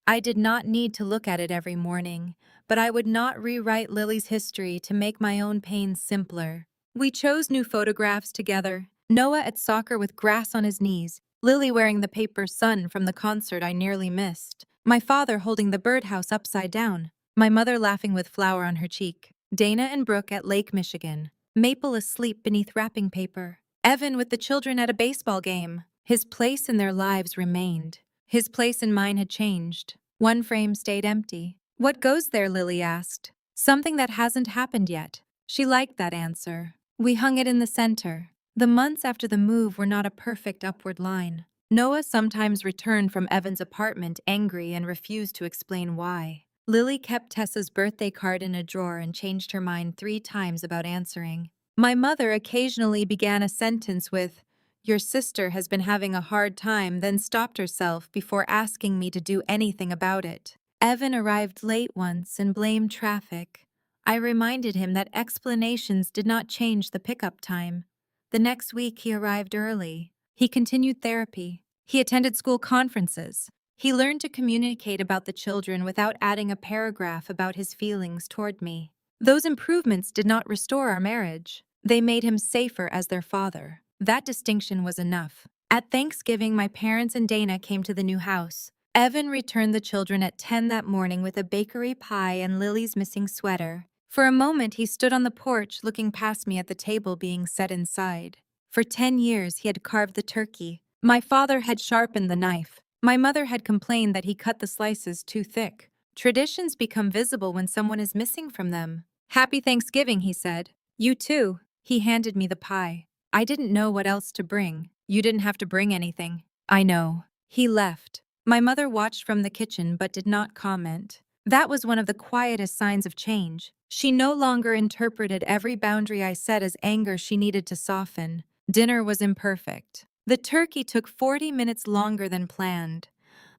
I did not need to look at it every morning, but I would not rewrite Lily's history to make my own pain simpler. We chose new photographs together. Noah at soccer with grass on his knees, Lily wearing the paper sun from the concert I nearly missed, my father holding the birdhouse upside down, my mother laughing with flour on her cheek, Dana and Brooke at Lake Michigan, Maple asleep beneath wrapping paper, Evan with the children at a baseball game. His place in their lives remained. His place in mine had changed. One frame stayed empty. "What goes there?" Lily asked. "Something that hasn't happened yet." She liked that answer. We hung it in the center. The months after the move were not a perfect upward line. Noah sometimes returned from Evan's apartment angry and refused to explain why. Lily kept Tessa's birthday card in a drawer and changed her mind 3 times about answering. My mother occasionally began a sentence with, "Your sister has been having a hard time," then stopped herself before asking me to do anything about it. Evan arrived late once and blamed traffic. I reminded him that explanations did not change the pickup time. The next week he arrived early. He continued therapy. He attended school conferences. He learned to communicate about the children without adding a paragraph about his feelings toward me. Those improvements did not restore our marriage. They made him safer as their father. That distinction was enough. At Thanksgiving, my parents and Dana came to the new house. Evan returned the children at 10 that morning with a bakery pie and Lily's missing sweater. For a moment, he stood on the porch looking past me at the table being set inside. For 10 years, he had carved the turkey. My father had sharpened the knife. My mother had complained that he cut the slices too thick. Traditions become visible when someone is missing from them. "Happy Thanksgiving," he said. "You too." He handed me the pie. I didn't know what else to bring. "You didn't have to bring anything." "I know." He left. My mother watched from the kitchen but did not comment. That was one of the quietest signs of change. She no longer interpreted every boundary I set as anger she needed to soften. Dinner was imperfect. The turkey took 40 minutes longer than planned.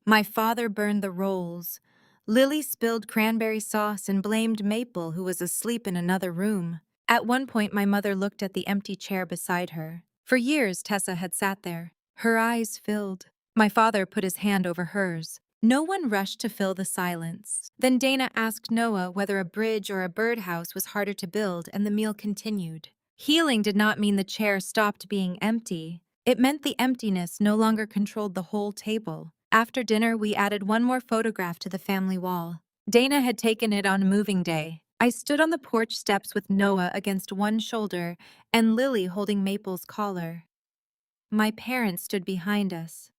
My father burned the rolls. Lily spilled cranberry sauce and blamed Maple, who was asleep in another room. At one point, my mother looked at the empty chair beside her. For years, Tessa had sat there. Her eyes filled. My father put his hand over hers. No one rushed to fill the silence. Then Dana asked Noah whether a bridge or a birdhouse was harder to build, and the meal continued. Healing did not mean the chair stopped being empty. It meant the emptiness no longer controlled the whole table. After dinner, we added one more photograph to the family wall. Dana had taken it on moving day. I stood on the porch steps with Noah against one shoulder and Lily holding Maple's collar. My parents stood behind us.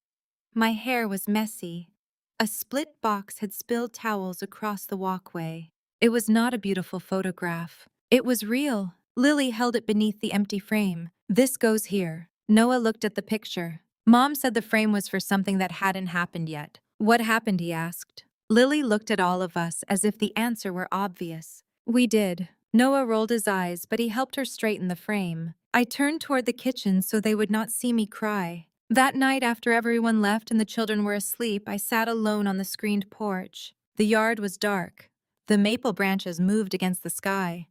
My hair was messy. A split box had spilled towels across the walkway. It was not a beautiful photograph. It was real. Lily held it beneath the empty frame. "This goes here." Noah looked at the picture. Mom said the frame was for something that hadn't happened yet. "What happened?" he asked. Lily looked at all of us as if the answer were obvious. "We did." Noah rolled his eyes, but he helped her straighten the frame. I turned toward the kitchen so they would not see me cry. That night, after everyone left and the children were asleep, I sat alone on the screened porch. The yard was dark. The maple branches moved against the sky.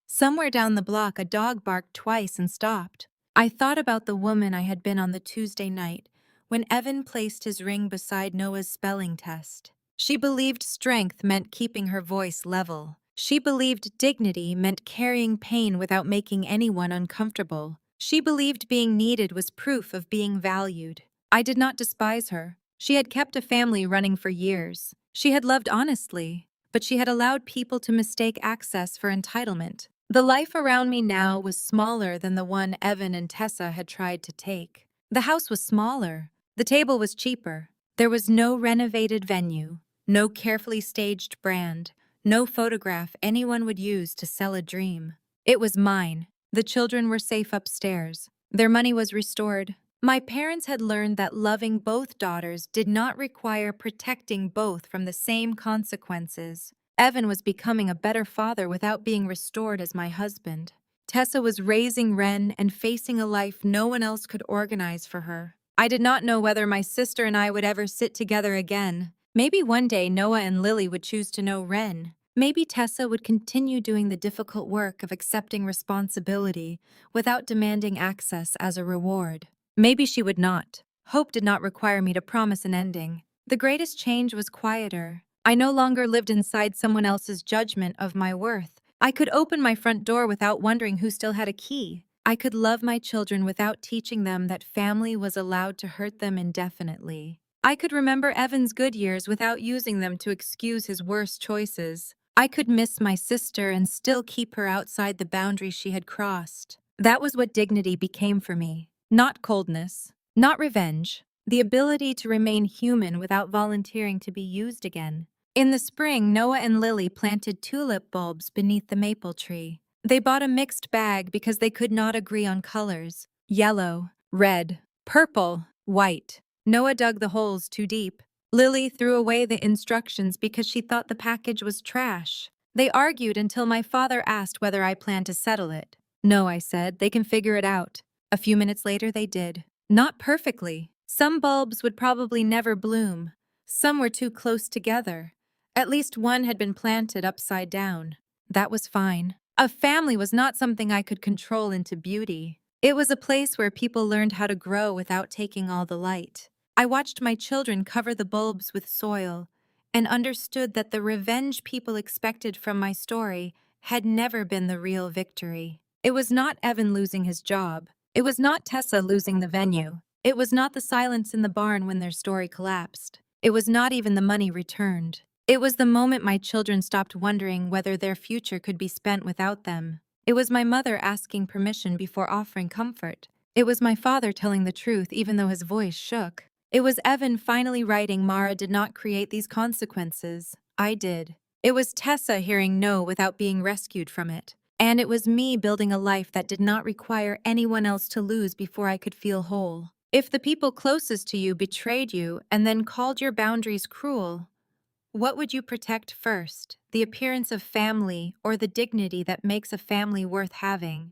Somewhere down the block, a dog barked twice and stopped. I thought about the woman I had been on the Tuesday night when Evan placed his ring beside Noah's spelling test. She believed strength meant keeping her voice level. She believed dignity meant carrying pain without making anyone uncomfortable. She believed being needed was proof of being valued. I did not despise her. She had kept a family running for years. She had loved honestly, but she had allowed people to mistake access for entitlement. The life around me now was smaller than the one Evan and Tessa had tried to take. The house was smaller. The table was cheaper. There was no renovated venue, no carefully staged brand, no photograph anyone would use to sell a dream. It was mine. The children were safe upstairs. Their money was restored. My parents had learned that loving both daughters did not require protecting both from the same consequences. Evan was becoming a better father without being restored as my husband. Tessa was raising Ren and facing a life no one else could organize for her. I did not know whether my sister and I would ever sit together again. Maybe one day Noah and Lily would choose to know Ren. Maybe Tessa would continue doing the difficult work of accepting responsibility without demanding access as a reward. Maybe she would not. Hope did not require me to promise an ending. The greatest change was quieter. I no longer lived inside someone else's judgment of my worth. I could open my front door without wondering who still had a key. I could love my children without teaching them that family was allowed to hurt them indefinitely. I could remember Evan's good years without using them to excuse his worst choices. I could miss my sister and still keep her outside the boundaries she had crossed. That was what dignity became for me. Not coldness, not revenge, the ability to remain human without volunteering to be used again. In the spring, Noah and Lily planted tulip bulbs beneath the maple tree. They bought a mixed bag because they could not agree on colors: yellow, red, purple, white. Noah dug the holes too deep. Lily threw away the instructions because she thought the package was trash. They argued until my father asked whether I planned to settle it. No, I said, they can figure it out. A few minutes later, they did. Not perfectly. Some bulbs would probably never bloom. Some were too close together. At least one had been planted upside down. That was fine. A family was not something I could control into beauty. It was a place where people learned how to grow without taking all the light. I watched my children cover the bulbs with soil and understood that the revenge people expected from my story had never been the real victory. It was not Evan losing his job. It was not Tessa losing the venue. It was not the silence in the barn when their story collapsed. It was not even the money returned. It was the moment my children stopped wondering whether their future could be spent without them. It was my mother asking permission before offering comfort. It was my father telling the truth even though his voice shook. It was Evan finally writing Mara did not create these consequences. I did. It was Tessa hearing no without being rescued from it. And it was me building a life that did not require anyone else to lose before I could feel whole. If the people closest to you betrayed you and then called your boundaries cruel, what would you protect first? The appearance of family or the dignity that makes a family worth having?